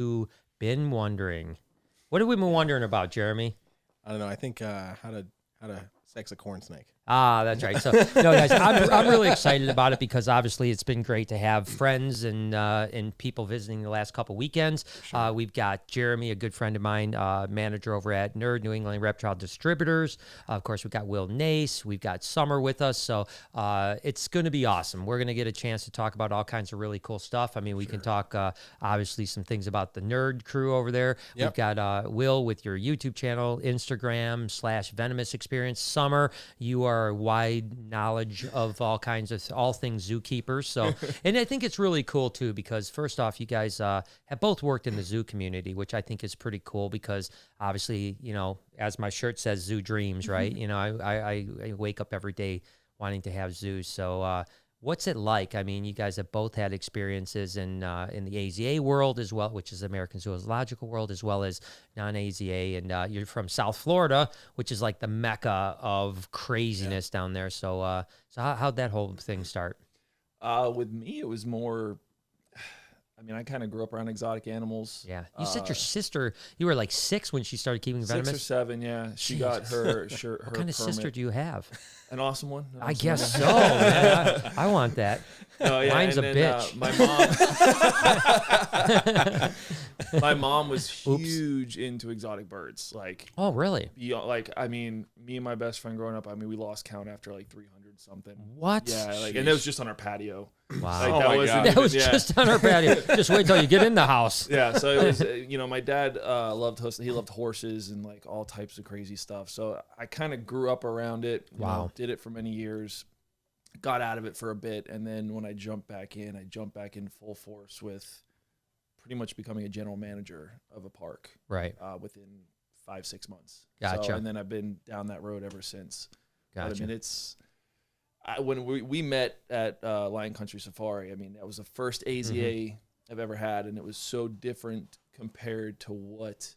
who been wondering. What have we been wondering about, Jeremy? I don't know. I think how to sex a corn snake. Ah, that's right. So, no, guys, I'm really excited about it because obviously it's been great to have friends and people visiting the last couple weekends. Sure. We've got Jeremy, a good friend of mine, manager over at Nerd, New England Reptile Distributors. Of course, we've got Will Nace. We've got Summer with us. So it's going to be awesome. We're going to get a chance to talk about all kinds of really cool stuff. I mean, we can talk, obviously, some things about the Nerd crew over there. Yep. We've got Will with your YouTube channel, Instagram /Venomous Experience. Summer, you are wide knowledge of all things zookeepers. So, and I think it's really cool too, because first off, you guys have both worked in the zoo community, which I think is pretty cool because obviously, you know, as my shirt says, zoo dreams, right? You know, I wake up every day wanting to have zoos. So, what's it like? I mean, you guys have both had experiences in the AZA world as well, which is American Zoological World, as well as non-AZA. And you're from South Florida, which is like the mecca of craziness down there. So, how'd that whole thing start? With me, it was more. I mean, I kind of grew up around exotic animals. Yeah. You said your sister, you were like 6 when she started keeping Venomous? 6 or 7, yeah. She got her What kind of permit. sister do you have? An awesome one. I guess so, man. I want that. Oh, yeah. Mine's and a then, bitch. My mom was huge into exotic birds. Like, oh, really? I mean, me and my best friend growing up, I mean, we lost count after like 300 something. What? Yeah, like, and that was just on our patio. Wow. Like, that was just on our patio. Just wait till you get in the house. Yeah, so it was, you know, my dad loved horses and like all types of crazy stuff. So I kind of grew up around it. You know, did it for many years. Got out of it for a bit, and then when I jumped back in full force with pretty much becoming a general manager of a park. Right. Within 5-6 months. Gotcha. So, and then I've been down that road ever since. Gotcha. But, I mean, when we met at Lion Country Safari, I mean, that was the first AZA I've ever had, and it was so different compared to what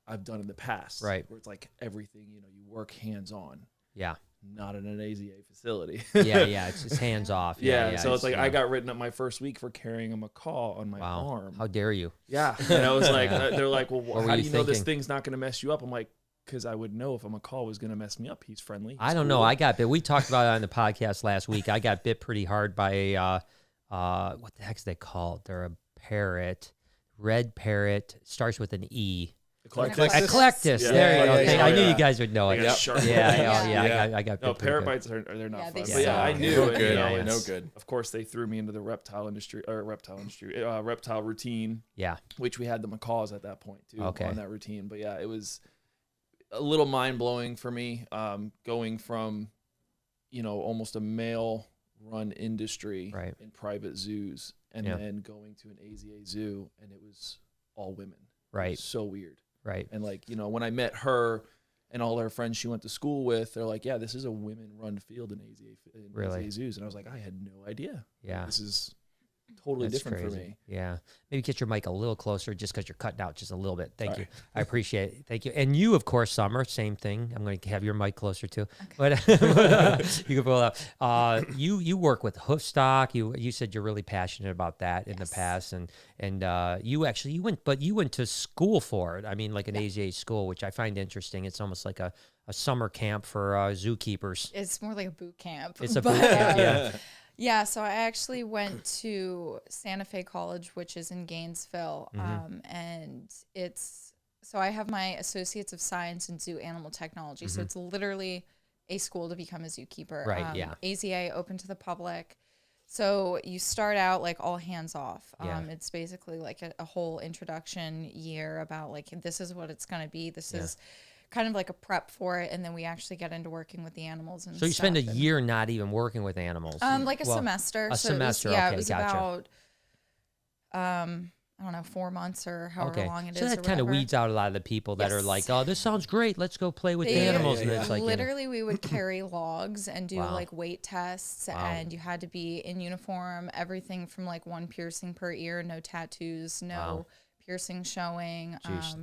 I've done in the past. Right. Where it's like everything, you know, you work hands-on. Yeah. Not in an AZA facility. yeah, it's just hands off. Yeah, so it's like I got written up my first week for carrying a macaw on my arm. How dare you? Yeah, and I was like, they're like, well, What how were do you you know this thinking? thing's not going to mess you up? I'm like, because I would know if a macaw was going to mess me up. He's friendly. I don't know. I got bit. We talked about it on the podcast last week. I got bit pretty hard by a, what the heck's they called? They're a parrot, red parrot, starts with an E. Eclectus. Yeah. There you go. Yeah, I knew you guys would know it. Yeah. I got No, bit parrot pretty bites they're not fun. suck. But yeah, I knew. No and, good. you know, No good. Of course, they threw me into the reptile routine. Yeah. Which we had the macaws at that point too Okay. on that routine. But yeah, it was a little mind blowing for me, going from, you know, almost a male run industry in private zoos, and then going to an AZA zoo, and it was all women. Right. It was so weird. Right. And like, you know, when I met her and all her friends she went to school with, they're like, yeah, this is a women-run field in AZA zoos. And I was like, I had no idea. Yeah. This is totally different for me. Yeah. Maybe get your mic a little closer just because you're cutting out just a little bit. Thank Sorry. you. I appreciate it. Thank you. And you, of course, Summer, same thing. I'm going to have your mic closer too. Okay. But you can pull it up. You work with hoof stock. You said you're really passionate about that in the past. And you went to school for it. I mean, like an AZA school, which I find interesting. It's almost like a summer camp for zookeepers. It's more like a boot camp. It's a boot camp, yeah. Yeah, so I actually went to Santa Fe College, which is in Gainesville, and so I have my Associates of Science in Zoo Animal Technology, so it's literally a school to become a zookeeper. Right, yeah. AZA, open to the public. So you start out like all hands off. It's basically like a whole introduction year about like, this is what it's going to be. This is kind of like a prep for it, and then we actually get into working with the animals. And so you spend a year not even working with animals? Like a semester. A semester, it okay, was gotcha. About, I don't know, 4 months or however long it is. So that kind of weeds out a lot of the people that are like, oh, this sounds great. Let's go play with the animals. And it's like, literally, we would carry logs and do like weight tests, and you had to be in uniform, everything from like 1 piercing per ear, no tattoos, no piercing showing.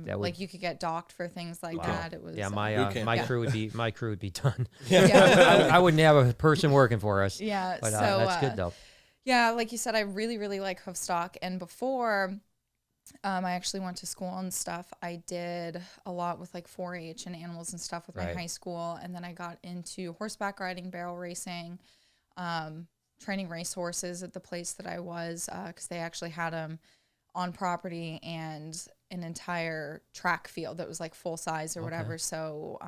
Like you could get docked for things like that. It was my crew would be done. I wouldn't have a person working for us. Yeah, but so that's good though. Yeah, like you said, I really, really like hoof stock. And before I actually went to school and stuff. I did a lot with like 4-H and animals and stuff with my high school. And then I got into horseback riding, barrel racing, training race horses at the place that I was, because they actually had them on property and an entire track field that was like full size or whatever. So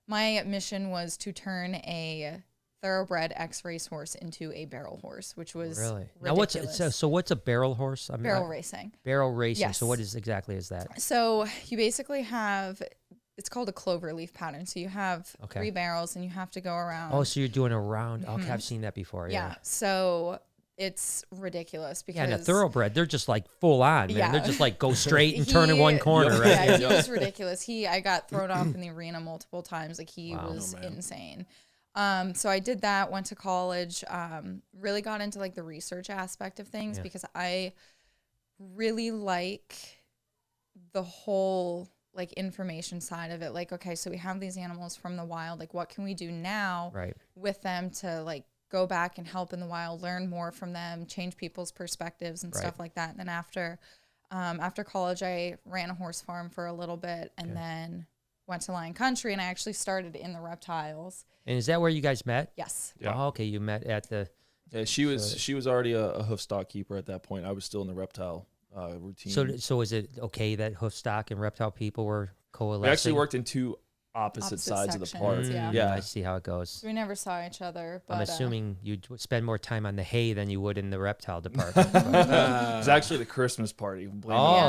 my mission was to turn a thoroughbred X racehorse into a barrel horse, which was really ridiculous. Now what's a barrel horse? I mean, barrel racing. Barrel racing. Yes. So what exactly is that? So you basically have, it's called a clover leaf pattern. So you have 3 barrels and you have to go around. Oh, so you're doing a round. Okay, I've seen that before. Yeah. So it's ridiculous because and a thoroughbred, they're just like full on, man. Yeah. They're just like go straight and turn in one corner, right? Yeah, he was ridiculous. I got thrown off in the arena multiple times. Like he was insane. So I did that, went to college, really got into like the research aspect of things because I really like the whole like information side of it. Like, okay, so we have these animals from the wild. Like, what can we do now with them to like go back and help in the wild, learn more from them, change people's perspectives and stuff like that. And then after college, I ran a horse farm for a little bit and then went to Lion Country, and I actually started in the reptiles. And is that where you guys met? Yes. Yeah. Oh, okay. You met at the... Yeah, she was already a hoof stock keeper at that point. I was still in the reptile routine. So is it okay that hoof stock and reptile people were coalescing? We actually worked in 2 opposite sides sections, of the park. yeah. I see how it goes. So we never saw each other. But, I'm assuming you'd spend more time on the hay than you would in the reptile department. It was actually the Christmas party.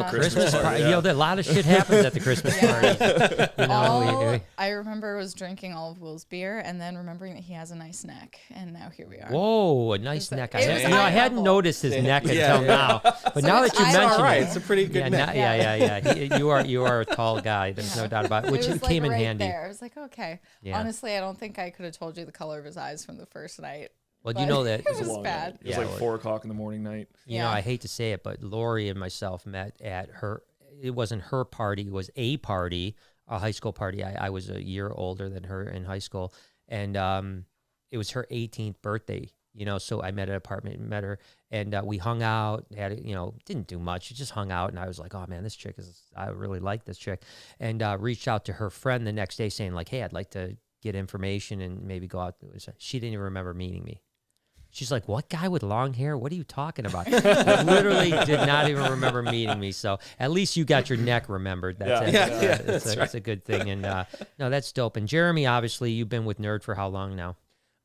Christmas party. Yeah. You know, a lot of shit happens at the Christmas party. You know, I remember was drinking all of Will's beer and then remembering that he has a nice neck, and now here we are. Whoa, a nice neck. I eye hadn't level. noticed his neck until now, but now that you eye mention level. it, It's a pretty good neck. You are a tall guy. There's no doubt about it, which it was came like in right handy. there. I was like, okay. Yeah. Honestly, I don't think I could have told you the color of his eyes from the first night. Well, you know that it was bad. It was like 4 o'clock in the morning night. You know, I hate to say it, but Lori and myself met at her. It wasn't her party; it was a party, a high school party. I was a year older than her in high school, and it was her 18th birthday. You know, so I met at an apartment, met her, and we hung out. Didn't do much. Just hung out, and I was like, "Oh man, this chick I really like this chick," and reached out to her friend the next day, saying like, "Hey, I'd like to get information and maybe go out." She didn't even remember meeting me. She's like, "What guy with long hair? What are you talking about?" I literally did not even remember meeting me. So at least you got your neck remembered. That's That's a good thing. And no, that's dope. And Jeremy, obviously, you've been with Nerd for how long now?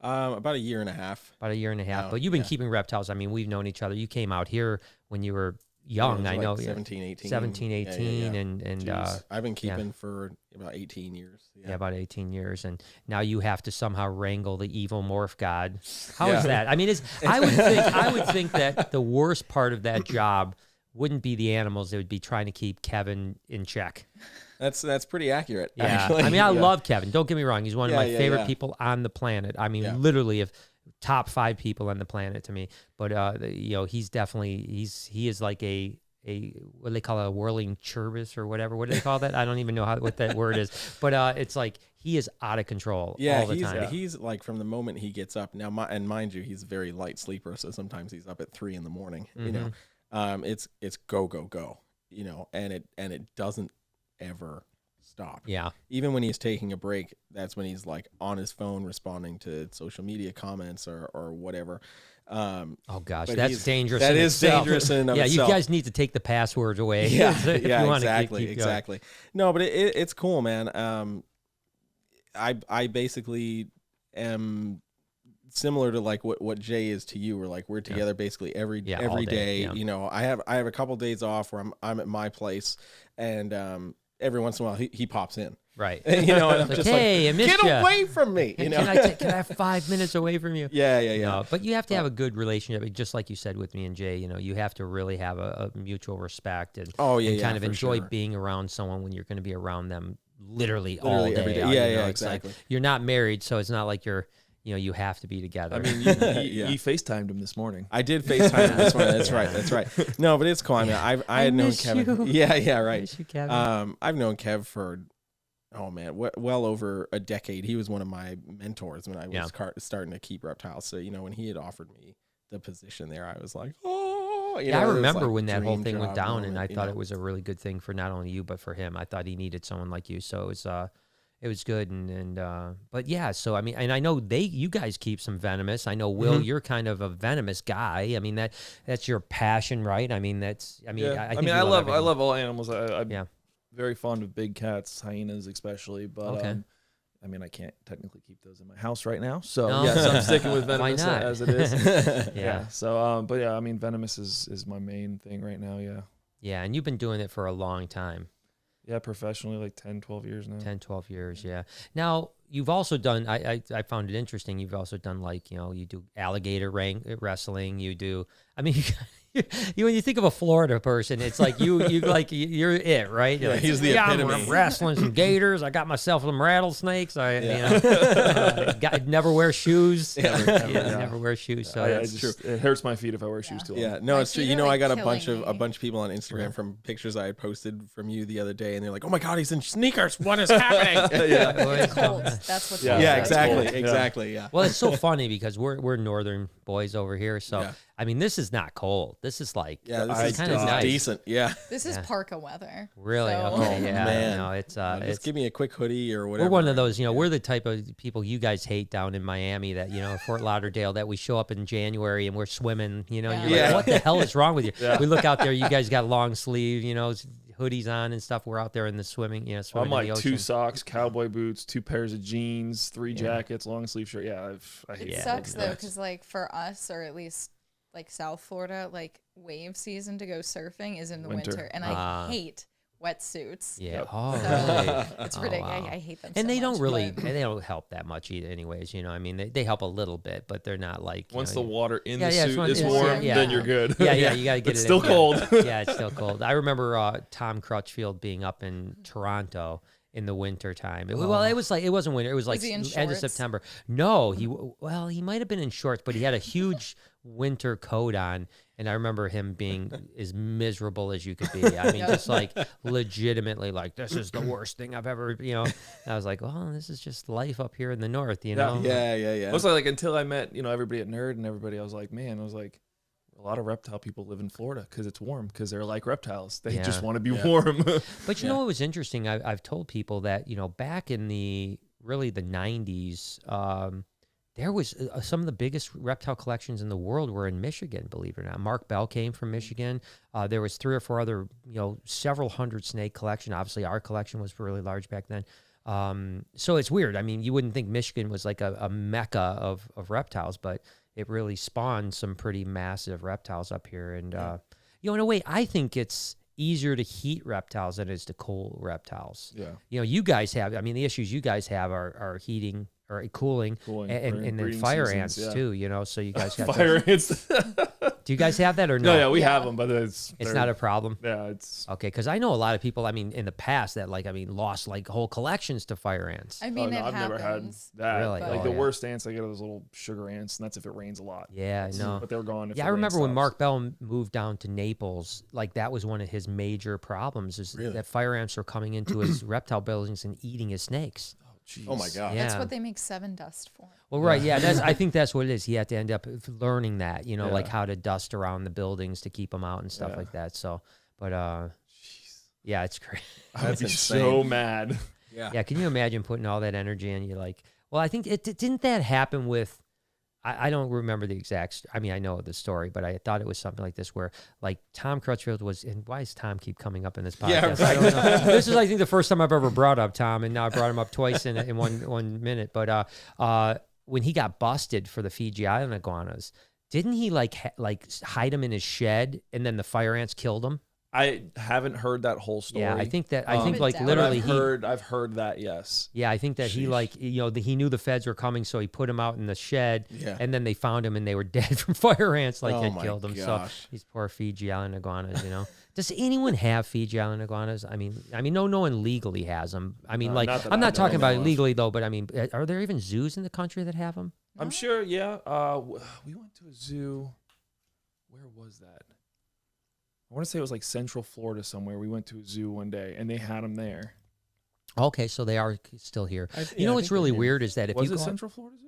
About a year and a half. About a year and a half. Oh, But you've been keeping reptiles. I mean, we've known each other. You came out here when you were young. I know. 17, 18. 17, 18. Yeah. And I've been keeping for about 18 years. Yeah, about 18 years. And now you have to somehow wrangle the evil morph god. How is that? I mean, I would think that the worst part of that job wouldn't be the animals. It would be trying to keep Kevin in check. That's pretty accurate. Yeah. Actually. I mean, I love Kevin. Don't get me wrong. He's one of my favorite yeah. people on the planet. I mean, literally, if top 5 people on the planet to me. But he's definitely he is like a what do they call it, a whirling cherbis or whatever. What do they call that? I don't even know what that word is. But it's like he is out of control all the time. He's like from the moment he gets up now. And mind you, he's a very light sleeper, so sometimes he's up at 3 a.m. You know, it's go. You know, and it doesn't ever stop. Yeah. Even when he's taking a break, that's when he's like on his phone responding to social media comments or whatever. Oh gosh, but that's dangerous. That in is itself. dangerous in and of itself. You guys need to take the passwords away. Yeah, if you want exactly, to keep going. exactly. No, but it's cool, man. I basically am similar to like what Jay is to you. We're together basically every day. Yeah. You know, I have a couple days off where I'm at my place, and every once in a while he pops in. Right. You know, and I'm like, just hey, like, I missed get ya. away from me. You know, can I have 5 minutes away from you? Yeah. No, but you have to have a good relationship, just like you said with me and Jay. You know, you have to really have a mutual respect and kind of enjoy being around someone when you're going to be around them literally all day. Every day. Yeah, exactly. Like, you're not married, so it's not like you have to be together. I mean, you FaceTimed him this morning. I did FaceTime him this morning. That's right. No, but it's cool. I mean, I had known Kevin. You. Yeah, right. I miss you, Kevin. I've known Kev for, oh man, well over a decade. He was one of my mentors when I was starting to keep reptiles. So, you know, when he had offered me the position there, I was like, oh. oh, I it's remember like when that whole dream thing went job down, moment, and I you thought know? it was a really good thing for not only you but for him. I thought he needed someone like you, so it was good. But yeah, so I mean, and I know you guys keep some venomous. I know Will, you're kind of a venomous guy. I mean that's your passion, right? I mean I think I love everything. all animals. I'm Yeah. very fond of big cats, hyenas especially. But Okay. I mean, I can't technically keep those in my house right now. So No. yes, I'm sticking with Why venomous not? as it is. Yeah. So but yeah, I mean, venomous is my main thing right now. Yeah. Yeah, and you've been doing it for a long time. Yeah, professionally, like 10, 12 years now. 10, 12 years, yeah. Now, you've also done, I found it interesting, you've also done like, you do alligator wrestling, you do, I mean, when you think of a Florida person, it's like you're it, right? You're like, he's the epitome. I'm wrestling some gators, I got myself some rattlesnakes, never wear shoes. Never wear shoes, so that's true. It hurts my feet if I wear shoes too long. Yeah, no, My it's true. feet You are, know, I like, got a killing bunch me. of people on Instagram from pictures I had posted from you the other day, and they're like, "Oh my God, he's in sneakers! What is happening?" It's cold. That's what's Yeah, yeah, that's exactly, cool. exactly. Yeah. Well, it's so funny because we're northern boys over here, so Yeah. I mean, this is not cold. This is like Yeah, this it's is kind of nice. decent. Yeah. This is parka weather. Really? So- Okay. Oh, Yeah. man. No, it's Just give me a quick hoodie or whatever. we're one of those, we're the type of people you guys hate down in Miami that, Fort Lauderdale, that we show up in January and we're swimming, and you're Yeah. like, what the hell is wrong with you? We look out there, you guys got long sleeve, hoodies on and stuff. We're out there in the swimming, swimming I'm in the like ocean. 2 socks, cowboy boots, 2 pairs of jeans, 3 jackets, long sleeve shirt. Yeah, I hate It it. sucks though, because like for us, or at least like South Florida, like wave season to go surfing is in the winter, and I hate wetsuits. Yeah. Yep. Oh, So, really? It's Oh, ridiculous. wow. I hate them. And so they don't much, really, but- they don't help that much either anyways, I mean, they help a little bit, but they're not like, Once the water in Yeah, the yeah, suit it's is one- warm, yeah. then you're good. Yeah, you got to get It's it still in. cold. Yeah, it's still cold. I remember Tom Crutchfield being up in Toronto in the winter time. Well, it wasn't winter. It was like he in end of shorts? September. No, he might have been in shorts, but he had a huge winter coat on. And I remember him being as miserable as you could be. I mean, just like legitimately like, this is the worst thing I've ever, And I was like, well, this is just life up here in the north, know? Yeah. It was like until I met, everybody at Nerd and everybody, I was like, a lot of reptile people live in Florida because it's warm, because they're like reptiles. They just want to be warm. But you know what was interesting? I've told people that, back in the 90s, there was some of the biggest reptile collections in the world were in Michigan, believe it or not. Mark Bell came from Michigan. There was 3 or 4 other, several hundred snake collection. Obviously, our collection was really large back then. So it's weird. I mean, you wouldn't think Michigan was like a mecca of reptiles, but it really spawned some pretty massive reptiles up here. And, in a way, I think it's easier to heat reptiles than it is to cool reptiles. Yeah. You guys have, I mean, the issues you guys have are heating or cooling and then breeding fire seasons, ants too, so you guys got Fire ants. Do you guys have that or no? No, yeah, we have them, but it's not a problem. Yeah, it's Okay, because I know a lot of people, I mean, in the past that lost like whole collections to fire ants. I mean, no, it I've never had happens. that. Really? Like Oh, the yeah. worst ants I get are those little sugar ants, and that's if it rains a lot. Yeah, I know. But they're gone. If Yeah, the I rain remember when stops. Mark Bell moved down to Naples, like that was one of his major problems is that fire ants were coming into his reptile buildings and eating his snakes. Jeez. Oh my God. Yeah. That's what they make 7 dust for. Well, right, yeah, I think that's what it is. He had to end up learning that, like how to dust around the buildings to keep them out and stuff like that. So, but yeah, it's crazy. I'd be insane. so mad. Yeah, can you imagine putting all that energy in? You're like, well, I think didn't that happen with. I don't remember the exact. I mean, I know the story, but I thought it was something like this, where like Tom Crutchfield was. And why does Tom keep coming up in this podcast? Yeah, I don't know. This is, I think, the first time I've ever brought up Tom, and now I brought him up twice in one minute. But when he got busted for the Fiji Island iguanas, didn't he like hide them in his shed, and then the fire ants killed him? I haven't heard that whole story. Yeah, I think like But literally I've heard that. Yes. Yeah, I think that he he knew the feds were coming, so he put him out in the shed, and then they found him and they were dead from fire ants, had killed him. gosh. So these poor Fiji Island iguanas, Does anyone have Fiji Island iguanas? I mean, no one legally has them. I mean, not that I'm I not talking know about of. illegally though, but I mean, are there even zoos in the country that have them? I'm sure. Yeah. We went to a zoo. Where was that? I want to say it was like Central Florida somewhere. We went to a zoo one day and they had them there. Okay, so they are still here. I What's think really they're here. weird is that if Was you it go, Central Florida Zoo?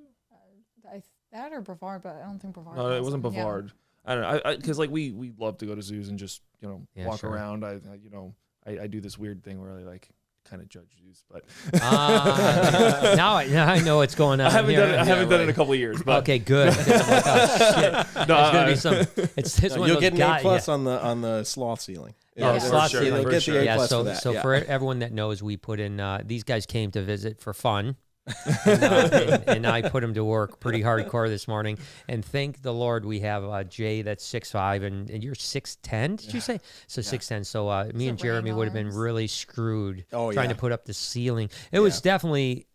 That or Brevard, but I don't think Brevard. No, it has wasn't them. Yeah. Bavard. I don't know, because like we love to go to zoos and just walk sure. around. I do this weird thing where I like kind of judge zoos, but now I know what's going on. I haven't done it in a couple of years. But. Okay, good. Oh, shit. There's gonna be some. It's one you'll of get those an A+ on the sloth ceiling. Yeah, for sure. You'll get the A+ for that. So for everyone that knows, we put in these guys came to visit for fun. and I put him to work pretty hardcore this morning. And thank the Lord we have Jay that's 6'5", and you're 6'10", did you say? So 6'10". So me and Jeremy would have been really screwed trying to put up the ceiling. It was definitely,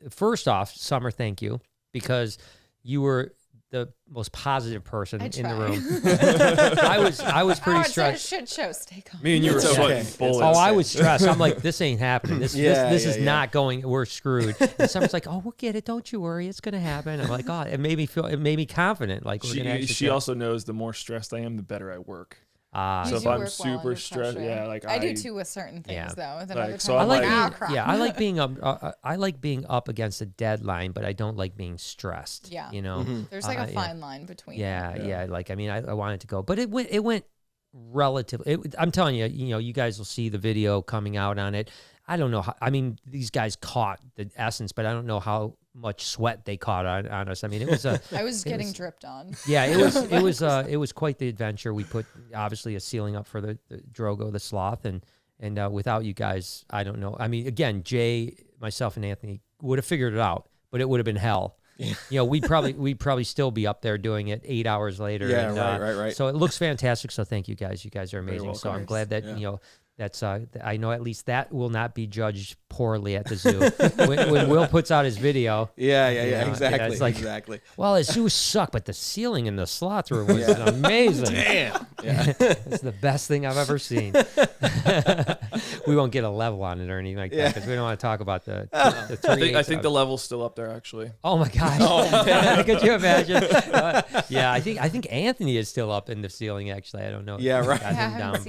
first off, Summer, thank you, because you were the most positive person in the room. I was pretty stressed. It's a shit show. Stay calm. Me and you were sweating bullets. Oh, I was stressed. I'm like, this ain't happening. This is not going. We're screwed. And Summer's like, oh, we'll get it. Don't you worry. It's gonna happen. I'm like, oh, it made me confident. Like she also knows the more stressed I am, the better I work. So if I'm super stressed, like I do too with certain things though. Then like, other so times I like being I like being up against a deadline, but I don't like being stressed. Yeah, you know, there's like a fine line between. Yeah. Like I mean, I wanted to go, but it went relatively. I'm telling you, you guys will see the video coming out on it. I don't know how. I mean, these guys caught the essence, but I don't know how much sweat they caught on us. I mean, it was I was getting dripped on. Yeah, it was quite the adventure. We put obviously a ceiling up for the Drogo, the sloth, and without you guys, I don't know. I mean, again, Jay, myself, and Anthony would have figured it out, but it would have been hell. Yeah. We'd probably still be up there doing it 8 hours later. Yeah, and, right. So it looks fantastic. So thank you guys. You guys are amazing. So I'm glad that that's I know at least that will not be judged poorly at the zoo. when Will puts out his video. Exactly. It's like, exactly. Well, his zoo sucked, but the ceiling in the sloth room was amazing. Damn. It's the best thing I've ever seen. We won't get a level on it or anything like that because we don't want to talk about the three. I think the level's still up there actually. Oh my gosh! Could you imagine? I think Anthony is still up in the ceiling. Actually, I don't know. Yeah, right. Got him down,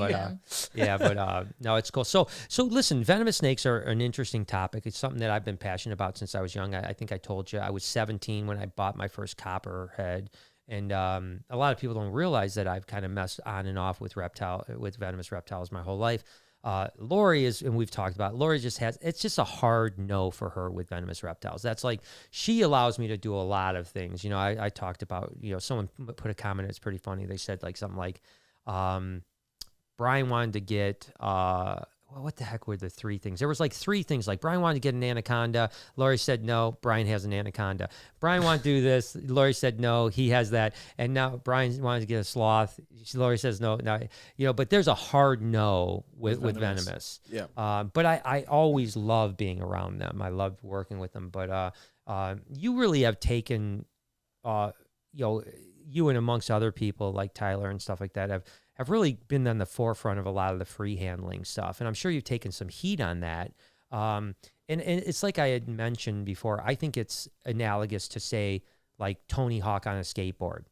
but no, it's cool. So listen, venomous snakes are an interesting topic. It's something that I've been passionate about since I was young. I think I told you I was 17 when I bought my first copperhead. And a lot of people don't realize that I've kind of messed on and off with venomous reptiles my whole life. Lori is, and we've talked about, Lori it's just a hard no for her with venomous reptiles. That's like, she allows me to do a lot of things. I talked about, someone put a comment, it's pretty funny. They said like something like, Brian wanted to get, what the heck were the three things? There was like three things. Like Brian wanted to get an anaconda. Lori said no. Brian has an anaconda. Brian wanted to do this. Lori said no. He has that. And now Brian wanted to get a sloth. Lori says no. Now, but there's a hard no with venomous. Yeah. But I always love being around them. I love working with them. But you really have taken, you and amongst other people like Tyler and stuff like that have really been on the forefront of a lot of the free handling stuff. And I'm sure you've taken some heat on that. And it's like I had mentioned before, I think it's analogous to say like Tony Hawk on a skateboard.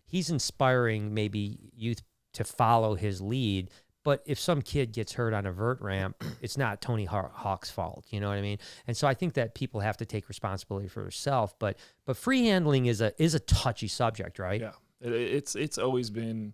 He's inspiring maybe youth to follow his lead, but if some kid gets hurt on a vert ramp, it's not Tony Hawk's fault. You know what I mean? And so I think that people have to take responsibility for themselves, but free handling is a touchy subject, right? Yeah. It's always been,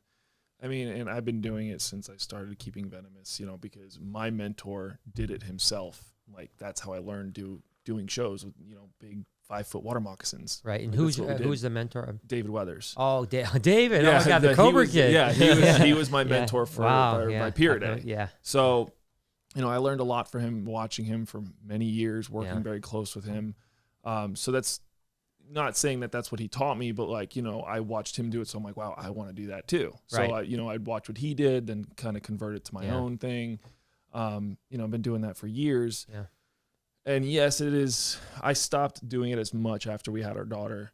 and I've been doing it since I started keeping venomous, because my mentor did it himself. Like that's how I learned doing shows with, big 5-foot water moccasins. Right. And who's the mentor? David Weathers. Oh, David. Yeah, oh, God, the Cobra kid. Yeah, he was my mentor for my peer day. Yeah. So, I learned a lot from him, watching him for many years, working very close with him. So that's not saying that that's what he taught me, but like, I watched him do it. So I'm like, wow, I want to do that too. So, I'd watch what he did, then kind of convert it to my own thing. I've been doing that for years. Yeah. And yes, it is. I stopped doing it as much after we had our daughter,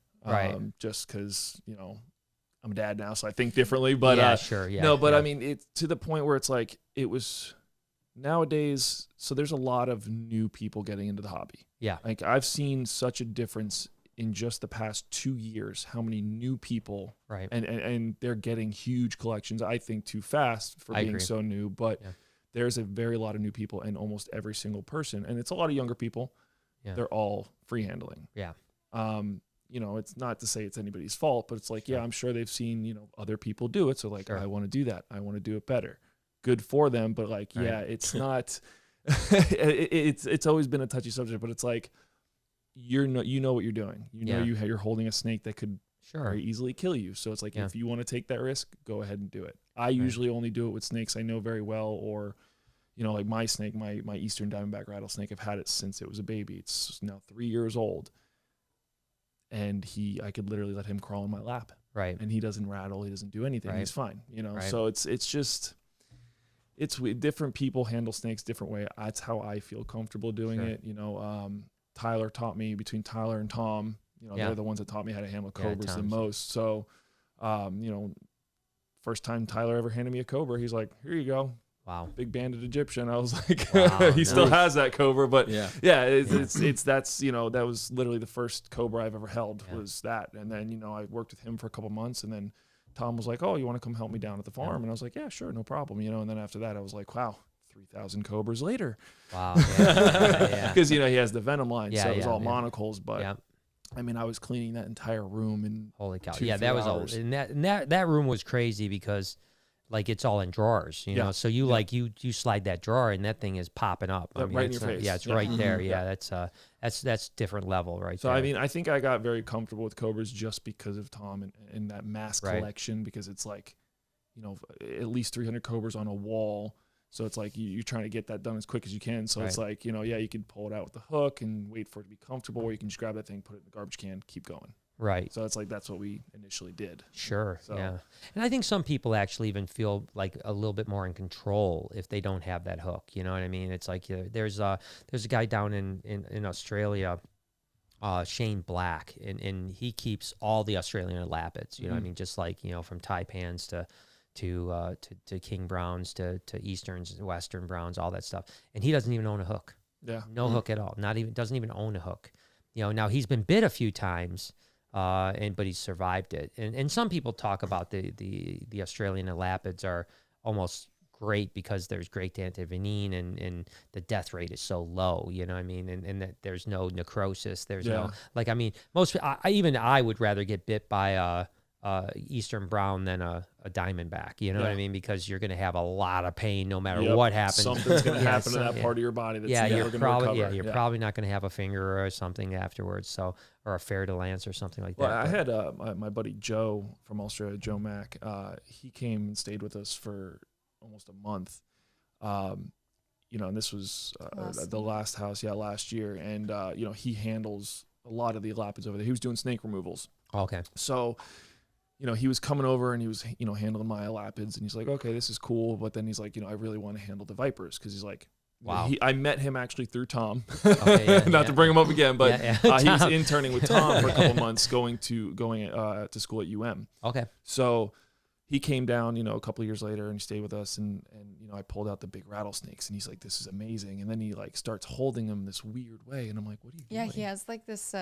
just because, I'm a dad now, so I think differently. But sure. Yeah. No, but I mean, it's to the point where it's like, it was nowadays. So there's a lot of new people getting into the hobby. Yeah. Like I've seen such a difference in just the past 2 years, how many new people, and they're getting huge collections, I think too fast for being so new, but there's a very lot of new people, and almost every single person, and it's a lot of younger people, they're all free handling. Yeah. you know, it's not to say it's anybody's fault, but it's like, yeah, I'm sure they've seen, you know, other people do it. So like, I want to do that. I want to do it better. Good for them. But like, yeah, it's not, it's always been a touchy subject, but it's like, you know what you're doing. You know, you're holding a snake that could very easily kill you. So it's like, if you want to take that risk, go ahead and do it. I usually only do it with snakes I know very well, or, you know, like my snake, my Eastern Diamondback rattlesnake, I've had it since it was a baby. It's now 3 years old. And I could literally let him crawl in my lap. Right. And he doesn't rattle. He doesn't do anything. He's fine. You know, so it's just, different people handle snakes different way. That's how I feel comfortable doing it. You know, Tyler taught me, between Tyler and Tom, you know, they're the ones that taught me how to handle cobras the most. So, you know, first time Tyler ever handed me a cobra, he's like, here you go. Wow. Big banded Egyptian. I was like, he still has that cobra, but it's that's, you know, that was literally the first cobra I've ever held was that. And then, you know, I worked with him for a couple months, and then Tom was like, oh, you want to come help me down at the farm? And I was like, yeah, sure. No problem. You know, and then after that, I was like, wow, 3,000 cobras later. Wow. Because, you know, he has the Venom line. So it was all monocles, but I mean, I was cleaning that entire room in holy cow. 2-3 that was hours. And that room was crazy because like it's all in drawers, you know. So you you slide that drawer and that thing is popping up. I mean, right in your face. Yeah, it's right there. Yeah, that's different level right so there. I mean, I think I got very comfortable with cobras just because of Tom and that mass collection, because it's like, you know, at least 300 cobras on a wall. So it's like you're trying to get that done as quick as you can. So it's like, you know, you could pull it out with the hook and wait for it to be comfortable, or you can just grab that thing, put it in the garbage can, keep going. Right. So it's like, that's what we initially did. Sure. So. Yeah. And I think some people actually even feel like a little bit more in control if they don't have that hook. You know what I mean? It's like there's a guy down in Australia, Shane Black, and he keeps all the Australian Lapids. You know what I mean? Just like, you know, from Taipans to King Browns to Easterns, Western Browns, all that stuff. And he doesn't even own a hook. Yeah. No hook at all. Doesn't even own a hook. You know, now he's been bit a few times. But he's survived it. And some people talk about the Australian Lapids are almost great because there's great antivenin and the death rate is so low, you know what I mean? And that there's no necrosis. There's no, like, I mean, I would rather get bit by a Eastern Brown than a Diamondback, you know what I mean? Because you're going to have a lot of pain no matter what happens. Something's going to happen to that part of your body that's never going to recover. You're probably not going to have a finger or something afterwards, so, or a fer de lance or something like that. Well, I had my buddy Joe from Australia, Joe Mack. He came and stayed with us for almost a month. You know, and this was the last house, last year. And, you know, he handles a lot of the Lapids over there. He was doing snake removals. Okay. So, you know, he was coming over and he was, you know, handling my Lapids, and he's like, okay, this is cool. But then he's like, you know, I really want to handle the Vipers, because he's like, wow. I met him actually through Tom. Okay, not to bring him up again, but he was interning with Tom for a couple months, going to school at UM. Okay. So he came down, you know, a couple of years later, and he stayed with us, and you know, I pulled out the big rattlesnakes, and he's like, this is amazing. And then he like starts holding them this weird way, and I'm like, what are you doing? Yeah, he has like this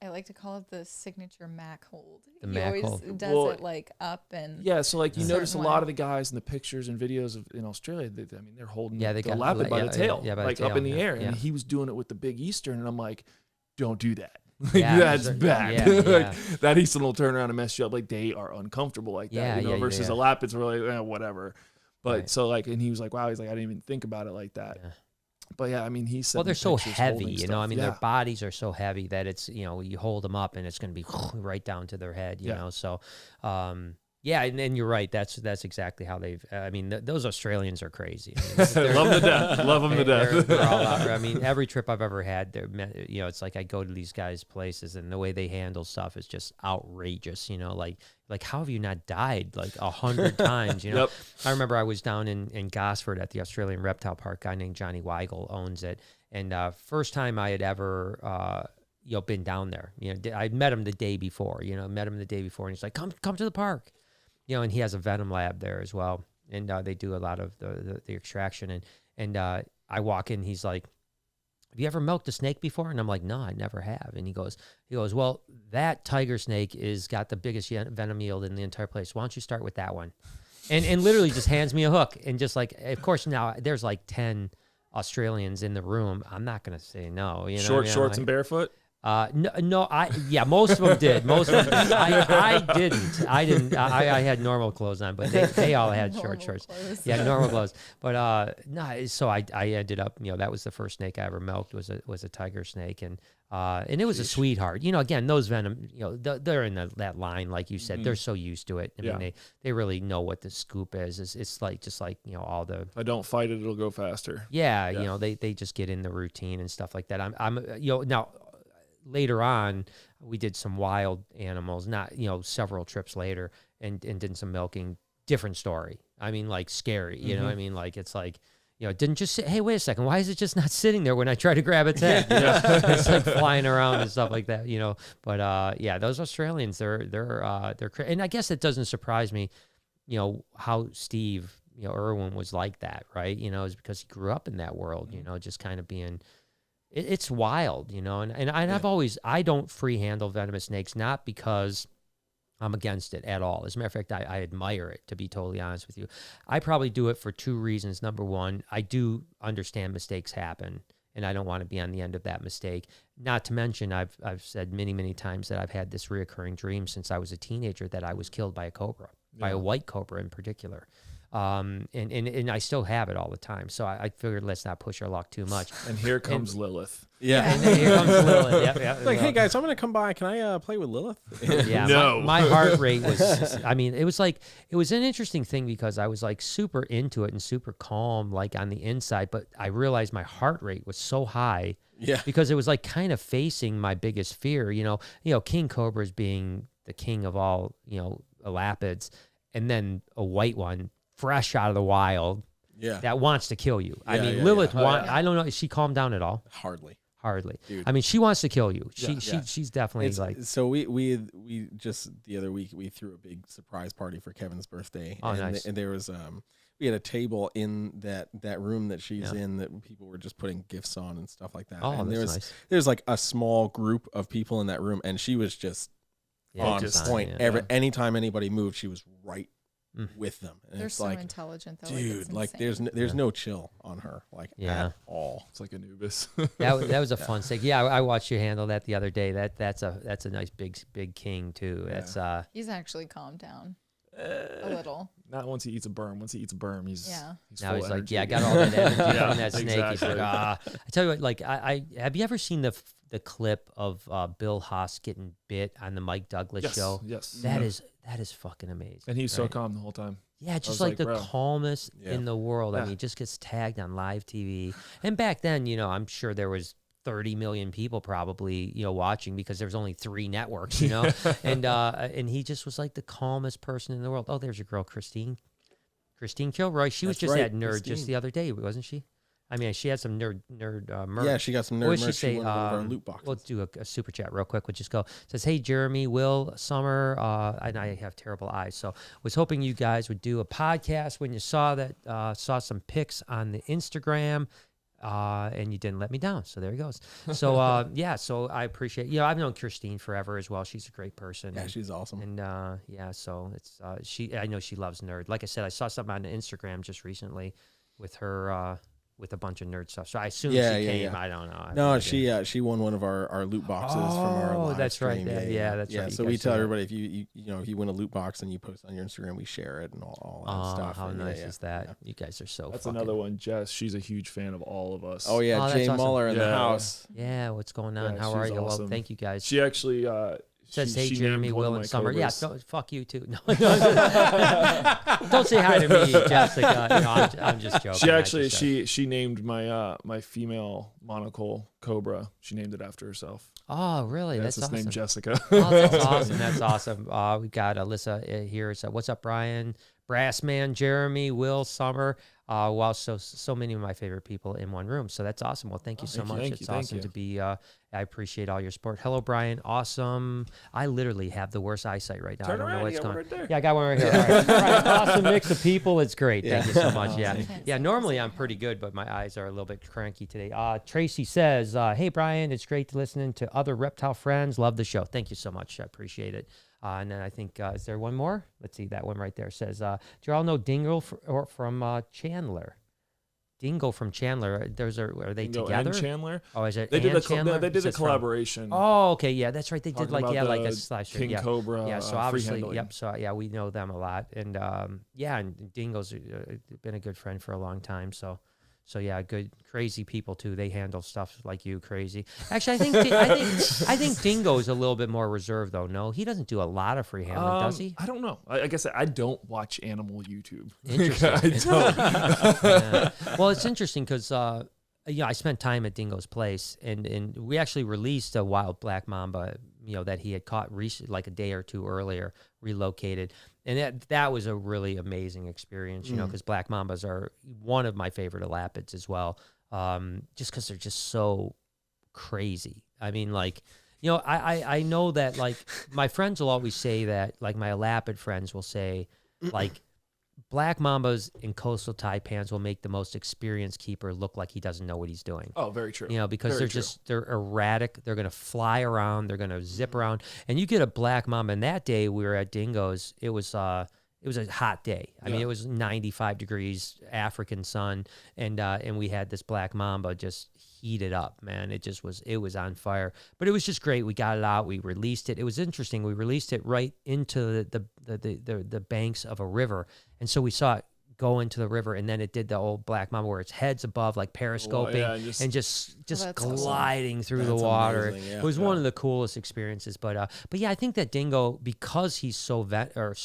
I like to call it the signature Mac hold. He always does it like up and so like you notice a lot of the guys in the pictures and videos in Australia. I mean, they're holding the Lapid by the tail, like up in the air, and he was doing it with the big Eastern, and I'm like, don't do that. That's bad. Like, that Eastern will turn around and mess you up. Like, they are uncomfortable like that, you know. Versus a Lapids were like, whatever. But so like, and he was like, wow, he's like, I didn't even think about it like that. But yeah, I mean, he said, well, they're so heavy, you know. I mean, their bodies are so heavy that it's, you know, you hold them up and it's going to be right down to their head, you know. So, and you're right. That's exactly how they've. I mean, those Australians are crazy. I mean, love them to death. Love them to death. They're all out. I mean, every trip I've ever had, you know, it's like I go to these guys' places and the way they handle stuff is just outrageous. You know, like how have you not died like 100 times? You know, I remember I was down in Gosford at the Australian Reptile Park. A guy named Johnny Weigel owns it, and first time I had ever. You know, been down there. You know, I met him the day before. You know, and he's like, "Come to the park." You know, and he has a venom lab there as well, and they do a lot of the extraction. And I walk in, he's like, "Have you ever milked a snake before?" And I'm like, "No, I never have." And he goes, "Well, that tiger snake is got the biggest venom yield in the entire place. Why don't you start with that one?" And literally just hands me a hook, and just like, of course now there's like 10 Australians in the room. I'm not gonna say no. You know, shorts and barefoot. No, most of them did. Most of them did. I didn't. I had normal clothes on, but they all had short shorts. Clothes. Yeah, normal clothes. But no, so I ended up, that was the first snake I ever milked was a tiger snake, and it was a sweetheart. Again, those venom, they're in that line, like you said. They're so used to it. I mean, they really know what the scoop is. It's like just like all the. If I don't fight it, it'll go faster. Yeah, they just get in the routine and stuff like that. I'm now. Later on, we did some wild animals, not, several trips later and did some milking. Different story. I mean, like scary, you know what I mean? Like, it's like, it didn't just sit, hey, wait a second, why is it just not sitting there when I try to grab its head? It's like flying around and stuff like that, But those Australians, they're and I guess it doesn't surprise me, how Steve, Irwin was like that, right? Is because he grew up in that world, just kind of being. It's wild, and I don't free handle venomous snakes, not because I'm against it at all. As a matter of fact, I admire it, to be totally honest with you. I probably do it for two reasons. Number one, I do understand mistakes happen, and I don't want to be on the end of that mistake. Not to mention, I've said many, many times that I've had this reoccurring dream since I was a teenager that I was killed by a cobra, by a white cobra in particular. And I still have it all the time. So I figured let's not push our luck too much. And here comes Lilith. Yeah. And then here comes Lilith. Yeah. Like, hey guys, I'm gonna come by. Can I play with Lilith? Yeah. No. My heart rate was. It was an interesting thing because I was like super into it and super calm, like on the inside. But I realized my heart rate was so high. Yeah. Because it was like kind of facing my biggest fear. King cobras being the king of all, elapids, and then a white one. Fresh out of the wild, that wants to kill you. Lilith I don't know. Is she calmed down at all? Hardly. Dude. I mean, she wants to kill you. She's definitely So we just the other week we threw a big surprise party for Kevin's birthday. Oh, and nice. And there was we had a table in that room that she's in that people were just putting gifts on and stuff like that. Oh, and that's nice. There's like a small group of people in that room, and she was just on point. Anytime anybody moved, she was right with them. And they're it's so like, intelligent though. dude, like there's no chill on her, like at all. It's like Anubis. that was a fun steak. Yeah, I watched you handle that the other day. That's a nice big king too. That's he's actually calmed down a little. Not once he eats a berm. Once he eats a berm, he's now he's energy. like, I got all that energy from that snake. Exactly. He's like, I tell you what, like I have you ever seen the clip of Bill Haas getting bit on the Mike Douglas show? Yes. That is fucking amazing. And he's so calm the whole time. Yeah, just like the bro. calmest in the world. I mean, just gets tagged on live TV. And back then, I'm sure there was 30 million people probably, watching because there was only 3 networks, and he just was like the calmest person in the world. Oh, there's your girl, Christine Kilroy. She was just at Nerd Christine. just the other day, wasn't she? I mean, she had some nerd merch. Yeah, she got some nerd What did merch. she say? One of our loot boxes. Let's do a super chat real quick. We'll just go. It says, hey, Jeremy, Will, Summer, and I have terrible eyes. So was hoping you guys would do a podcast when you saw some pics on the Instagram. And you didn't let me down. So there he goes. So, so I appreciate, I've known Christine forever as well. She's a great person. Yeah, she's awesome. And, so it's, I know she loves nerd. Like I said, I saw something on Instagram just recently with her, with a bunch of nerd stuff. So I assume she came. Yeah. I don't know. No, she won one of our loot boxes from our live that's stream. right. Yeah, that's right. So we tell everybody if you win a loot box and you post on your Instagram, we share it and all that stuff. How and nice is that? Yeah. You guys are so. That's another one. Jess, she's a huge fan of all of us. Oh yeah, Jay awesome. Muller in the house. Yeah, what's going on? How are you? Awesome. Well, thank you guys. She actually says, hey, Jeremy, Will, and Summer. Cobras. Yeah, fuck you, too. No, don't say hi to me, Jessica. I'm just joking. She actually, she named my female monocle Cobra. She named it after herself. Oh, really? Yeah, that's it's awesome. named Jessica. Oh, that's awesome. That's awesome. We got Alyssa here. So what's up, Brian? Brassman, Jeremy, Will, Summer. Wow, so many of my favorite people in one room. So that's awesome. Well, thank you so much. It's awesome to be. I appreciate all your support. Hello, Brian. Awesome. I literally have the worst eyesight right now. I don't know what's going on. Right, yeah, I got one right here. All right. Brian, awesome mix of people. It's great. Thank you so much. Yeah. Normally I'm pretty good, but my eyes are a little bit cranky today. Tracy says, hey, Brian, it's great to listen to other reptile friends. Love the show. Thank you so much. I appreciate it. And then I think, is there one more? Let's see. That one right there says, do you all know Dingle from Chandler? Dingo from Chandler. Are they Dingo together? and Chandler. Oh, is it? They did Chandler? they did a Is from- collaboration. Oh, okay, yeah, that's right. They did Talking like about a the slasher. King Cobra. Yeah, so free obviously, handling. yep. So yeah, we know them a lot, and and Dingo's been a good friend for a long time. So yeah, good crazy people too. They handle stuff like you crazy. Actually, I think Dingo's a little bit more reserved though. No, he doesn't do a lot of free handling, does he? I don't know. I guess I don't watch animal YouTube. Interesting. I don't. Yeah. Well, it's interesting because I spent time at Dingo's place, and we actually released a wild black mamba, that he had caught like a day or two earlier, relocated, and that was a really amazing experience, because black mambas are one of my favorite elapids as well, just because they're just so crazy. I mean, like, I know that, like, my friends will always say that, like, my elapid friends will say, like, black mambas in coastal taipans will make the most experienced keeper look like he doesn't know what he's doing. Oh, very true. Because Very they're erratic. They're going to fly around. They're going to zip around. And you get a black mamba. And that day we were at Dingo's, it was a hot day. I mean, it was 95 degrees, African sun, and we had this black mamba just heated up, man. It was on fire. But it was just great. We got it out. We released it. It was interesting. We released it right into the banks of a river, and so we saw it go into the river, and then it did the old black mamba where its head's above, like periscoping, and just gliding awesome. through the water. Amazing, yeah. It was one of the coolest experiences. But yeah, I think that Dingo, because he's so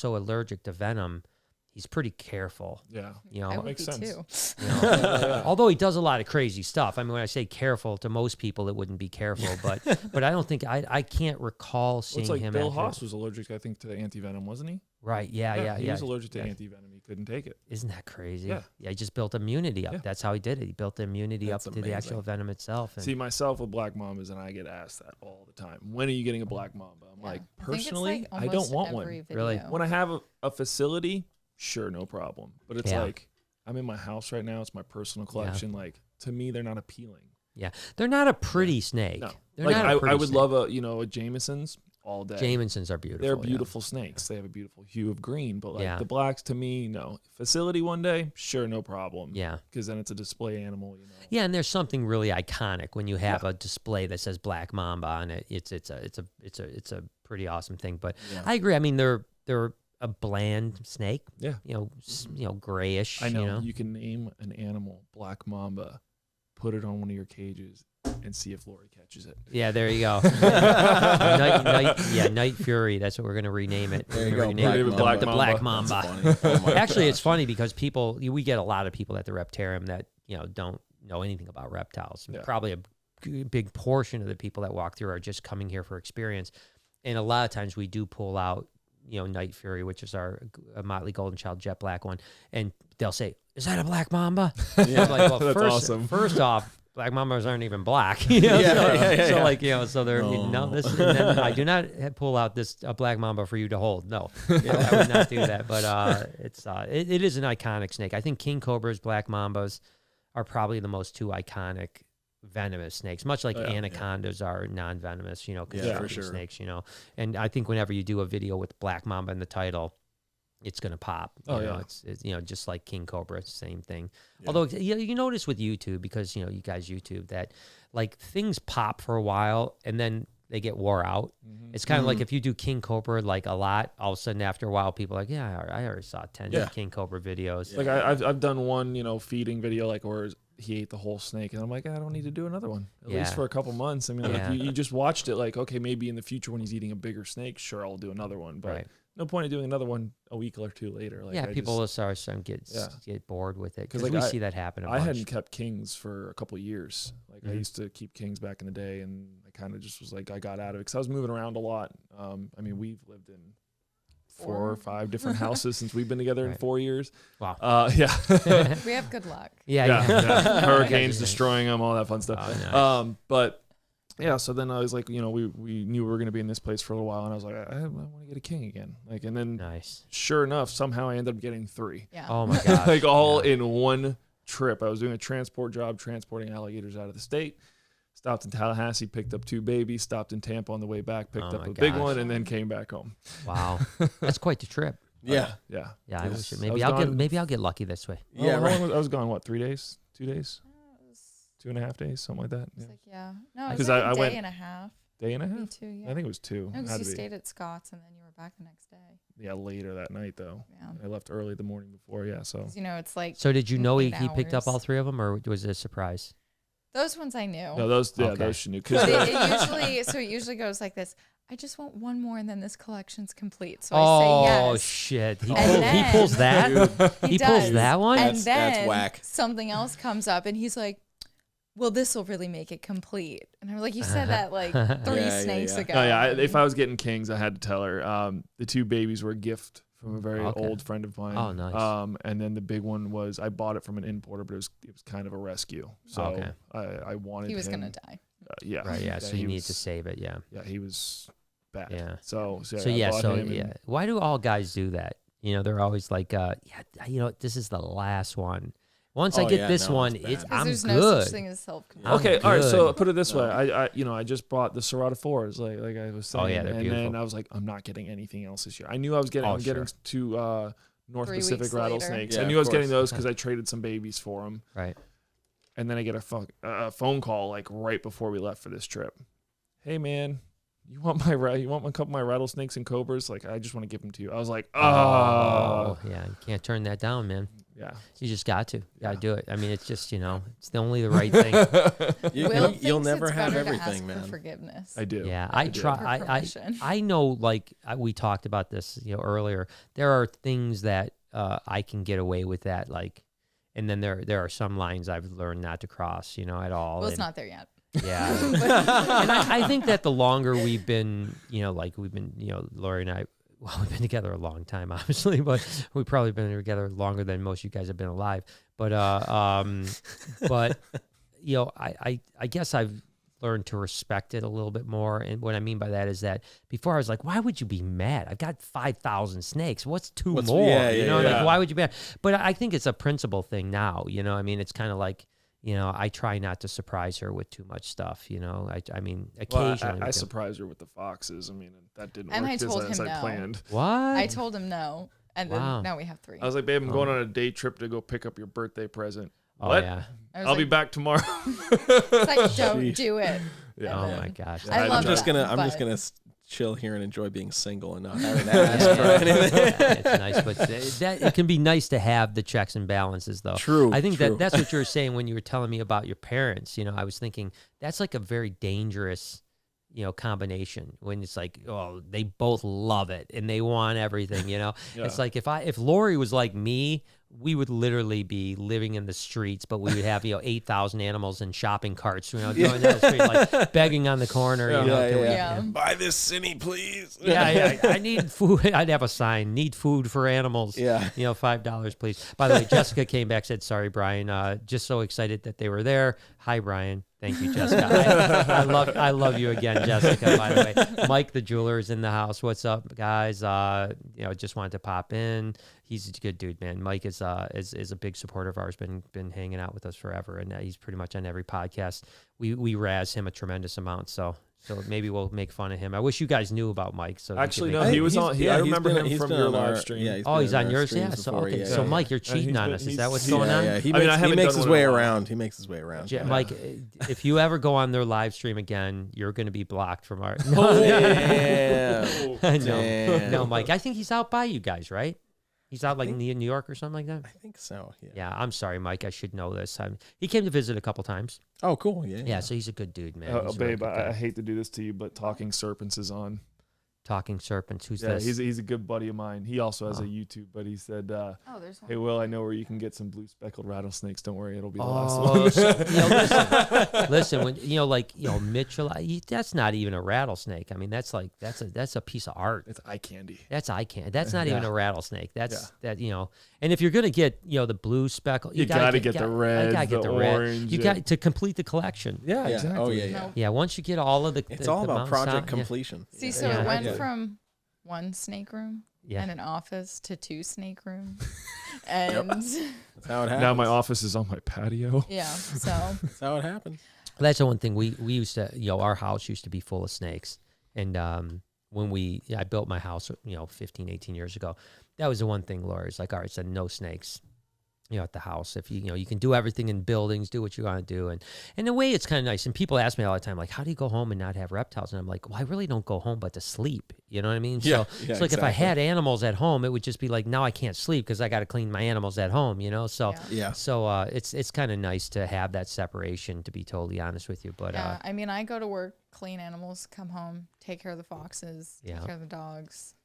allergic to venom, he's pretty careful. Yeah. I would makes be sense. too. Although he does a lot of crazy stuff. I mean, when I say careful, to most people it wouldn't be careful, but I don't think I can't recall seeing It's like him. Bill Haas was allergic, I think, to the anti-venom, wasn't he? Right. Yeah. He was allergic to anti-venom. He couldn't take it. Isn't that crazy? Yeah. He just built immunity up. Yeah. That's how he did it. He built the immunity That's up to the actual venom itself. And See, myself with black mambas, and I get asked that all the time. When are you getting a black mamba? I'm like, personally, I don't want one. Really? When I have a facility, sure, no problem. But it's Yeah. like, I'm in my house right now. It's my personal collection. Like, to me, they're not appealing. Yeah. They're not a pretty snake. No. They're Like, not a I pretty would snake. love a Jameson's all day. Jamesons are beautiful. They're yeah. beautiful snakes. They have a beautiful hue of green. But, like, Yeah. the blacks, to me, no. Facility one day, sure, no problem. Yeah. Because then it's a display animal, Yeah, and there's something really iconic when you have a display that says Black Mamba on it. It's a pretty awesome thing. But I agree. I mean, they're a bland snake. Yeah. Grayish. I know. You can name an animal, black mamba, put it on one of your cages, and see if Lori catches it. Yeah, there you go. Night Fury. That's what we're gonna rename it. There you We're go. gonna rename it Black the Mamba. Black Mamba. That's funny. Oh my Actually, it's gosh. funny because we get a lot of people at the Reptarium that don't know anything about reptiles. Yeah. Probably a big portion of the people that walk through are just coming here for experience, and a lot of times we do pull out Night Fury, which is our Motley Golden Child jet black one, and they'll say, "Is that a black mamba?" Yeah. I'm like, well, That's first, awesome. First off, black mambas aren't even black. So yeah. like so they're this. And then I do not pull out a black mamba for you to hold. No, I would not do that. But it is an iconic snake. I think king cobras, black mambas are probably the most two iconic venomous snakes, much like anacondas are non-venomous, because they're for sure. snakes, And I think whenever you do a video with black mamba in the title, it's gonna pop. It's just like king cobra, it's the same thing. Yeah. Although you notice with YouTube, because you guys YouTube, that like things pop for a while and then they get wore out. Mm-hmm. It's kind of like if you do king cobra like a lot, all of a sudden after a while people are like, I already saw 10 king cobra videos. Like I've done one feeding video where he ate the whole snake, and I'm like, I don't need to do another one, at least for a couple months. I mean, like you just watched it, like, okay, maybe in the future when he's eating a bigger snake, sure, I'll do another one, but no point in doing another one a week or two later. Like, people will start to get bored with it, because like we see that happen a bunch. I hadn't kept kings for a couple years. Like I used to keep kings back in the day, and I kind of just was like, I got out of it because I was moving around a lot. I mean, we've lived in 4 or 5 different houses since we've been together in 4 years. Wow. Yeah. We have good luck. Yeah. Hurricanes destroying them, all that fun stuff. Oh, nice. But yeah, so then I was like, we knew we were going to be in this place for a little while, and I was like, I want to get a king again. Like, and then sure enough, somehow I ended up getting 3. Yeah. Oh my gosh. Like all in one trip. I was doing a transport job, transporting alligators out of the state. Stopped in Tallahassee, picked up 2 babies, stopped in Tampa on the way back, picked up a big one, and then came back home. Wow. That's quite the trip. Yeah. Yeah. I wish maybe I'll get lucky this way. Yeah, I was gone 3 days, 2 days, 2.5 days, something like that. It was Yeah. like, no, it was 'Cause like I a day went- and a half. Day and a Me half. too, yeah. I think it was 2. No, Had because you to be. stayed at Scott's and then you were back the next day. Yeah, later that night though. Yeah. I left early the morning before. Yeah, so 'Cause, it's like So did you know he 8 picked up all hours. 3 of them, or was it a surprise? Those ones I knew. no, those Okay. she knew. But Cause it usually goes like this. I just want one more and then this collection's complete. So Oh I say yes. shit! He, And he pulls that. He pulls does. that one. And That's then whack. something else comes up and he's like, well, this will really make it complete. And I'm like, you said that like 3 Yeah, snakes yeah. ago. no, yeah. If I was getting kings, I had to tell her. The 2 babies were a gift from a very Okay. old friend of mine. Oh, nice. And then the big one was I bought it from an importer, but it was kind of a rescue. So Okay. I wanted. He was him. going to die. Yeah. Right. Yeah. So he you need was- to save it. Yeah. Yeah, he was bad. Yeah. So So I yeah. bought So him yeah. and- Why do all guys do that? They're always like, this is the last one. Once I Oh, get yeah, this no, one, it's bad. it's 'Cause I'm there's good. no such thing as self-control. I'm Okay, all right. So good. put it this way, No. I just bought the Serrata 4s, like I was saying. Oh, yeah, they're and beautiful. then I was like, I'm not getting anything else this year. I knew I was getting. Oh, I'm getting sure. 2 North 3 Pacific weeks later. rattlesnakes. Yeah, I knew of I was getting course. those because I traded some babies for them. Right. And then I get a phone call like right before we left for this trip. Hey man, you want a couple of my rattlesnakes and cobras? Like I just want to give them to you. I was like, Oh, yeah. You can't turn that down, man. yeah. You just got to. Got to Yeah. do it. I mean, it's just it's only the right thing. Will You'll thinks never it's have better to everything, ask man. For forgiveness. I do. Yeah, I I do. try. For permission. I know. Like we talked about this, earlier. There are things that I can get away with that, like, and then there are some lines I've learned not to cross, at all. Well, it's and- not there yet. Yeah, and I think that the longer we've been, Lori and I. Well, we've been together a long time, obviously, but we've probably been together longer than most of you guys have been alive. But I guess I've learned to respect it a little bit more. And what I mean by that is that before I was like, why would you be mad? I've got 5,000 snakes. What's more? Yeah, Like, why would you be mad? But I think it's a principle thing now. I mean, it's kind of like, I try not to surprise her with too much stuff. I mean, occasionally. Well, I surprised her with the foxes. I mean, that didn't And work I told as him I no. planned. What? I told him no. And then Wow. now we have 3. I was like, babe, I'm going on a day trip to go pick up your birthday present. Oh, What? yeah. I was I'll be like, back tomorrow. It's like, don't do it. Yeah. Oh, And my then- gosh. Yeah, I love I'm just that, gonna but- chill here and enjoy being single and not having to Yeah, ask for anything. it's nice, but it can be nice to have the checks and balances, though. True. I think true. that's what you were saying when you were telling me about your parents. I was thinking that's like a very dangerous, combination when it's like, oh, they both love it and they want everything. Yeah. It's like if Lori was like me, we would literally be living in the streets, but we would have 8,000 animals in shopping carts, going down the street, like begging on the corner. Yeah. Buy this cine, please. Yeah, I need food. I'd have a sign: need food for animals. Yeah. $5, please. By the way, Jessica came back, said, "Sorry, Brian. Just so excited that they were there." Hi, Brian. Thank you, Jessica. I love you again, Jessica. By the way, Mike the jeweler is in the house. What's up, guys? Just wanted to pop in. He's a good dude, man. Mike is a big supporter of ours. Been hanging out with us forever, and he's pretty much on every podcast. We razz him a tremendous amount. So maybe we'll make fun of him. I wish you guys knew about Mike. So Actually, no. no, he was on. He's I been- remember him he's from been your on live our- stream. yeah, Oh, he's been on yours. streams Yeah. So before, okay. yeah, So yeah. Mike, you're he's cheating on been- us. Is he's- that what's yeah, going on? Yeah, he I mean, I makes, haven't his done way one in a while. around. He makes his way around. Yeah, Mike, if you ever go on their live stream again, you're going to be blocked from our. Damn. No, Damn. no, Mike. I think he's out by you guys, right? He's out like in New York or something like that. I think so. Yeah. Yeah, I'm sorry, Mike. I should know this. He came to visit a couple times. Oh, cool. Yeah. Yeah, so he's a good dude, man. Oh, He's a really babe, good guy. I hate to do this to you, but Talking Serpents is on. Talking Serpents. Who's Yeah, this? he's a good buddy of mine. He also has Oh. a YouTube, but he said, Oh, there's one. "Hey, Will, I know where you can get some blue speckled rattlesnakes. Don't worry, it'll be the last Oh, one." so, listen. When Mitchell, that's not even a rattlesnake. I mean, that's a piece of art. It's eye candy. That's eye candy. That's not even Yeah. a rattlesnake. That's that. And if you're gonna get the blue speckle, You gotta get the You reds, gotta get the the red. orange, You yeah. got to complete the collection. Yeah, Yeah. exactly. Oh, yeah, yeah. No. Yeah, once you get all of the, It's the, all the about mounts project out, completion. See, so Yeah, it I went get it. from one snake room Yeah. and an office to 2 snake rooms. And That's how it happens. Now my office is on my patio. yeah, so That's how it happens. That's the one thing we used to. Our house used to be full of snakes, and when I built my house, 15, 18 years ago, that was the one thing. Laura's like, all right, so no snakes. at the house. If you can do everything in buildings, do what you want to do. And in a way, it's kind of nice. And people ask me all the time, like, how do you go home and not have reptiles? And I'm like, well, I really don't go home but to sleep. You know what I mean? Yeah, So it's like if I had animals at home, it would just be like, now I can't sleep because I got to clean my animals at home, So, so it's kind of nice to have that separation, to be totally honest with you. But I mean, I go to work, clean animals, come home, take care of the foxes, take care of the dogs.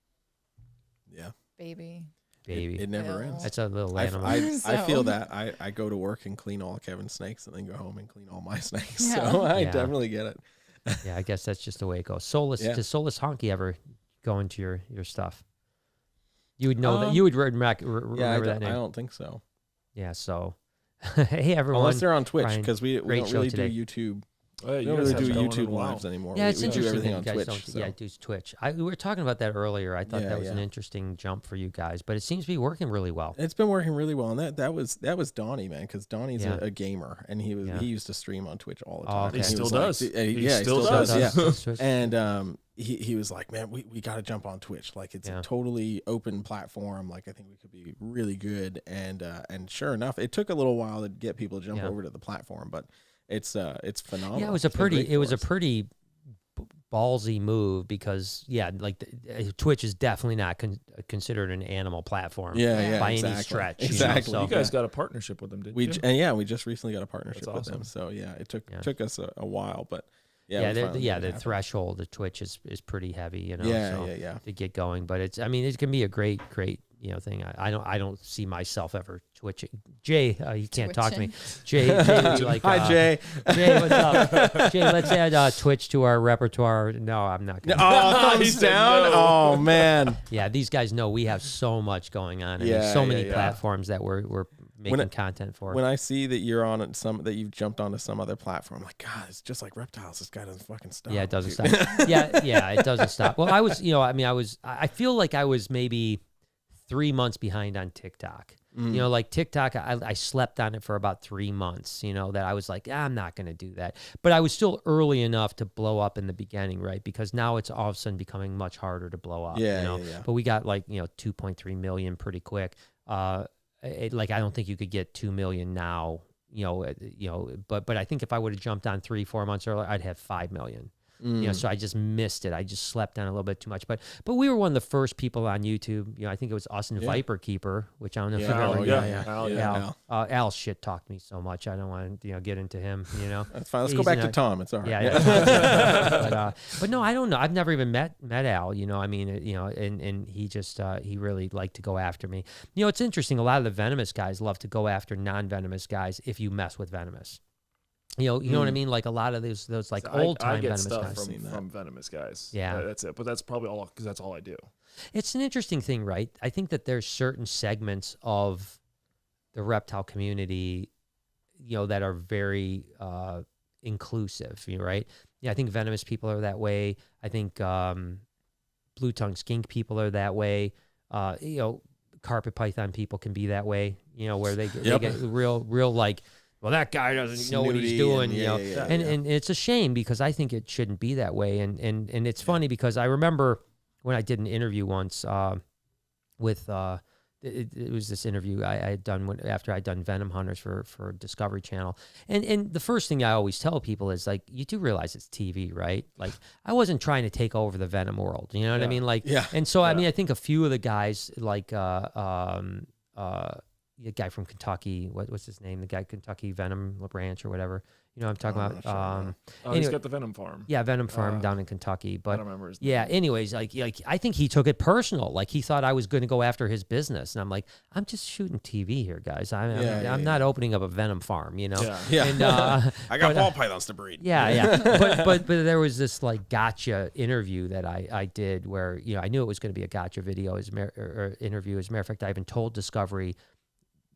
Yeah. Baby. It never ends. That's a little animal. I feel that. I go to work and clean all Kevin's snakes and then go home and clean all my snakes. So I definitely get it. Yeah, I guess that's just the way it goes. Soulless, does Soulless Honky ever go into your stuff? You would know that. You would remember that name. I don't think so. Yeah, so hey everyone. Unless they're on Twitch, because we don't really do YouTube. We don't really do YouTube lives anymore. Yeah, it's we interesting do everything that you on guys Twitch. don't. Yeah, do Twitch. We were talking about that earlier. I thought that was an interesting jump for you guys, but it seems to be working really well. It's been working really well, and that was Donnie, man, because Donnie's a gamer, and he used to stream on Twitch all the time. He still does. He still does. Yeah, and he was like, man, we got to jump on Twitch. Like it's a totally open platform. Like I think we could be really good, and sure enough, it took a little while to get people to jump over to the platform, but it's phenomenal. Yeah, it was a pretty ballsy move because Twitch is definitely not considered an animal platform. By any stretch. Exactly. You guys got a partnership with them, didn't you? And we just recently got a partnership with them. So it took us a while, but the threshold of Twitch is pretty heavy, to get going. But it can be a great thing. I don't see myself ever twitching. Jay, you can't talk to me. Jay like, hi Jay. Jay, what's up? Jay, let's add Twitch to our repertoire. No, I'm not gonna. Thumbs down. No. Oh man. Yeah, these guys know we have so much going on. And there's so many platforms that we're making content for. When I see that you're on that you've jumped onto some other platform, I'm like, God, it's just like reptiles. This guy doesn't fucking stop. Yeah, it doesn't stop. it doesn't stop. Well, I feel like I was maybe 3 months behind on TikTok. Like TikTok, I slept on it for about 3 months, that I was like, I'm not going to do that. But I was still early enough to blow up in the beginning, right? Because now it's all of a sudden becoming much harder to blow up. But we got 2.3 million pretty quick. I don't think you could get 2 million now, but I think if I would have jumped on 3-4 months earlier, I'd have 5 million. So I just missed it. I just slept on a little bit too much. But we were one of the first people on YouTube. I think it was us and Viper Keeper, which I don't know if you've ever. Al shit talked me so much. I don't want to get into him. That's fine. Let's go back to Tom. It's all right. Yeah. But no, I don't know. I've never even met Al. And he just he really liked to go after me. It's interesting. A lot of the venomous guys love to go after non-venomous guys if you mess with venomous. You know what I mean? Like a lot of those like old time venomous guys. From venomous guys. Yeah, that's it. But that's probably all because that's all I do. It's an interesting thing, right? I think that there's certain segments of the reptile community, that are very inclusive. Right? Yeah, I think venomous people are that way. I think blue tongue skink people are that way. Carpet python people can be that way. Where they get real like. Well, that guy doesn't know what he's doing, and it's a shame because I think it shouldn't be that way. And it's funny because I remember when I did an interview once with it was this interview I had done after I'd done Venom Hunters for Discovery Channel, and the first thing I always tell people is like, you do realize it's TV, right? Like I wasn't trying to take over the Venom world, you know what I mean? Like, and so I mean, I think a few of the guys like the guy from Kentucky, what's his name? The guy Kentucky Venom Ranch or whatever. I'm talking about. Anyway, he's got the Venom Farm. Yeah, Venom Farm down in Kentucky. But I don't remember his name. Yeah. Anyways, like I think he took it personal. Like he thought I was going to go after his business, and I'm like, I'm just shooting TV here, guys. I'm not opening up a Venom Farm, Yeah. And, I got ball pythons to breed. Yeah. but there was this like gotcha interview that I did where I knew it was going to be a gotcha video or interview. As a matter of fact, I even told Discovery.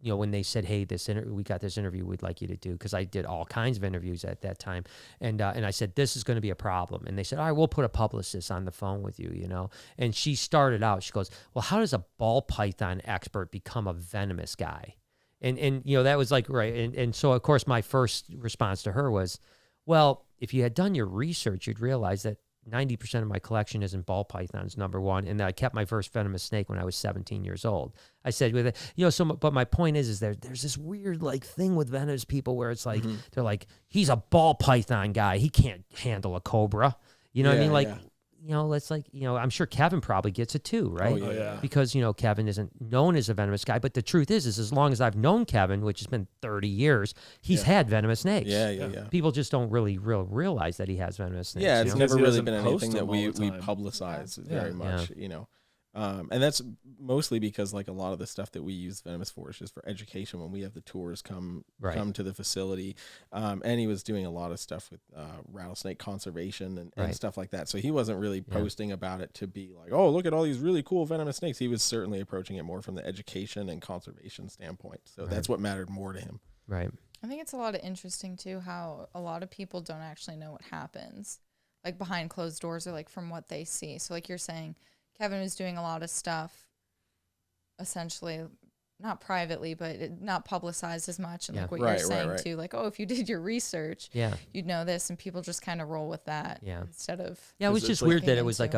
When they said, hey, we got this interview we'd like you to do, because I did all kinds of interviews at that time. And I said, this is going to be a problem. And they said, all right, we'll put a publicist on the phone with you, And she started out, she goes, well, how does a ball python expert become a venomous guy? And that was like, right. And so, of course, my first response to her was, well, if you had done your research, you'd realize that 90% of my collection isn't ball pythons, number one, and I kept my first venomous snake when I was 17 years old. I said, with it, but my point is there's this weird like thing with venomous people where it's like they're like, he's a ball python guy, he can't handle a cobra. You know what I mean? Like, it's like, I'm sure Kevin probably gets it too, right? Oh, yeah. Because, Kevin isn't known as a venomous guy. But the truth is as long as I've known Kevin, which has been 30 years, he's had venomous snakes. Yeah. People just don't really realize that he has venomous snakes. Yeah, it's Because never he really doesn't been post anything that them we all the time. publicize very much, and that's mostly because like a lot of the stuff that we use Venomous for is just for education when we have the tours come to the facility. And he was doing a lot of stuff with rattlesnake conservation and stuff like that. So he wasn't really posting about it to be like, oh, look at all these really cool venomous snakes. He was certainly approaching it more from the education and conservation standpoint. So that's what mattered more to him. Right. I think it's a lot of interesting too how a lot of people don't actually know what happens like behind closed doors or like from what they see. So like you're saying, Kevin was doing a lot of stuff essentially not privately, but not publicized as much. And like what you're saying too, like, oh, if you did your research, you'd know this, and people just kind of roll with that instead of. Yeah, it was just weird that it was like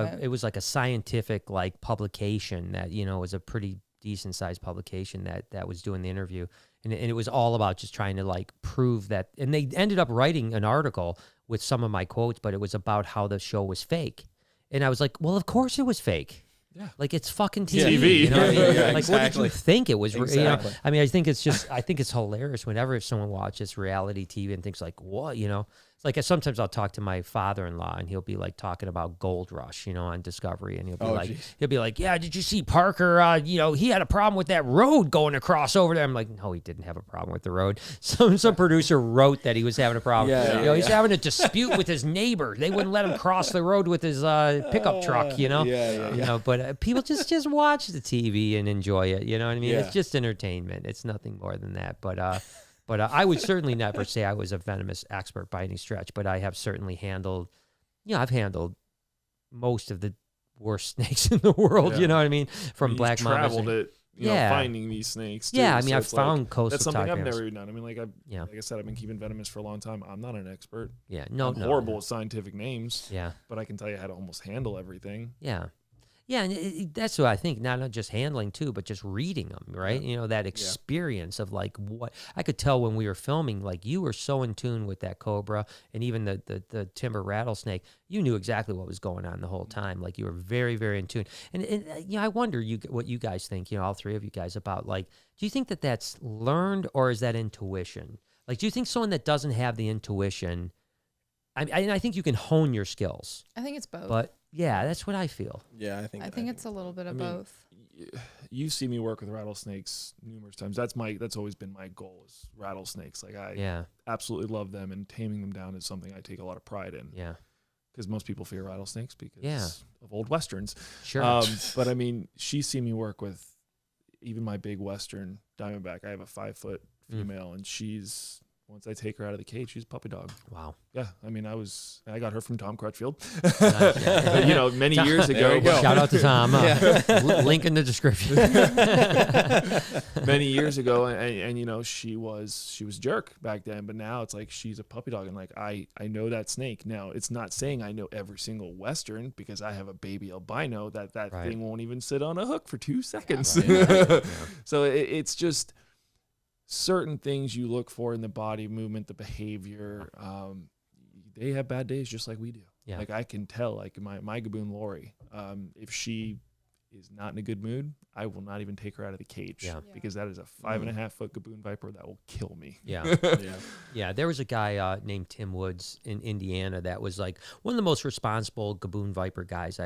a scientific like publication that, was a pretty decent sized publication that was doing the interview. And it was all about just trying to like prove that. And they ended up writing an article with some of my quotes, but it was about how the show was fake. And I was like, well, of course it was fake. Yeah. Like it's fucking TV. You know what I mean? Like what did you think it was? Exactly. I mean, I think it's hilarious whenever someone watches reality TV and thinks like, what, It's like sometimes I'll talk to my father-in-law and he'll be like talking about Gold Rush, on Discovery, and he'll be like, yeah, did you see Parker? He had a problem with that road going across over there. I'm like, no, he didn't have a problem with the road. Some producer wrote that he was having a problem. He's having a dispute with his neighbor. They wouldn't let him cross the road with his pickup truck. But people just watch the TV and enjoy it. You know what I mean? It's just entertainment. It's nothing more than that. But I would certainly never say I was a venomous expert by any stretch, but I have certainly handled, I've handled most of the worst snakes in the world, you know what I mean? From black mamas. Traveled it, finding these snakes. Too. Yeah, I mean, I've found coastal That's something type I've animals. never even done. I mean, like I said, I've been keeping venomous for a long time. I'm not an expert. Yeah, I'm horrible with scientific names. Yeah. But I can tell you how to almost handle everything. Yeah. Yeah, and that's what I think, not just handling too, but just reading them, right? That experience of like what I could tell when we were filming, like you were so in tune with that cobra and even the timber rattlesnake. You knew exactly what was going on the whole time. Like you were very, very in tune. And I wonder what you guys think, all three of you guys, about like, do you think that that's learned or is that intuition? Like, do you think someone that doesn't have the intuition, I think you can hone your skills. I think it's both. But yeah, that's what I feel. Yeah, I think it's a little bit of both. You see me work with rattlesnakes numerous times. That's always been my goal, is rattlesnakes. Like I absolutely love them, and taming them down is something I take a lot of pride in. Yeah. Because most people fear rattlesnakes because of old Westerns. Sure. But I mean, she's seen me work with even my big Western Diamondback. I have a 5-foot female, and once I take her out of the cage, she's a puppy dog. Wow. Yeah. I mean, I got her from Tom Crutchfield, Nice. many years ago. Shout out to Tom. Link in the description. Many years ago. And she was a jerk back then, but now it's like, she's a puppy dog. And like, I know that snake. Now it's not saying I know every single Western, because I have a baby albino that thing won't even sit on a hook for 2 seconds. So it's just certain things you look for in the body movement, the behavior. They have bad days just like we do. Yeah. Like I can tell, like my Gaboon Lori, if she is not in a good mood, I will not even take her out of the cage because that is a 5.5-foot Gaboon Viper that will kill me. Yeah. Yeah. There was a guy named Tim Woods in Indiana that was like one of the most responsible Gaboon Viper guys.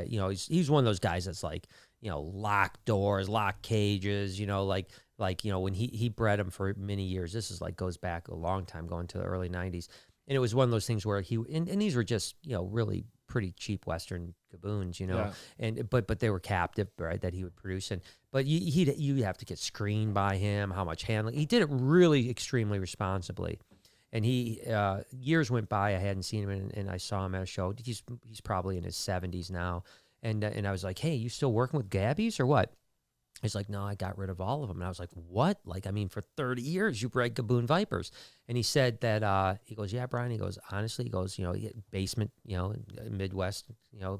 He's one of those guys that's like, locked doors, locked cages, when he bred them for many years. This is like goes back a long time, going to the early 90s. And it was one of those things where and these were just, really pretty cheap Western Gaboons, but they were captive, right, that he would produce. But you have to get screened by him, how much handling. He did it really extremely responsibly. And he, years went by, I hadn't seen him, and I saw him at a show. He's probably in his 70s now. And I was like, hey, you still working with Gabbies or what? He's like, no, I got rid of all of them. And I was like, what? Like, I mean, for 30 years, you bred Gaboon Vipers. And he said that, he goes, yeah, Brian. He goes, honestly, basement, Midwest,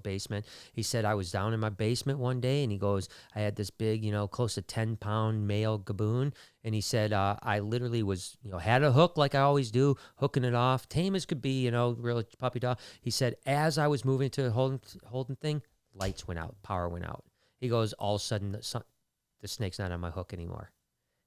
basement. He said, I was down in my basement one day, and he goes, I had this big, close to 10-pound male gaboon. And he said, I literally was, had a hook like I always do, hooking it off, tame as could be, real puppy dog. He said, as I was moving to the holding thing, lights went out, power went out. He goes, all of a sudden, the snake's not on my hook anymore.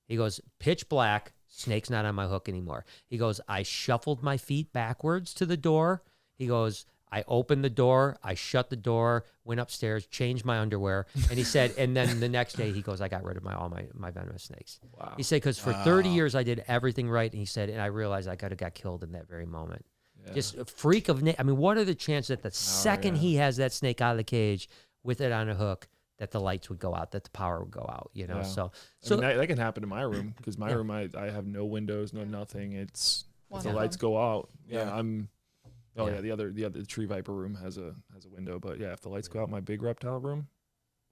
He goes, pitch black, snake's not on my hook anymore. He goes, I shuffled my feet backwards to the door. He goes, I opened the door, I shut the door, went upstairs, changed my underwear. And he said, and then the next day, he goes, I got rid of all my venomous snakes. Wow. He said, because for 30 years, I did everything right. And he said, and I realized I could have got killed in that very moment. Yeah. Just a freak of I mean, what are the chances that the second he has that snake out of the cage with it on a hook, that the lights would go out, that the power would go out, Yeah. So I mean, that can happen in my room, because my room, I have no windows, no nothing. It's if the lights go out. The tree viper room has a window, but if the lights go out in my big reptile room,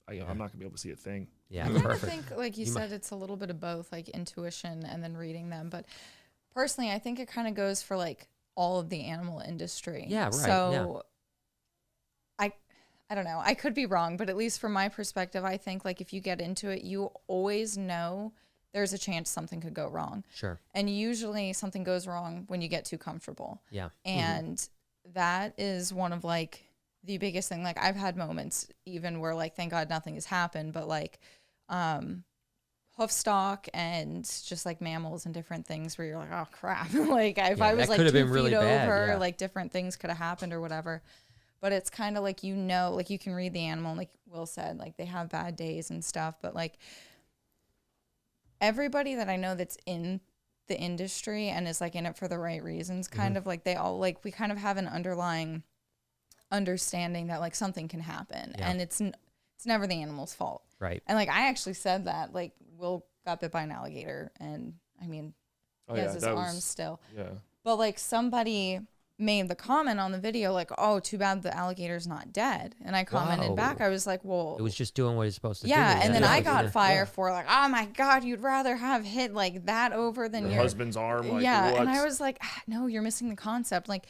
I'm not gonna be able to see a thing. Yeah, I perfect. think, like you said, it's a little bit of both, like intuition and then reading them. But personally, I think it kind of goes for like all of the animal industry. Yeah, right. So I don't know. I could be wrong, but at least from my perspective, I think like if you get into it, you always know there's a chance something could go wrong. Sure. And usually something goes wrong when you get too comfortable. Yeah. And that is one of like the biggest thing. Like I've had moments even where like, thank God nothing has happened, but like hoof stock and just like mammals and different things where you're like, oh crap. Like if I was like 2 feet really over, bad, like different things could have happened or whatever. But it's kind of like, like you can read the animal, like Will said, like they have bad days and stuff. But like everybody that I know that's in the industry and is like in it for the right reasons, kind of like they all like, we kind of have an underlying understanding that like something can happen and it's never the animal's fault. Right. And like, I actually said that, like Will got bit by an alligator and I mean, he has his arms still. Yeah. But like somebody made the comment on the video like, oh, too bad the alligator's not dead. And I commented back, I was like, well, it was just doing what it's supposed to do. Yeah, and then I got fire for like, oh my God, you'd rather have hit like that over than your husband's arm. Like, yeah, and I was like, no, you're missing the concept. Like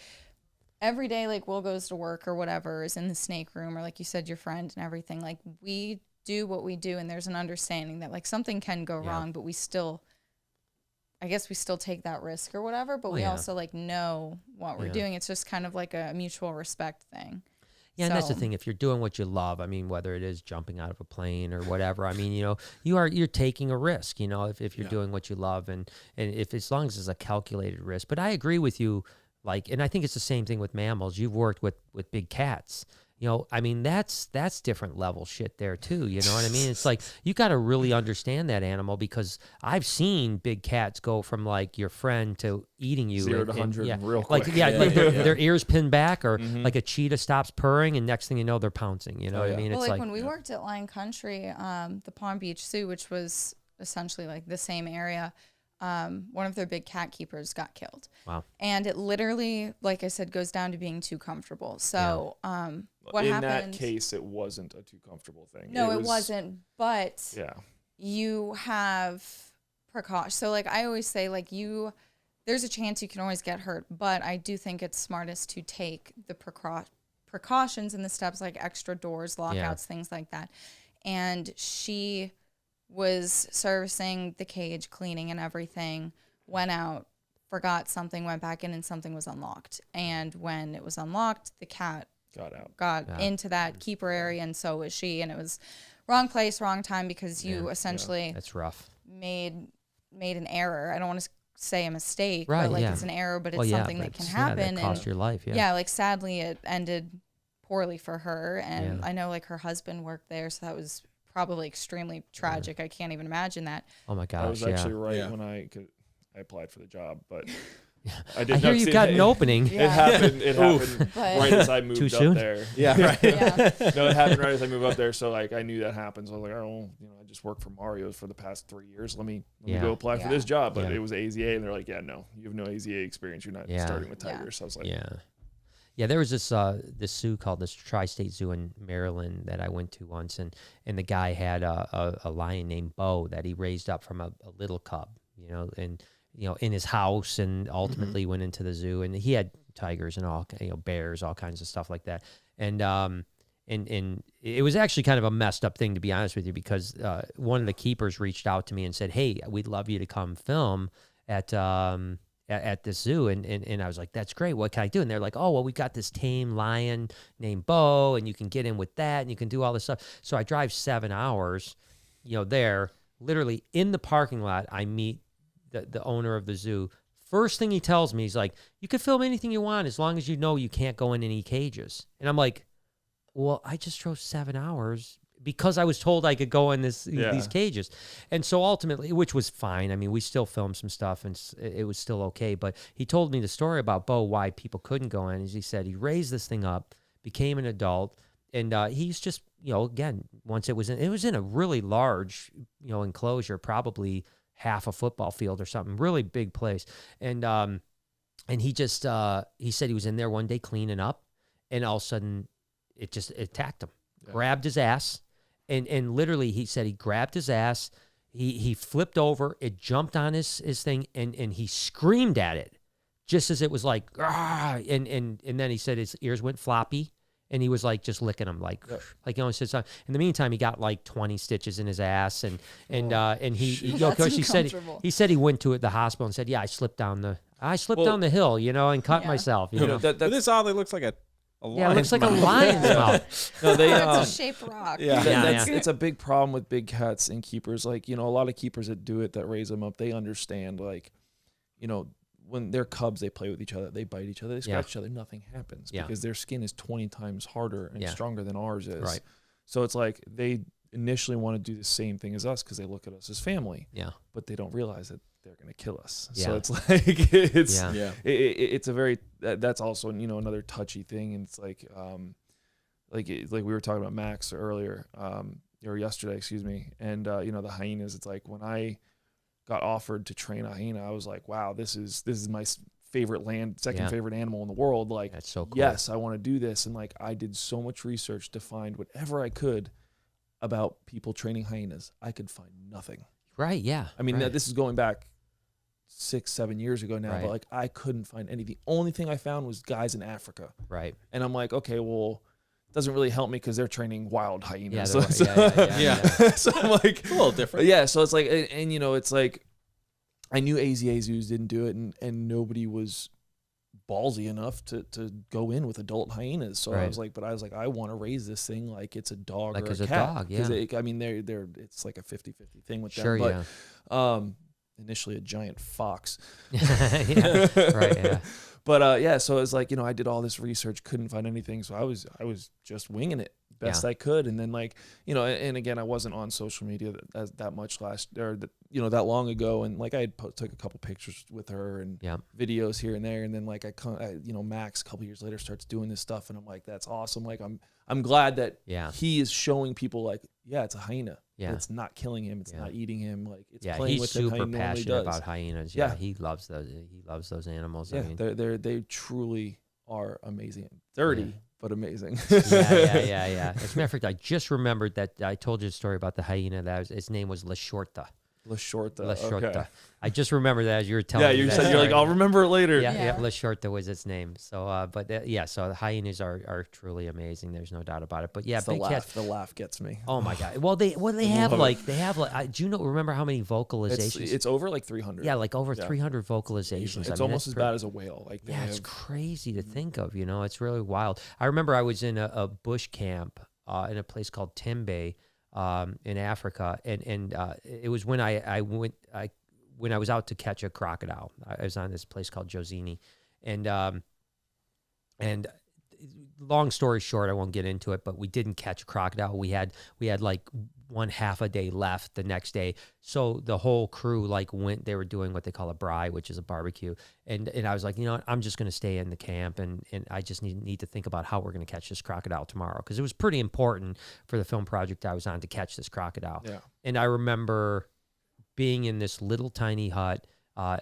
every day, like Will goes to work or whatever, is in the snake room, or like you said, your friend and everything. Like we do what we do, and there's an understanding that like something can go wrong, but we still take that risk or whatever, but we also like know what we're doing. It's just kind of like a mutual respect thing. Yeah, and that's the thing. If you're doing what you love, I mean, whether it is jumping out of a plane or whatever, I mean, you're taking a risk, if you're doing what you love, and if as long as it's a calculated risk. But I agree with you, like, and I think it's the same thing with mammals. You've worked with big cats. I mean, that's different level shit there too. You know what I mean? It's like, you got to really understand that animal, because I've seen big cats go from like your friend to eating you 0 to 100 real quick. Like, like their ears pinned back, or like a cheetah stops purring and next thing you know, they're pouncing. You know what I mean? Well, It's like when we worked at Lion Country, the Palm Beach Zoo, which was essentially like the same area, one of their big cat keepers got killed. Wow. And it literally, like I said, goes down to being too comfortable. So, what in happened? that case, it wasn't a too comfortable thing. No, it wasn't. But yeah, you have precautions. So, like I always say, like there's a chance you can always get hurt, but I do think it's smartest to take the precautions and the steps, like extra doors, lockouts, things like that. And she was servicing the cage, cleaning and everything, went out, forgot something, went back in, and something was unlocked. And when it was unlocked, the cat got into that keeper area, and so was she. And it was wrong place, wrong time, because you essentially that's rough. Made an error. I don't want to say a mistake, right, but like it's an error, but it's something that can happen. That cost your life. Yeah, like sadly it ended poorly for her. And I know like her husband worked there, so that was probably extremely tragic. I can't even imagine that. Oh my gosh. I was actually right when I applied for the job, but I hear you got an opening. It happened right as I moved up there. Yeah, right. No, it happened right as I moved up there. So like I knew that happened. So I was like, oh, I just worked for Mario's for the past 3 years. Let me go apply for this job. But it was AZA, and they're like, yeah, no, you have no AZA experience. You're not starting with tigers. So I was like, yeah, there was this zoo called this Tri-State Zoo in Maryland that I went to once, and the guy had a lion named Bo that he raised up from a little cub, and in his house, and ultimately went into the zoo, and he had tigers and all, bears, all kinds of stuff like that. And it was actually kind of a messed up thing, to be honest with you, because one of the keepers reached out to me and said, "Hey, we'd love you to come film at this zoo." And I was like, "That's great. What can I do?" And they're like, "Oh, well, we got this tame lion named Bo, and you can get in with that, and you can do all this stuff." So I drive 7 hours, there, literally in the parking lot. I meet the owner of the zoo. First thing he tells me, he's like, "You can film anything you want as long as you know you can't go in any cages." And I'm like, "Well, I just drove 7 hours because I was told I could go in these cages." And so ultimately, which was fine. I mean, we still filmed some stuff and it was still okay. But he told me the story about Bo, why people couldn't go in. As he said, he raised this thing up, became an adult, and he's just, again, once it was in a really large, enclosure, probably half a football field or something, really big place. And he just, he said he was in there one day cleaning up, and all of a sudden it attacked him, grabbed his ass. And literally, he said he grabbed his ass, he flipped over, it jumped on his thing, and he screamed at it just as it was like, "Ah!" And then he said his ears went floppy, and he was like just licking them, like he said something. In the meantime, he got like 20 stitches in his ass, and he, of course, he said he went to the hospital and said, "Yeah, I slipped down the hill, and cut myself." But this oddly looks like a yeah, it looks like a lion's mouth. No, It's a shaped rock. It's a big problem with big cats and keepers. Like, a lot of keepers that do it, that raise them up, they understand, like, when they're cubs, they play with each other, they bite each other, they scratch each other, nothing happens because their skin is 20 times harder and stronger than ours is. Right. So it's like they initially want to do the same thing as us because they look at us as family. Yeah. But they don't realize that they're going to kill us. Yeah. So it's like it's a very that's also another touchy thing, and it's like we were talking about Max earlier or yesterday, excuse me, and the hyenas. It's like when I got offered to train a hyena, I was like, wow, this is my favorite second favorite animal in the world. Like, that's so cool. Yes, I want to do this, and like I did so much research to find whatever I could about people training hyenas. I could find nothing. Right. Yeah. I mean, this is going back 6-7 years ago now, but like I couldn't find any. The only thing I found was guys in Africa. Right. And I'm like, okay, well, it doesn't really help me because they're training wild hyenas. So I'm like, it's a little different. Yeah. So it's like, and it's like, I knew AZA zoos didn't do it, and nobody was ballsy enough to go in with adult hyenas. So I was like, I want to raise this thing like it's a dog or a cat. Dog, yeah. I mean, they're it's like a 50-50 thing with them. But initially a giant fox. But so it's like, I did all this research, couldn't find anything. So I was just winging it best I could. And then like, and again, I wasn't on social media that much that long ago. And like I had took a couple pictures with her and videos here and there. And then like Max a couple years later starts doing this stuff. And I'm like, that's awesome. Like I'm glad that he is showing people like, it's a hyena. Yeah. It's not killing him. It's not eating him. Like it's playing with him. He's super passionate about hyenas. Yeah. He loves those. He loves those animals. Yeah. I mean, they truly are amazing. Dirty, but amazing. As a matter of fact, I just remembered that I told you a story about the hyena. His name was La Shorta. La Shorta. Okay. I just remember that as you were telling me. Yeah, you said you're like, I'll remember it later. Yeah, La Shorta was its name. So, so the hyenas are truly amazing. There's no doubt about it. But yeah, it's big cats. The laugh gets me. Oh my god. Well, they have do you remember how many vocalizations? It's over like 300. Yeah, like over 300 vocalizations. It's almost as bad as a whale. Like it's crazy to think of. It's really wild. I remember I was in a bush camp in a place called Timbe. In Africa, and it was when when I was out to catch a crocodile. I was on this place called Josini, and long story short, I won't get into it, but we didn't catch a crocodile. We had like 1/2 a day left the next day, so the whole crew they were doing what they call a braai, which is a barbecue, and I was like, I'm just going to stay in the camp, and I just need to think about how we're going to catch this crocodile tomorrow, because it was pretty important for the film project I was on to catch this crocodile. Yeah. And I remember being in this little tiny hut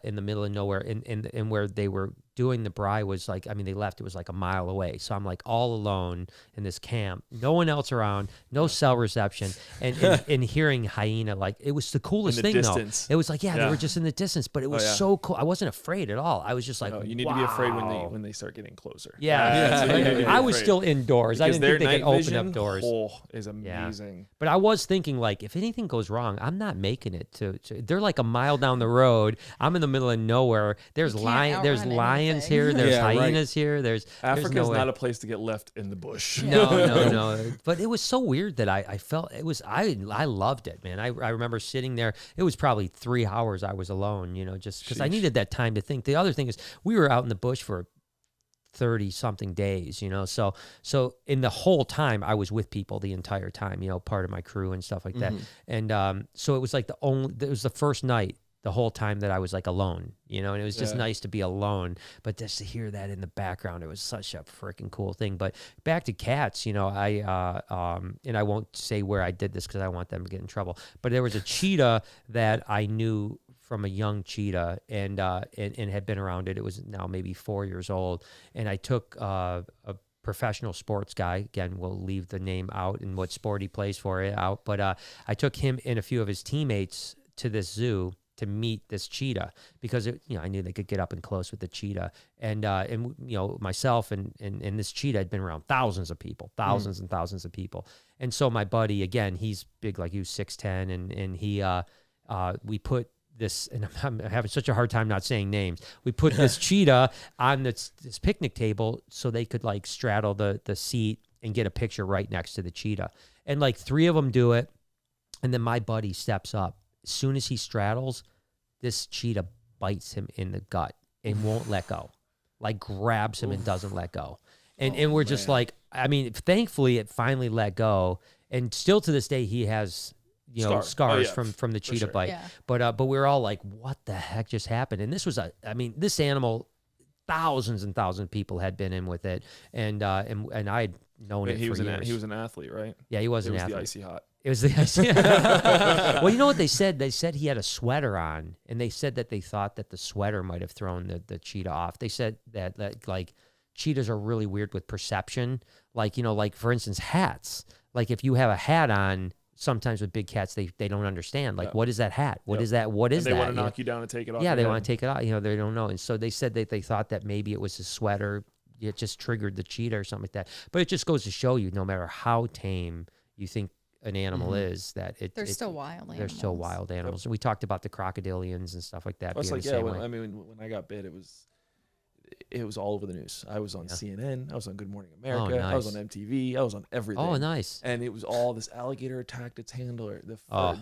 in the middle of nowhere, and where they were doing the braai was like, I mean, they left, it was like a mile away. So I'm like all alone in this camp, no one else around, no cell reception, and hearing hyena, like it was the coolest thing distance. though. It was like, they were just in the distance, but it was so cool. I wasn't afraid at all. I was just like, you need to be afraid when they start getting closer. I was still indoors. Because I didn't think they could open up doors. Is amazing. But I was thinking, like, if anything goes wrong, I'm not making it to they're like a mile down the road. I'm in the middle of nowhere. There's lions here. There's hyenas here. Africa's not a place to get left in the bush. No. But it was so weird that I felt it was, I loved it, man. I remember sitting there. It was probably 3 hours I was alone, just because I needed that time to think. The other thing is we were out in the bush for 30 something days, so in the whole time I was with people the entire time, part of my crew and stuff like that. And so it was like it was the first night the whole time that I was like alone, and it was just nice to be alone, but just to hear that in the background, it was such a freaking cool thing. But back to cats, and I won't say where I did this because I want them to get in trouble, but there was a cheetah that I knew from a young cheetah and had been around it. It was now maybe 4 years old. And I took a professional sports guy, again, we'll leave the name out and what sport he plays for it out. But I took him and a few of his teammates to this zoo to meet this cheetah because I knew they could get up and close with the cheetah. And myself and this cheetah had been around thousands and thousands of people. And so my buddy, again, he's big like you, 6'10", and he we put this, and I'm having such a hard time not saying names. We put this cheetah on this picnic table so they could like straddle the seat and get a picture right next to the cheetah. And like 3 of them do it. And then my buddy steps up. As soon as he straddles, this cheetah bites him in the gut and won't let go. Like grabs him and doesn't let go. And we're just like, I mean, thankfully it finally let go. And still to this day, he has scars from the cheetah bite. Yeah. But we're all like, what the heck just happened? And this was this animal, thousands and thousands of people had been in with it, and I had known it for years. He was an athlete, right? Yeah, he was an athlete. The icy hot. It was the icy. Well, you know what they said? They said he had a sweater on, and they said that they thought that the sweater might have thrown the cheetah off. They said that like cheetahs are really weird with perception. Like like for instance, hats. Like if you have a hat on. Sometimes with big cats, they don't understand. Like, what is that hat? What is that? What is that? They want to knock you down and take it off. Yeah, they want to take it off. They don't know. And so they said that they thought that maybe it was his sweater. It just triggered the cheetah or something like that. But it just goes to show you, no matter how tame you think an animal is, that they're still wild animals. They're still wild animals. And we talked about the crocodilians and stuff like that. It's like, when I got bit, it was all over the news. I was on CNN. I was on Good Morning America. Nice. I was on MTV. I was on everything. Oh, nice. And it was all this alligator attacked its handler.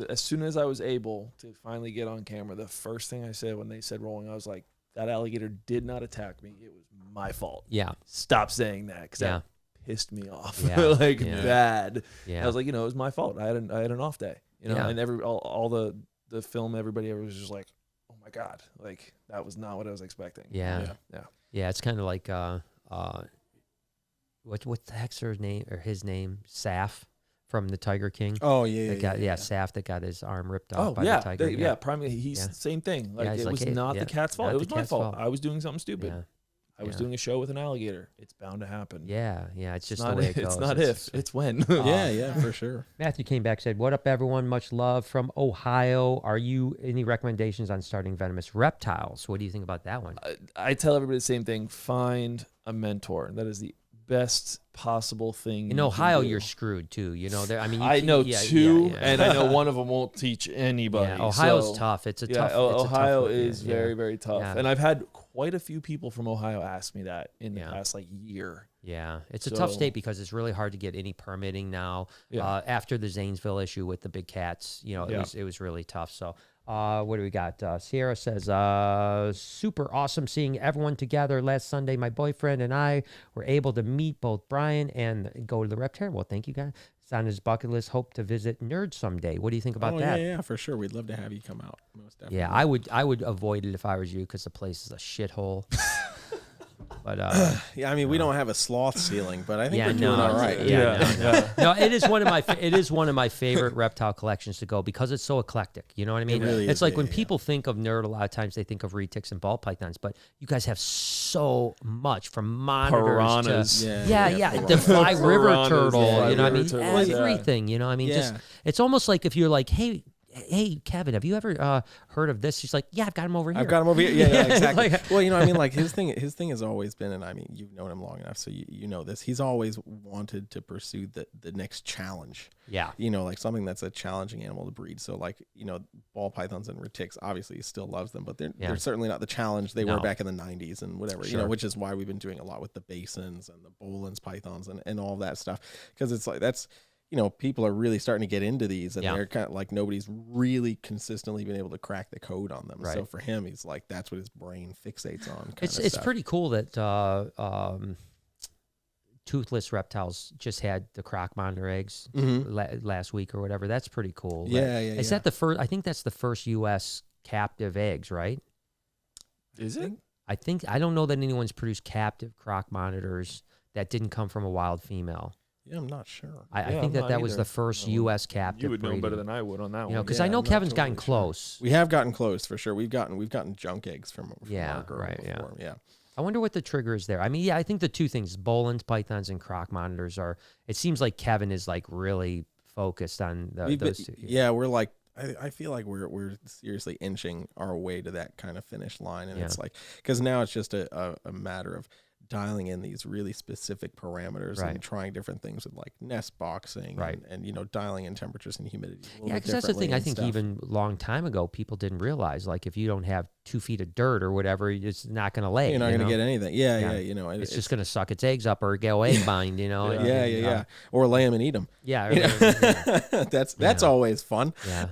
As soon as I was able to finally get on camera, the first thing I said when they said rolling, I was like, that alligator did not attack me. It was my fault. Yeah. Stop saying that because that pissed me off. Bad. Yeah. I was like, it was my fault. I had an off day. And all the film, everybody was just like, oh my God, like that was not what I was expecting. Yeah. It's kind of like what the heck's his name? Saf from the Tiger King. Oh yeah, Saf that got his arm ripped off by the tiger. Primarily he's the same thing. Like it was not the cat's fault. It was my fault. I was doing something stupid. Yeah. I was doing a show with an alligator. It's bound to happen. Yeah. It's just the way it goes. It's not it's when. Yeah, for sure. Matthew came back, said, "What up, everyone? Much love from Ohio. Are you any recommendations on starting venomous reptiles? What do you think about that one?" I tell everybody the same thing. Find a mentor. That is the best possible thing. In Ohio, you're screwed too. I know two, and I know one of them won't teach anybody. Yeah, Ohio's tough. It's a tough. Ohio is very, very tough, and I've had quite a few people from Ohio ask me that in the past year. Yeah, it's a tough state because it's really hard to get any permitting now. Yeah. After the Zanesville issue with the big cats, it was really tough. So. What do we got? Sierra says, super awesome seeing everyone together. Last Sunday, my boyfriend and I were able to meet both Brian and go to the reptile. Well, thank you, guys. It's on his bucket list. Hope to visit Nerd someday. What do you think about that? Yeah, for sure. We'd love to have you come out. Most definitely. Yeah, I would avoid it if I was you because the place is a shithole. But yeah, I mean, we don't have a sloth ceiling, but I think yeah, we're doing all right. No, it is one of my favorite reptile collections to go because it's so eclectic. You know what I mean? It really it's is like big, when people think of nerd, a lot of times they think of retics and ball pythons, but you guys have so much from monitors piranhas. to the fly river Piranhas, turtle. yeah. You know what I mean? Turtles, yeah. Everything. You know what I mean? Just it's almost like if you're like, hey, Kevin, have you ever heard of this? She's like, yeah, I've got him over here. I've got him over here. Yeah, exactly. Like, well, you know, I mean, like his thing has always been, and I mean, you've known him long enough, so you know this. He's always wanted to pursue the next challenge. Yeah. You know, like something that's a challenging animal to breed. So, like, you know, ball pythons and retics, obviously, he still loves them, but they're certainly not the challenge they were back in the 90s and whatever. Sure. You know, which is why we've been doing a lot with the basins and the Boland's pythons and all that stuff, because it's like that's. You know, people are really starting to get into these, and they're kind of like nobody's really consistently been able to crack the code on them. Right. So for him, he's like, that's what his brain fixates on. It's pretty cool that toothless reptiles just had the croc monitor eggs last week or whatever. That's pretty cool. Yeah. Is that the first? I think that's the first U.S. captive eggs, right? Is it? I don't know that anyone's produced captive croc monitors that didn't come from a wild female. Yeah, I'm not sure. I think that was the first U.S. captive. You would know breeding. better than I would on that one. You know, because I know Kevin's gotten close. We have gotten close for sure. We've gotten junk eggs from our girl before. Yeah. I wonder what the trigger is there. I mean, I think the two things, Boland's pythons and croc monitors are. It seems like Kevin is like really focused on those two. Yeah, we're like. I feel like we're seriously inching our way to that kind of finish line, and it's like because now it's just a matter of dialing in these really specific parameters and trying different things with like nest boxing and you know, dialing in temperatures and humidity. Yeah, because that's the thing. I think even long time ago, people didn't realize, like, if you don't have 2 feet of dirt or whatever, it's not going to lay. You're not going to get anything. Yeah. You know, it's just going to suck its eggs up or go egg bind, you know. Yeah. Or lay them and eat them. Yeah. That's always fun. Yeah.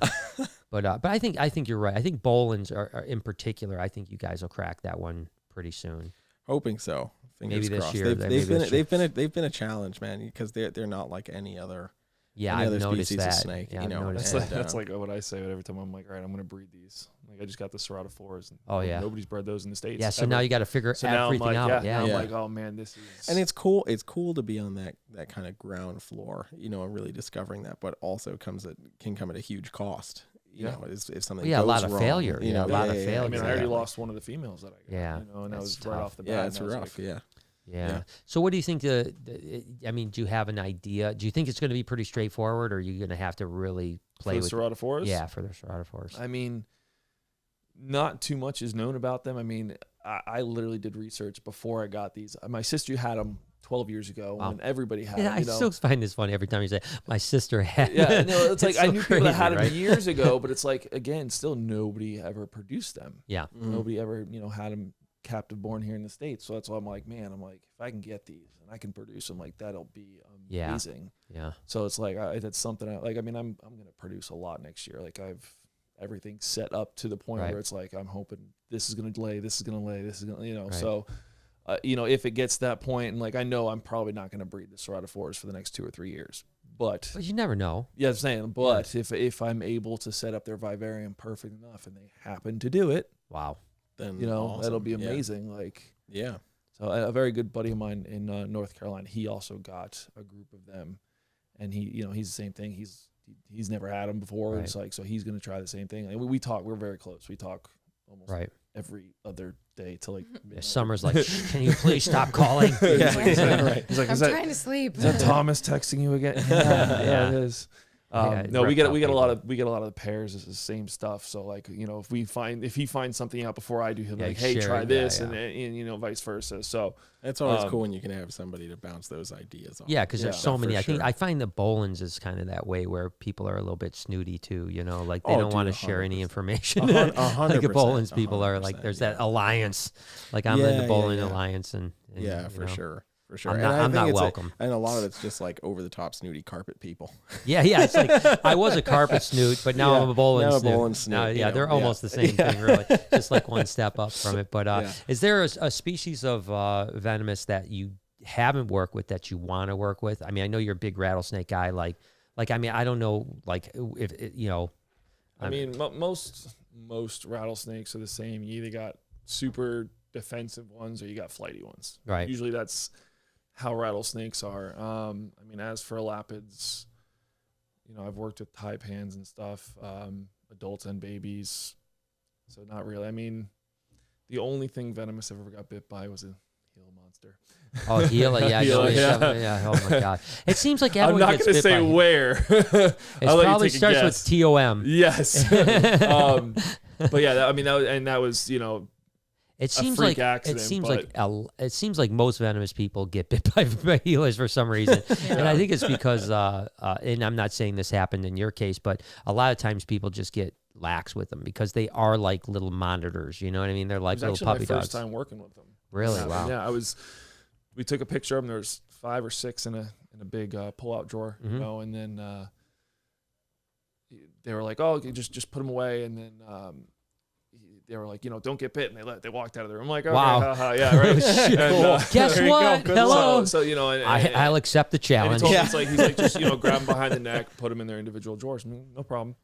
But I think you're right. I think Boland's are in particular, I think you guys will crack that one pretty soon. Hoping so. Fingers maybe crossed. This year. They've been a challenge, man, because they're not like any other. Yeah, I've other noticed species that. Of snake. Yeah, you know, that's like what I say every time I'm like, all right, I'm going to breed these. Like I just got the Ceratophores. And nobody's bred those in the States. Yeah, so now you got to figure everything out. Yeah, I'm like, oh man, this is. And it's cool. It's cool to be on that kind of ground floor, you know, and really discovering that, but also can come at a huge cost. You know, if something goes a lot of wrong, failure. You know, a lot of failure. I mean, I already lost one of the females that I got. Yeah, you know, and that was right off the bat. Yeah, it's rough. Like, yeah. So what do you think I mean, do you have an idea? Do you think it's going to be pretty straightforward, or are you going to have to really play with Ceratophores? Yeah, for the Ceratophores. I mean, not too much is known about them. I mean, I literally did research before I got these. My sister had them 12 years ago when everybody had them. I still find this funny every time you say, my sister had Yeah, no, it's like so I knew people that had them right? years ago, but it's like, again, still nobody ever produced them. Yeah. Nobody ever, had them captive born here in the States. So that's why I'm like, man, if I can get these and I can produce them, like that'll be amazing. Yeah. So it's like, that's something I'm going to produce a lot next year. Like I've everything set up to the point where it's like, I'm hoping this is going to lay, this is going to lay, this is going to, so if it gets to that point, and like I know I'm probably not going to breed the Ceratophores for the next 2 or 3 years, but you never know. Yeah, I'm saying, but if I'm able to set up their vivarium perfect enough, and they happen to do it, wow, then awesome. That'll be amazing. So a very good buddy of mine in North Carolina, he also got a group of them, and he's the same thing. He's never had them before. Right. It's like, so he's going to try the same thing. And we talk. We're very close. We talk almost every other day till like Summer's like, can you please stop calling? He's like, I'm trying to sleep. Is that Thomas texting you again? Yeah, it is. No, we get a lot of the pairs. It's the same stuff. So like, if he finds something out before I do, he'll be like, hey, try this, and vice versa. So it's always cool when you can have somebody to bounce those ideas off. Yeah, because there's so many. I find the Boland's is kind of that way where people are a little bit snooty too. Like they don't want to share any information. 100%. Like the Boland's people are like, there's that alliance. Like I'm in the Boland alliance, and for sure. For sure. I'm not welcome. And a lot of it's just like over the top snooty carpet people. Yeah. It's like I was a carpet snoot, but now I'm a Boland snoot. They're almost the same thing, really. Just like one step up from it. But is there a species of venomous that you haven't worked with that you want to work with? I mean, I know you're a big rattlesnake guy. Like I mean, I don't know, like if I mean, most rattlesnakes are the same. You either got super defensive ones or you got flighty ones. Right. Usually that's how rattlesnakes are. I mean, as for elapids, you know, I've worked with taipans and stuff, adults and babies. So not really. I mean, the only thing venomous I've ever got bit by was a Gila monster. Oh, Gila, yeah. Gila, yeah. Oh, my God. It seems like everyone I'm not going to say where. It probably starts with TOM. Yes. But yeah, that was, you know, it seems freak like accident, it seems like most venomous people get bit by Gilas for some reason, and I think it's because and I'm not saying this happened in your case, but a lot of times people just get lax with them because they are like little monitors. You know what I mean? They're like little puppy dogs. My first time working with them. Really? Wow. Yeah, we took a picture of them. There's 5 or 6 in a big pull-out drawer, you know, and then they were like, "Oh, just put them away," and then. They were like, you know, don't get bit, and they walked out of the room. I'm like, okay, wow, yeah, right. And, guess what? Hello. So you know, I'll accept the challenge. He's like, just you know, grab them behind the neck, put them in their individual drawers. No problem.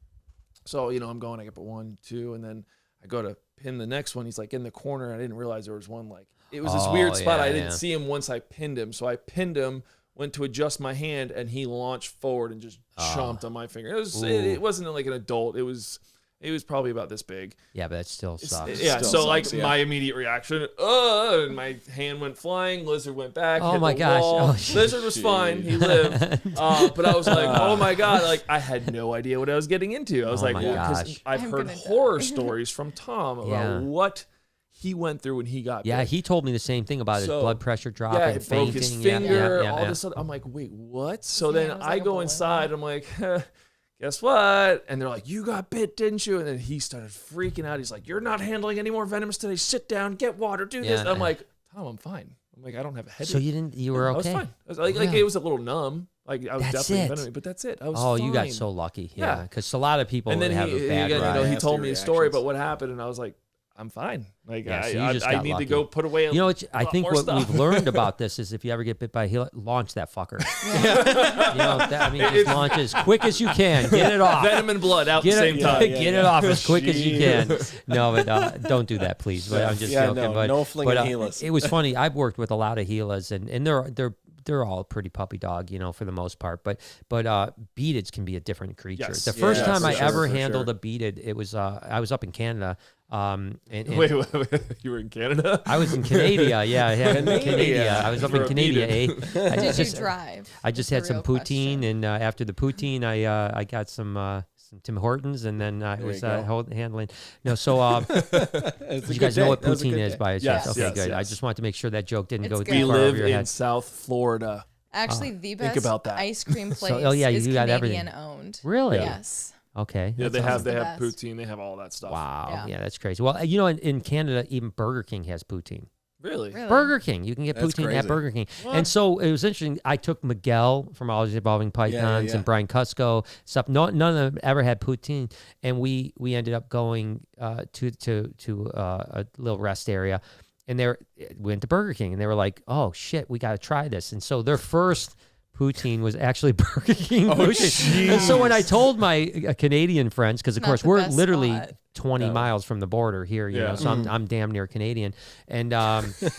So you know, I'm going. I get 1, 2, and then I go to pin the next one. He's like in the corner. I didn't realize there was one. Like it was this weird spot. I didn't see him once I pinned him. So I pinned him. Went to adjust my hand, and he launched forward and just chomped on my finger. It wasn't like an adult. It was probably about this big. Yeah, but that still sucks. Yeah, still so sucks, like yeah. my immediate reaction, and my hand went flying. Lizard went back. Oh hit my the gosh! wall. Oh, Lizard was fine. He lived. But I was like, oh my God! Like I had no idea what I was getting into. I was like, because I've heard horror stories from Tom about what he went through when he got bit. He told me the same thing about his blood pressure dropping, yeah, it broke fainting. his finger. All yeah. this other. I'm like, wait, what? So then I go inside. I'm like. Guess what? And they're like, you got bit, didn't you? And then he started freaking out. He's like, you're not handling any more venomous today. Sit down, get water, do this. And I'm like, Tom, I'm fine. I'm like, I don't have a headache. So you were okay? I was fine. I was like it was a little numb. Like I was definitely venomous, but that's it. I was fine. You got so lucky. Yeah. Because a lot of people would have a bad ride. he told me a story about what happened, and I was like, I'm fine. Like I need to go put away. I think what we've learned about this is if you ever get bit by a Gila, launch that fucker. Just launch it as quick as you can. Get it off. Venom and blood out at the same time. Get it off as quick as you can. No, but don't do that, please. But I'm just joking. No flinging Gilas. It was funny. I've worked with a lot of Gilas, and they're all pretty puppy dog, for the most part. But beateds can be a different creature. Yes. The first time I ever handled a beated, it was I was up in Canada. Wait, you were in Canada? I was in Canada. Canada. I was up in Canada. Did you drive? I just had some poutine, and after the poutine, I got some Tim Hortons, and then I was handling. No, so you guys know what poutine is by its chance? Okay, good. Yes. I just wanted to make sure that joke didn't go It's too We far over live your in head. South Florida. Actually, the best about that. ice cream place is you got everything. Canadian owned. Really? Yes. Okay. Yeah, they have best. poutine. They have all that stuff. Wow. Yeah, that's crazy. Well, in Canada, even Burger King has poutine. Really? Burger King. You can get poutine at Burger King. What? And so it was interesting. I took Miguel from All These Evolving Pythons and Brian Cusco. Stuff. None of them ever had poutine. And we ended up going to a little rest area. And we went to Burger King. And they were like, oh, shit, we got to try this. And so their first poutine was actually Burger King poutine. And so when I told my Canadian friends, because of course we're literally 20 miles from the border here, you know, so I'm damn near Canadian, and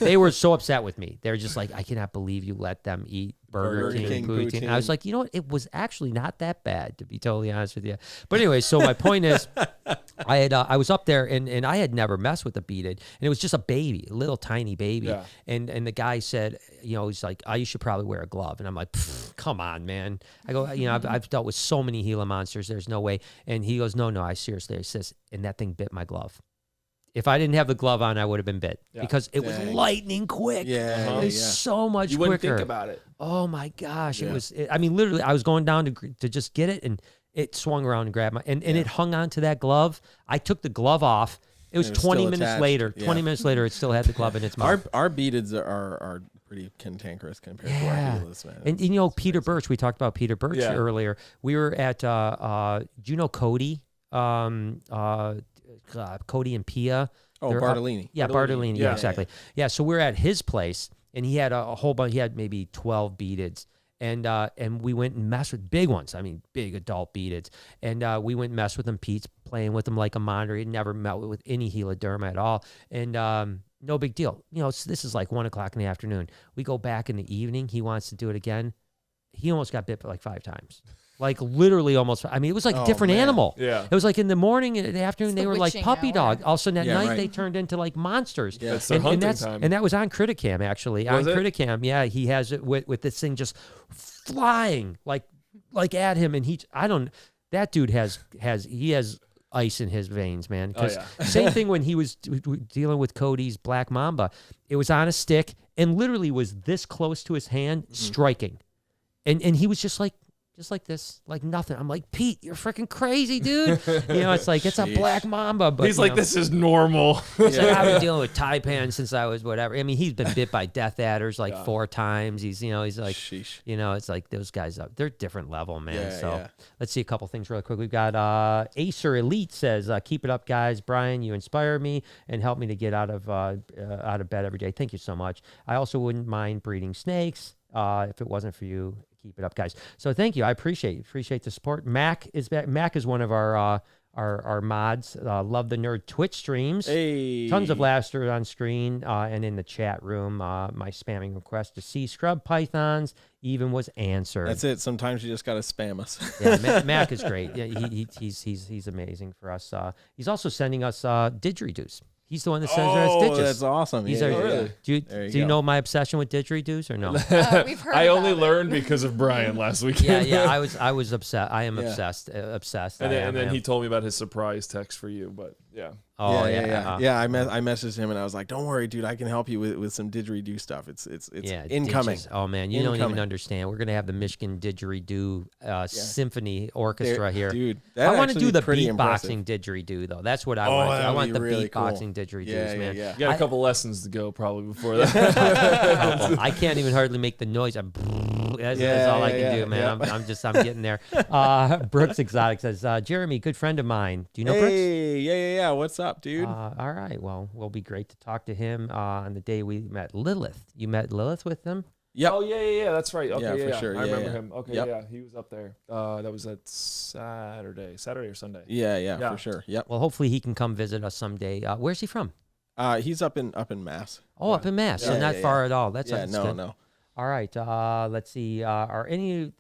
they were so upset with me. They're just like, I cannot believe you let them eat Burger King poutine. And I was like, you know what? It was actually not that bad, to be totally honest with you. But anyway, so my point is, I was up there and I had never messed with a beaded, and it was just a baby, a little tiny baby. Yeah. And the guy said, he's like, you should probably wear a glove. And I'm like, come on, man. I go, I've dealt with so many Gila monsters. There's no way. And he goes, no, I seriously. He says, and that thing bit my glove. If I didn't have the glove on, I would have been bit because it was lightning quick. Yeah, it was so much quicker. You wouldn't think about it. Oh my gosh, it was. Literally, I was going down to just get it, and it swung around and grabbed and it hung on to that glove. I took the glove off. It was 20 minutes later. 20 minutes later, it still had the glove in its mouth. Our beadeds are pretty cantankerous compared to our Gilas, man. And Peter Birch, we talked about Peter Birch earlier. We were at do you know Cody? Cody and Pia. Bartolini. Bartolini. Yeah, exactly. Yeah, so we're at his place, and he had a whole bunch. He had maybe 12 beadeds, and we went and messed with big ones. I mean, big adult beadeds, and we went and messed with them. Pete's playing with them like a monitor. He never met with any Heloderma at all, and No big deal. So this is like 1 o'clock in the afternoon. We go back in the evening. He wants to do it again. He almost got bit like 5 times. Like literally almost. I mean, it was like a different animal. Yeah. It was like in the morning and in the afternoon, they were like puppy dog. All of a sudden at night, they turned into like monsters. Yeah. That's their hunting time. And that was on Criticam, actually. Was it? Criticam, yeah. He has it with this thing just flying like at him. And that dude has ice in his veins, man. Because same thing when he was dealing with Cody's black mamba. It was on a stick and literally was this close to his hand, striking. And he was just like this, like nothing. I'm like, Pete, you're freaking crazy, dude. It's like, it's a black mamba. But he's like, this is normal. He's like, I've been dealing with taipan since I was whatever. I mean, he's been bit by death adders like 4 times. He's like, Sheesh. It's like those guys up. They're different level, man. Let's see a couple things really quick. We've got Acer Elite says, keep it up, guys. Brian, you inspire me and help me to get out of bed every day. Thank you so much. I also wouldn't mind breeding snakes if it wasn't for you. Keep it up, guys. So thank you. I appreciate the support. Mac is back. Mac is one of our mods. Love the Nerd Twitch streams. Hey. Tons of laughter on screen and in the chat room. My spamming request to see scrub pythons even was answered. That's it. Sometimes you just gotta spam us. Yeah, Mac is great. Yeah, he's amazing for us. He's also sending us didgeridoos. He's the one that sends us didgeridoos. That's awesome. Do you know my obsession with didgeridoos or no? We've heard. I only about learned because of Brian last weekend. Yeah. I was upset. I am obsessed. And then he told me about his surprise text for you. But yeah. Oh yeah. I messaged him and I was like, "Don't worry, dude. I can help you with some didgeridoo stuff. It's incoming." Oh man, you don't even understand. We're gonna have the Michigan Didgeridoo Symphony Orchestra here, dude. I want to do the beatboxing didgeridoo though. That's what I want. I want the really beatboxing didgeridoos, man. You got a couple lessons to go probably before that. I can't even hardly make the noise. That's all I can do, man. I'm getting there. Brooks Exotic says, Jeremy, good friend of mine. Do you know Brooks? Yeah. What's up, dude? All right. Well, will be great to talk to him on the day we met Lilith. You met Lilith with him? Yep. Oh, yeah. That's right. Okay, for sure. I remember him. Okay, he was up there. That was at Saturday or Sunday. Yeah, for sure. Yep. Well, hopefully he can come visit us someday. Where's he from? He's up in Mass. Oh, up in Mass. So not far at all. That's good. No. All right. Let's see. Are any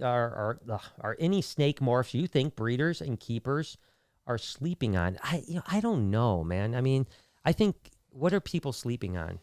snake morphs you think breeders and keepers are sleeping on? I don't know, man. I mean, I think, what are people sleeping on?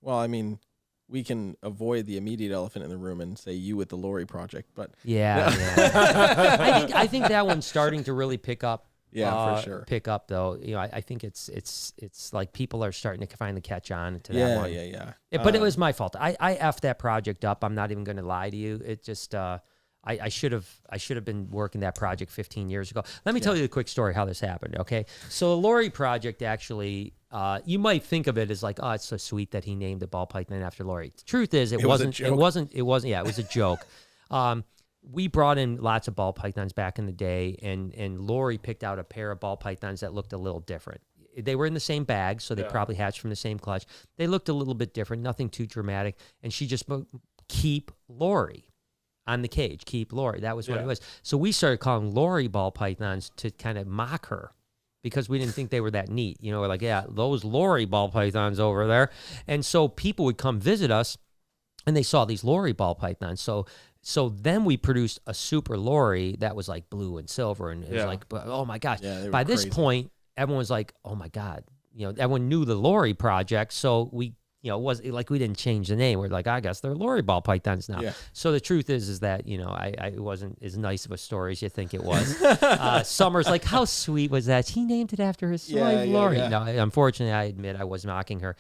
Well, I mean, we can avoid the immediate elephant in the room and say you with the Lori project, but I think that one's starting to really pick up. Yeah, for sure. Pick up though. I think it's like people are starting to finally catch on to that one. Yeah. But it was my fault. I effed that project up. I'm not even going to lie to you. It just I should have been working that project 15 years ago. Let me tell you a quick story how this happened. Okay, so the Lori project actually, you might think of it as like, oh, it's so sweet that he named the ball python after Lori. The truth is, it wasn't. Yeah, it was a joke. We brought in lots of ball pythons back in the day, and Lori picked out a pair of ball pythons that looked a little different. They were in the same bag, so they probably hatched from the same clutch. They looked a little bit different, nothing too dramatic, and she just keep Lori on the cage. Keep Lori. That was what it was. So we started calling Lori ball pythons to kind of mock her, because we didn't think they were that neat. We're like, yeah, those Lori ball pythons over there. And so people would come visit us, and they saw these Lori ball pythons. So then we produced a super Lori that was like blue and silver, and it was like, oh my gosh. Yeah, by this point, everyone was like, oh my God. Everyone knew the Lori project, so we, it was like we didn't change the name. We're like, I guess they're Lori ball pythons now. Yeah. So the truth is that, it wasn't as nice of a story as you think it was. Summer's like, how sweet was that? He named it after his wife, Lori. Yeah. No, unfortunately, I admit I was mocking her.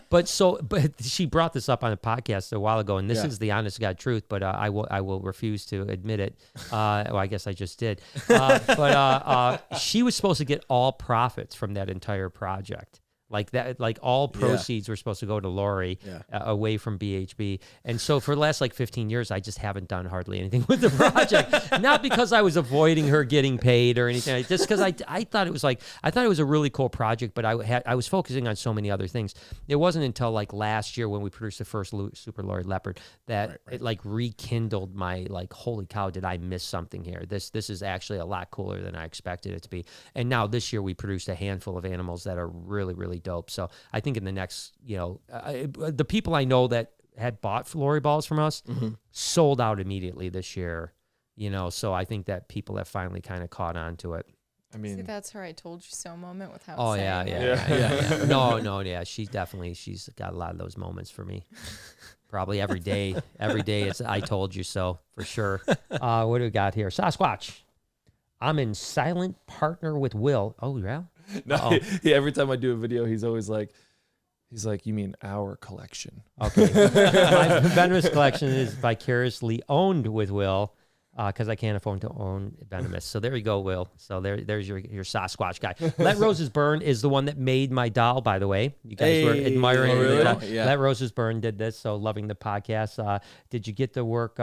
But she brought this up on a podcast a while ago, and this is the honest to God truth, but I will refuse to admit it. Well, I guess I just did. But she was supposed to get all profits from that entire project. Like that, like all proceeds were supposed to go to Lori, away from BHB. And so for the last 15 years, I just haven't done hardly anything with the project. Not because I was avoiding her getting paid or anything, just because I thought it was a really cool project, but I was focusing on so many other things. It wasn't until last year when we produced the first Super Lori Leopard that it rekindled my holy cow, did I miss something here? This is actually a lot cooler than I expected it to be. And now this year we produced a handful of animals that are really, really really dope. So I think in the next, the people I know that had bought Lori balls from us sold out immediately this year, so I think that people have finally kind of caught on to it. I mean, see, that's her "I told you so" moment without. Oh saying yeah. No, she's got a lot of those moments for me. Probably every day it's "I told you so" for sure. What do we got here? Sasquatch. I'm in silent partner with Will. Oh yeah. No, every time I do a video, he's always like, you mean our collection? Okay. My Venomous collection is vicariously owned with Will. Because I can't afford to own Venomous. So there you go, Will. So there's your Sasquatch guy. Let Roses Burn is the one that made my doll, by the way. You guys were admiring it. Really? Yeah. Let Roses Burn did this, so loving the podcast. Did you get to work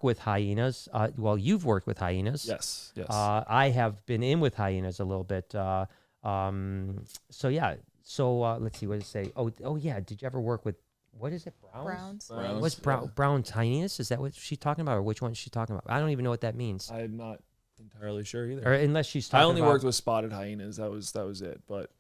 with Hyenas? Well, you've worked with Hyenas. Yes. I have been in with Hyenas a little bit. So yeah. So let's see, what did it say? Oh yeah. Did you ever work with, what is it? Browns. What's Brown Hyenas? Is that what she's talking about, or which one is she talking about? I don't even know what that means. I'm not entirely sure either. Or unless she's talking I only about, worked with spotted hyenas. That was it. But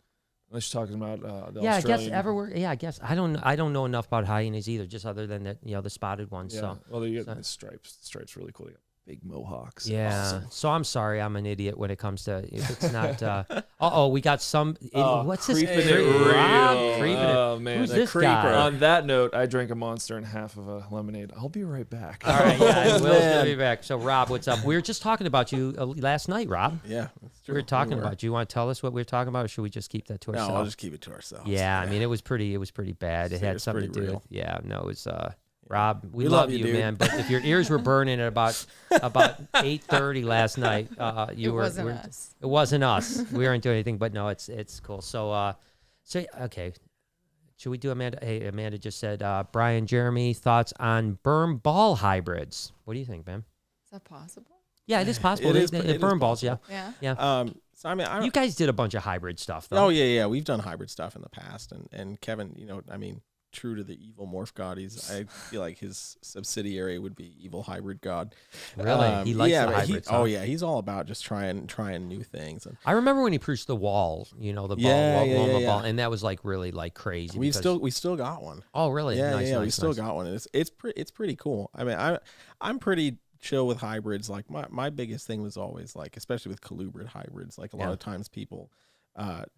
unless you're talking about the I Australian. guess ever work. Yeah, I guess I don't know enough about hyenas either, just other than that, the spotted ones. Yeah. So Well, you got the stripes. The stripes really cool. They got big mohawks. yeah. Awesome. So I'm sorry, I'm an idiot when it comes to, if it's not. We got some. What's this? Creeping it Rob? real. Creeping it. Oh man, Who's the this creeper. guy? On that note, I drank a Monster and half of a lemonade. I'll be right back. All right, yeah, Will's man. gonna be back. So Rob, what's up? We were just talking about you last night, Rob. Yeah, that's true. We were talking about you. You want to tell us what we were talking about, or should we just keep that to ourselves? No, I'll just keep it to ourselves. Yeah, I mean, it was pretty bad. It had was something to pretty do real. with, it was, Rob, we love love you, you, dude. man. But if your ears were burning at about 8:30 last night, It wasn't us. It wasn't us. We weren't doing anything, but no, it's cool. So okay. Should we do Amanda? Hey, Amanda just said, Brian, Jeremy, thoughts on berm ball hybrids. What do you think, man? Is that possible? Yeah, it is possible. It is berm balls, yeah. Yeah. Yeah. So I mean, You guys did a bunch of hybrid stuff, though. Oh yeah, we've done hybrid stuff in the past, and Kevin, I mean, true to the evil morph god, I feel like his subsidiary would be evil hybrid god. Really? He likes the but hybrids. Oh huh? yeah, he's all about just trying new things. And I remember when he preached the wall, the ball, Yeah. ball, and that was like really like crazy. we because- still got one. Oh, really? Yeah, Nice, we nice, still nice. got one. And it's pretty cool. I mean, I'm pretty chill with hybrids. Like my biggest thing was always like, especially with colubrid hybrids, like a lot of times people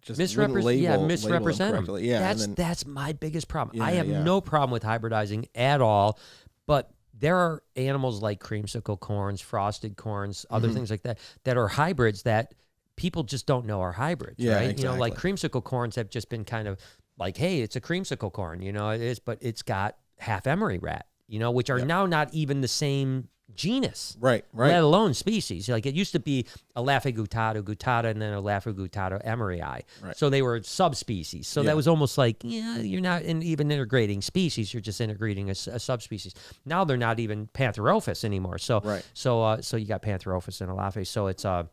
just misrepresent them. correctly. Yeah, that's my biggest problem. Yeah, I have yeah. no problem with hybridizing at all, but there are animals like creamsicle corns, frosted corns, other Mm-hmm. things like that are hybrids that people just don't know are hybrids, Yeah, right? Like exactly. creamsicle corns have just been kind of like, hey, it's a creamsicle corn, it is, but it's got half emery rat, which are now not even the same genus, right. let alone species. Like it used to be a guttata, and then a guttata emeryi. Right. So they were subspecies. So that was almost like, you're not even integrating species. You're just integrating a subspecies. Now they're not even Pantherophis anymore. So Right. so you got Pantherophis and Elaphe. So it's a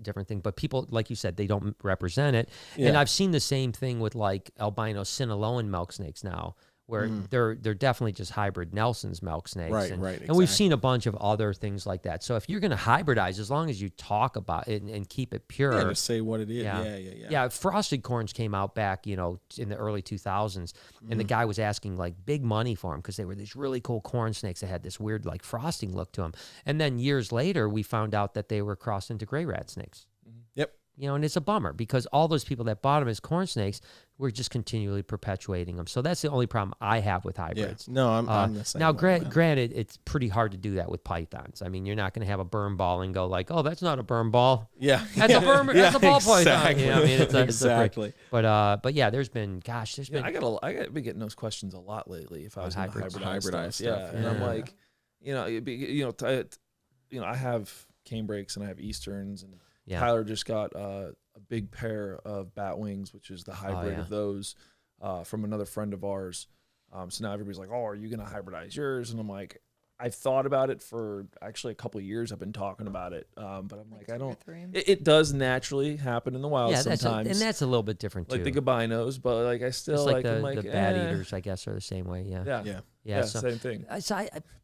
different thing. But people, like you said, they don't represent it. Yeah. And I've seen the same thing with like albino Sinaloan milk snakes now, where they're definitely just hybrid Nelson's milk snakes. Right, and, right, And we've exactly. seen a bunch of other things like that. So if you're going to hybridize, as long as you talk about it and keep it pure. Yeah, just say what it is. Yeah. Yeah. Frosted corns came out back, in the early 2000s, and the guy was asking like big money for them because they were these really cool corn snakes that had this weird like frosting look to them. And then years later, we found out that they were crossed into gray rat snakes. Yep. And it's a bummer because all those people that bought them as corn snakes were just continually perpetuating them. So that's the only problem I have with Yeah. hybrids. No, I'm the same. Now, way, man. granted, it's pretty hard to do that with pythons. I mean, you're not going to have a berm ball and go like, "Oh, that's not a berm ball. Yeah. That's a berm. That's a ball python." Exactly. I mean, it's exactly. but yeah, there's been Yeah, I got been getting those questions a lot lately. If I was into hybrids. hybridized stuff, Hybridized stuff, and I'm yeah. like, I have canebrakes and I have Easterns, and Yeah. Tyler just got a big pair of bat wings, which is the hybrid yeah. of those from another friend of ours. So now everybody's like, "Oh, are you gonna hybridize yours?" And I'm like, I've thought about it for actually a couple of years. I've been talking about it, but I'm like, I don't. It does naturally happen in the wild sometimes, and that's a little bit different too. like the gabinos, but like I still Just like I'm the like bat eaters, I guess, are the same way. Yeah. Yeah. Yeah. Yeah, so, same thing.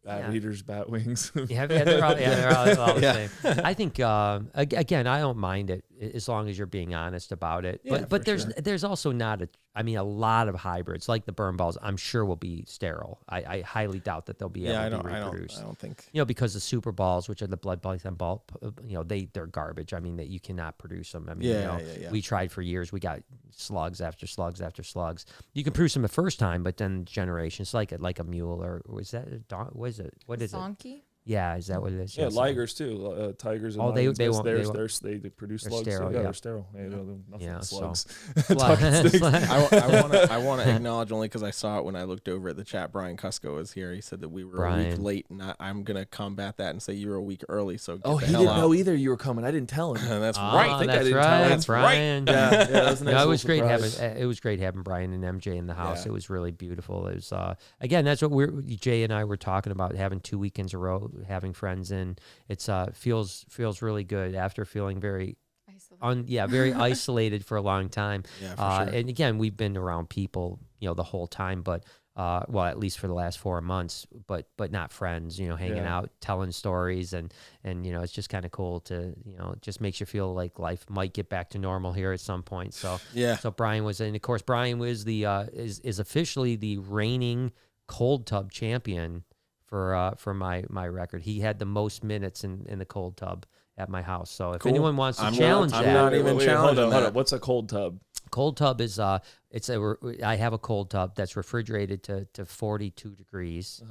Bat eaters, bat wings. They're all the same. I think again, I don't mind it as long as you're being honest about it. Yeah, But there's also not a lot of hybrids like the burn balls. I'm sure will be sterile. I highly doubt that they'll be able to be reproduced. I don't think. Because the super balls, which are the blood python ball, they're garbage. I mean, that you cannot produce them. I mean, we tried for years. We got slugs after slugs after slugs. You can produce them the first time, but then generations like a mule, or was that a dog? What is it? Donkey? Yeah, is that what it is? Yeah, ligers too. Tigers and lions. They produce slugs. Sterile, they're sterile. Nothing slugs. I want to acknowledge, only because I saw it when I looked over at the chat. Brian Cusco was here. He said that we were a week late, and I'm gonna combat that and say you were a week early. So he didn't know either you were coming. I didn't tell him. That's right. I think that's I didn't right. tell him. That's Brian. Right. Yeah, it was great having Brian and MJ in the house. Yeah. It was really beautiful. It was again, that's what Jay and I were talking about, having 2 weekends a row, having friends in. It's feels really good after feeling very very isolated for a long time. Yeah, for sure. And again, we've been around people, the whole time, but at least for the last 4 months, but not friends, hanging out, telling stories, and it's just kind of cool to, it just makes you feel like life might get back to normal here at some point. So So Brian was, and of course Brian was the is officially the reigning cold tub champion for my record. He had the most minutes in the cold tub at my house. So if anyone wants to challenge that, I'm not even challenging that. What's a cold tub? Cold tub is I have a cold tub that's refrigerated to 42 degrees,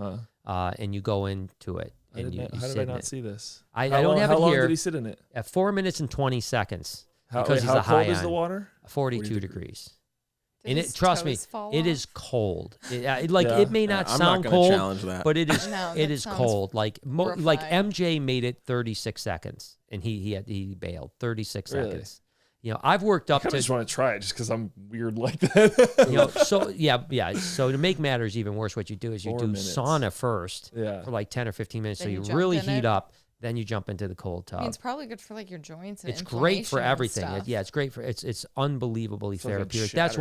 and you go into it. And How did I not see this? I don't have it here. How long did he sit in it? At 4 minutes and 20 seconds. How because he's a cold high is the water? 42 degrees. Did And trust me, it is cold. It may not I'm sound not cold, challenge that. but it is. No, it that is sounds cold. Like horrifying. MJ made it 36 seconds, and he bailed 36 Really? seconds. I've worked up I to. just want to try it just because I'm weird like that. So So to make matters even worse, what you do is you 4 do minutes. sauna first Yeah. for like 10 or 15 minutes, Then so you you jump really in heat it? up. Then you jump into the cold tub. I mean, it's probably good for like your joints and It's great for inflammation and everything. stuff. It's great for it's unbelievably Sounds like therapeutic. shatter. That's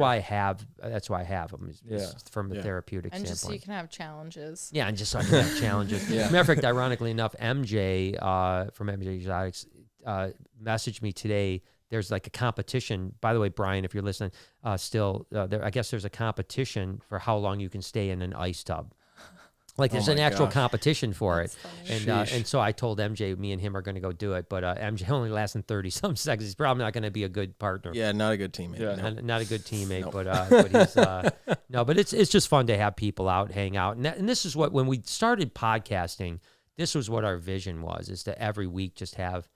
why I have them. Yeah. From a therapeutic And standpoint. just so you can have challenges. Yeah, and just so I can have challenges. Matter of fact, ironically enough, MJ from MJ Exotics messaged me today. There's like a competition. By the way, Brian, if you're listening, I guess there's a competition for how long you can stay in an ice tub. Like there's an actual competition for it. And so I told MJ, me and him are going to go do it. But MJ only lasting 30-some seconds. He's probably not going to be a good partner. Yeah, not a good teammate. Yeah. Not a good teammate, Nope. but he's but it's just fun to have people out, hang out, and this is what, when we started podcasting, this was what our vision was, is to every week just have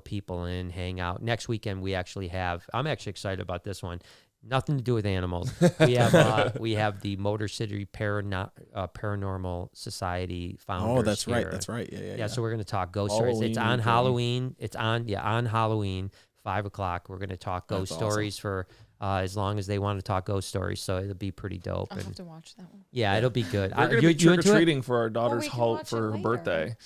people in, hang out. Next weekend we actually have. I'm actually excited about this one. Nothing to do with animals. We have the Motor City Paranormal Society founders. Oh, that's here. right. That's right. Yeah. So we're going to talk ghost stories. It's on Halloween. It's on Halloween, 5:00. We're going to talk ghost stories for as long as they want to talk ghost stories. So it'll be pretty dope. I'll have to watch that one. Yeah, it'll be good. We're going to be trick-or-treating for our daughter's we can halt watch for it her later. birthday.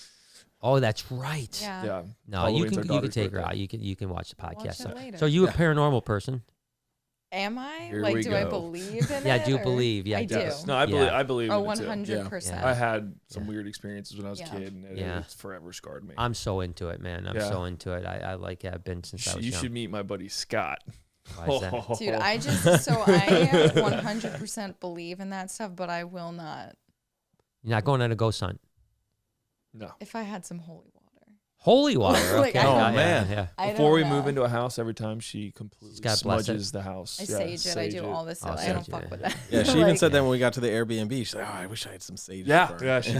Oh, that's right. Yeah. Yeah. No, Halloween's you our can daughter's take her birthday. out. You can watch the podcast. Watch it later. So you a paranormal person? Am I? Here Like, we do I go. believe in Yeah, it? I do or- believe. Yeah, I do. Yes. No, I believe Oh, in it too. 100%. Yeah. I had some weird experiences when I was a Yeah. kid, and it's forever scarred me. I'm so into it, man. I'm Yeah. so into it. I like it. I've been since I was You young. should meet my buddy Scott. Why is that? Dude, I 100% believe in that stuff, but I will not. You're not going on a ghost hunt. No. If I had some holy water. Holy water. Like, Okay. I don't Yeah, know. man. Yeah. I Before don't we know. move into a house, every time she completely God bless it. smudges the house. I Yeah, sage it. I do all this stuff. I sage don't it, fuck with that. Yeah, she Like, even said that when we got to the Airbnb. She's like, "Oh, I wish I had some sage." Yeah, for yeah, her." she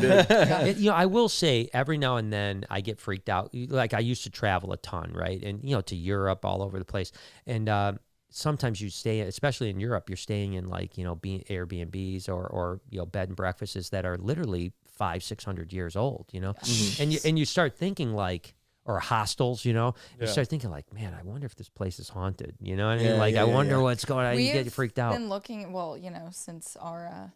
did. I will say every now and then I get freaked out. Like I used to travel a ton, right? And, to Europe, all over the place. And sometimes you stay, especially in Europe, you're staying in like, Airbnbs or bed and breakfasts that are literally 500-600 years old, and you start thinking like, or hostels, you start thinking like, man, I wonder if this place is haunted. You know what I mean? Yeah, Like, I wonder yeah. what's going on. You get freaked out. We've been looking, since our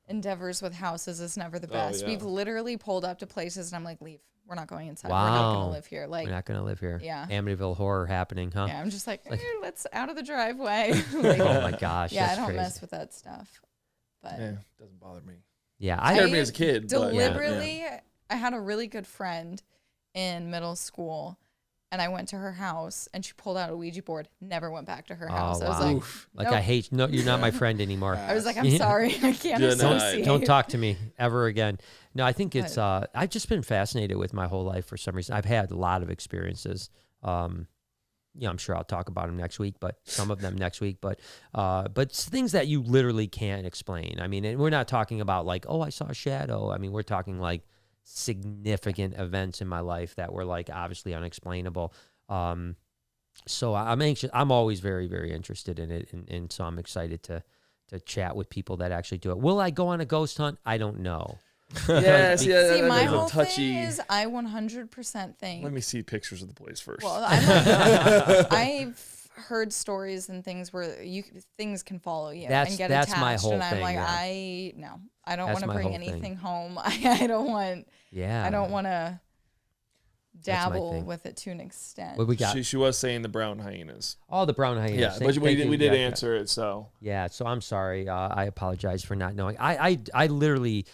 endeavors with houses is never the best. yeah. We've literally pulled up to places and I'm like, leave. We're not going inside. We're not Wow. going to live here. Like, We're not going to live here. Yeah. Amityville horror happening, huh? yeah, I'm just like, let's out of the driveway. Like, Oh my gosh. yeah, I that's don't crazy. mess with that stuff. But Yeah, doesn't bother me. Yeah, scared me as a kid. Deliberately, I had a really good friend in middle school, and I went to her house, and she pulled out a Ouija board. Never went back to her house. I was like, like, I hate, no, you're not my friend anymore. I was like, I'm sorry, I can't associate. Don't talk to me ever again. No, I think it's, I've just been fascinated with my whole life for some reason. I've had a lot of experiences. I'm sure I'll talk about them next week, but some of them next week. But it's things that you literally can't explain. I mean, and we're not talking about like, oh, I saw a shadow. I mean, we're talking like significant events in my life that were like obviously unexplainable. So I'm anxious. I'm always very, very interested in it. And so I'm excited to chat with people that actually do it. Will I go on a ghost hunt? I don't know. Yes, See, my whole thing is I 100% think. Let me see pictures of the place first. Well, I've heard stories and things where things can follow you and get attached. That's my whole thing. And I'm like, I don't want to bring anything home. I don't want. Yeah. I don't want to dabble with it to an extent. What we got? She was saying the brown hyenas. Oh, the brown hyenas. Yeah, but we did answer it. So yeah. So I'm sorry. I apologize for not knowing. I literally.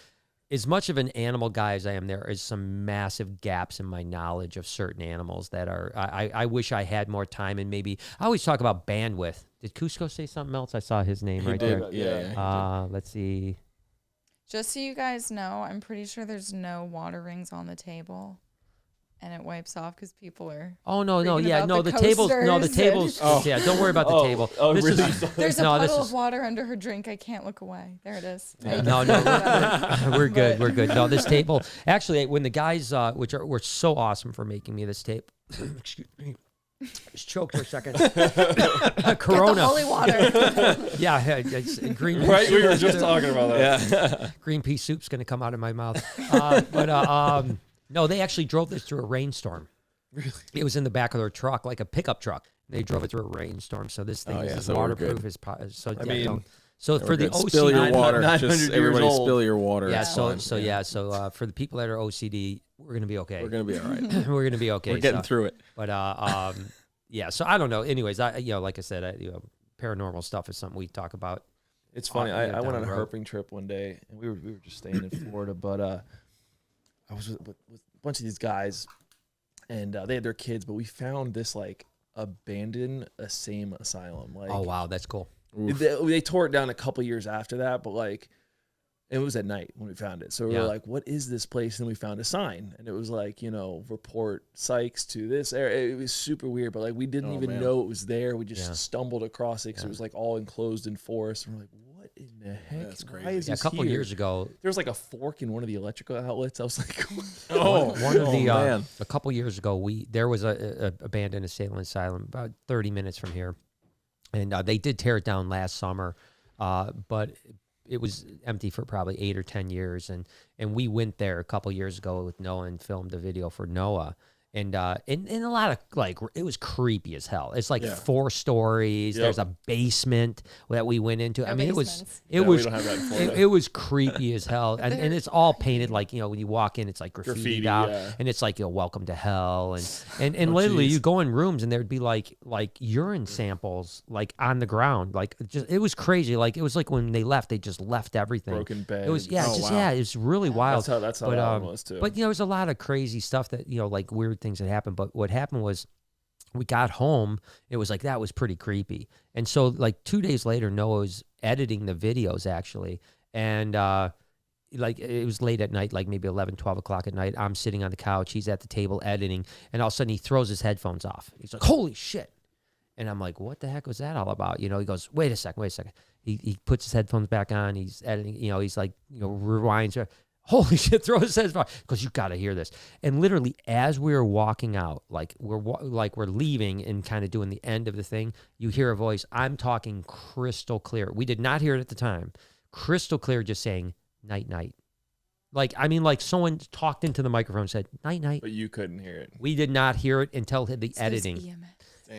As much of an animal guy as I am, there is some massive gaps in my knowledge of certain animals that are, I wish I had more time and maybe, I always talk about bandwidth. Did Cusco say something else? I saw his name right there. Yeah. Let's see. Just so you guys know, I'm pretty sure there's no water rings on the table. And it wipes off because people are. Oh no! The tables. No, the tables. Yeah, don't worry about the table. Oh, really? There's a puddle of water under her drink. I can't look away. There it is. Yeah. No, we're good. We're good. No, this table. Actually, when the guys, were so awesome for making me this table. Excuse me. Just choked for a second. Corona. Get the holy water. Yeah, it's green. Right, we were just talking about that. Yeah. Green pea soup's gonna come out of my mouth. No, they actually drove this through a rainstorm. Really? It was in the back of their truck, like a pickup truck. They drove it through a rainstorm, so this thing is waterproof. So for the OCD, spill your water. Just everybody spill your water. Yeah. So for the people that are OCD, we're gonna be okay. We're gonna be all right. We're gonna be okay. We're getting through it. But yeah. So I don't know. Anyways, like I said, paranormal stuff is something we talk about. It's funny. I went on a herping trip one day, and we were just staying in Florida, but I was with a bunch of these guys, and they had their kids, but we found this like abandoned insane asylum. Like, oh wow, that's cool. They tore it down a couple years after that, but like it was at night when we found it. So we were like, "What is this place?" And we found a sign, and it was like, report Sykes to this area. It was super weird, but like we didn't even know it was there. We just stumbled across it because it was like all enclosed in forest. And we're like, "What in the heck? That's crazy." Why is this a couple here? Years ago, there was like a fork in one of the electrical outlets. I was like, man. A couple years ago, there was a abandoned asylum about 30 minutes from here, and they did tear it down last summer, but it was empty for probably 8 or 10 years, and we went there a couple years ago with Noah and filmed a video for Noah. And a lot of like, it was creepy as hell. It's like 4 stories. Yep. There's a basement that we went into. I mean, it was creepy as hell. And it's all painted like, when you walk in, it's like graffiti out, and it's like, welcome to hell. And literally you go in rooms and there'd be like urine samples, like on the ground. Like it was crazy. Like it was like when they left, they just left everything. Broken bed. It was, it was really wild. That's how that one was too. But there was a lot of crazy stuff that, like weird things that happened. But what happened was we got home, it was like, that was pretty creepy. And so like 2 days later, Noah was editing the videos actually. And like it was late at night, like maybe 11, 12 o'clock at night. I'm sitting on the couch. He's at the table editing. And all of a sudden he throws his headphones off. He's like, holy shit. And I'm like, what the heck was that all about? He goes, wait a second. He puts his headphones back on. He's editing, he's like, rewinds. Holy shit, throw his headphones. Because you got to hear this. And literally as we were walking out, like we're leaving and kind of doing the end of the thing, you hear a voice. I'm talking crystal clear. We did not hear it at the time. Crystal clear, just saying, night, night. Like, I mean, like someone talked into the microphone and said, night, night. But you couldn't hear it. We did not hear it until the editing.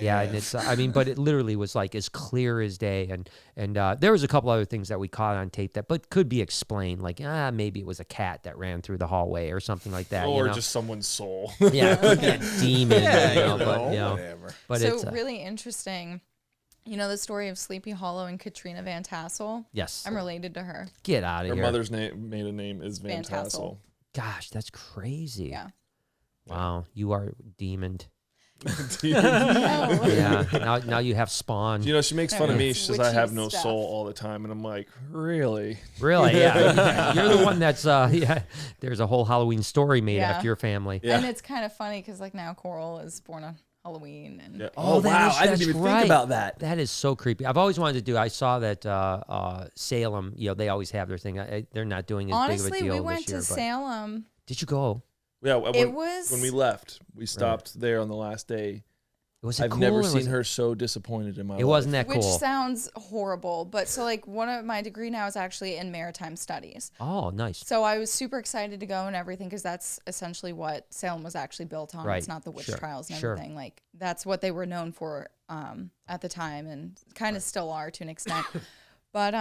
Yeah, and it's, but it literally was like as clear as day. And there was a couple other things that we caught on tape but could be explained. Like, maybe it was a cat that ran through the hallway or something like that. Or just someone's soul. Yeah, it could be a demon. Whatever. But so it's really interesting. You know the story of Sleepy Hollow and Katrina Van Tassel? Yes. I'm related to her. Get out of Her here. mother's maiden name is Van Tassel. Gosh, that's crazy. Yeah. Wow, you are demoned. No. Yeah. Now you have spawn. You know, she makes fun of me. She says I Witchy have no stuff. soul all the time, and I'm like, really? Really? Yeah. You're the one that's yeah. There's a whole Halloween story made Yeah. after your family. Yeah. And it's kind of funny because like now Coral is born on Halloween. And Yeah. Oh, wow! I didn't that's even right. think about that. That is so creepy. I've always wanted to do. I saw that Salem. You know, they always have their thing. They're not doing as honestly, big of a deal we went this year. to But Salem. did you go? Yeah, It was when we left. We stopped there on the last day. Was it I've cool never or was seen it- her so disappointed in my life. It wasn't that which cool. sounds horrible, but so like one of my degree now is actually in maritime studies. Oh, nice. So I was super excited to go and everything because that's essentially what Salem was actually built on. Right. It's not the witch Sure. trials and Sure. everything. Like that's what they were known for at the time and kind of still are to an extent. But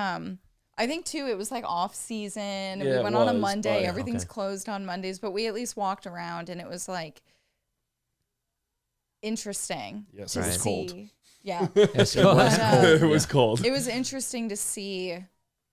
I think too it was like off season. Yeah, we went it on a was, Monday. but- Everything's Okay. closed on Mondays, but we at least walked around and it was like interesting Yes, to it was see. cold. Yeah. Yes, it But, was cold. It was cold. It was interesting to see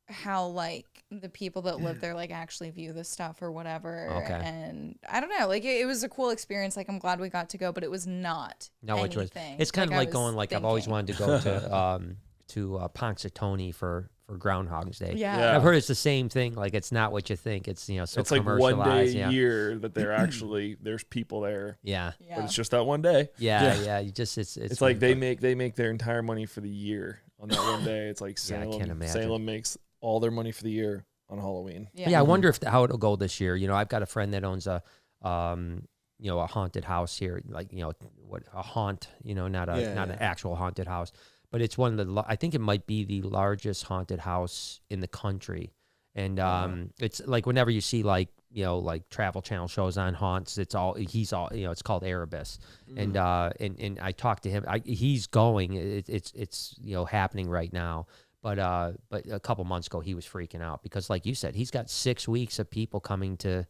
how like the people that live there like actually view this stuff or whatever. Okay. And I don't know, like it was a cool experience. Like I'm glad we got to go, but it was not. No, which was. anything It's kind of I like was going. Like I've always thinking. wanted to go to Ponxsutawney for Groundhog's Day. Yeah. Yeah. I've heard it's the same thing. Like it's not what you think. It's so It's like one commercialized. day yeah. a year that they're actually there's people there, Yeah. Yeah. but it's just that one day. Yeah. You just It's like they make their entire money for the year on that one day. It's like Yeah, I Salem. can't imagine. Salem makes all their money for the year on Halloween. Yeah, I wonder how it'll go this year. You know, I've got a friend that owns a haunted house here, like a haunt. You know, not an actual haunted house, but it's one of the. I think it might be the largest haunted house in the country, and it's like whenever you see like Travel Channel shows on haunts, it's called Erebus, and I talked to him. He's going. It's happening right now. But a couple months ago, he was freaking out because, like you said, he's got 6 weeks of people coming to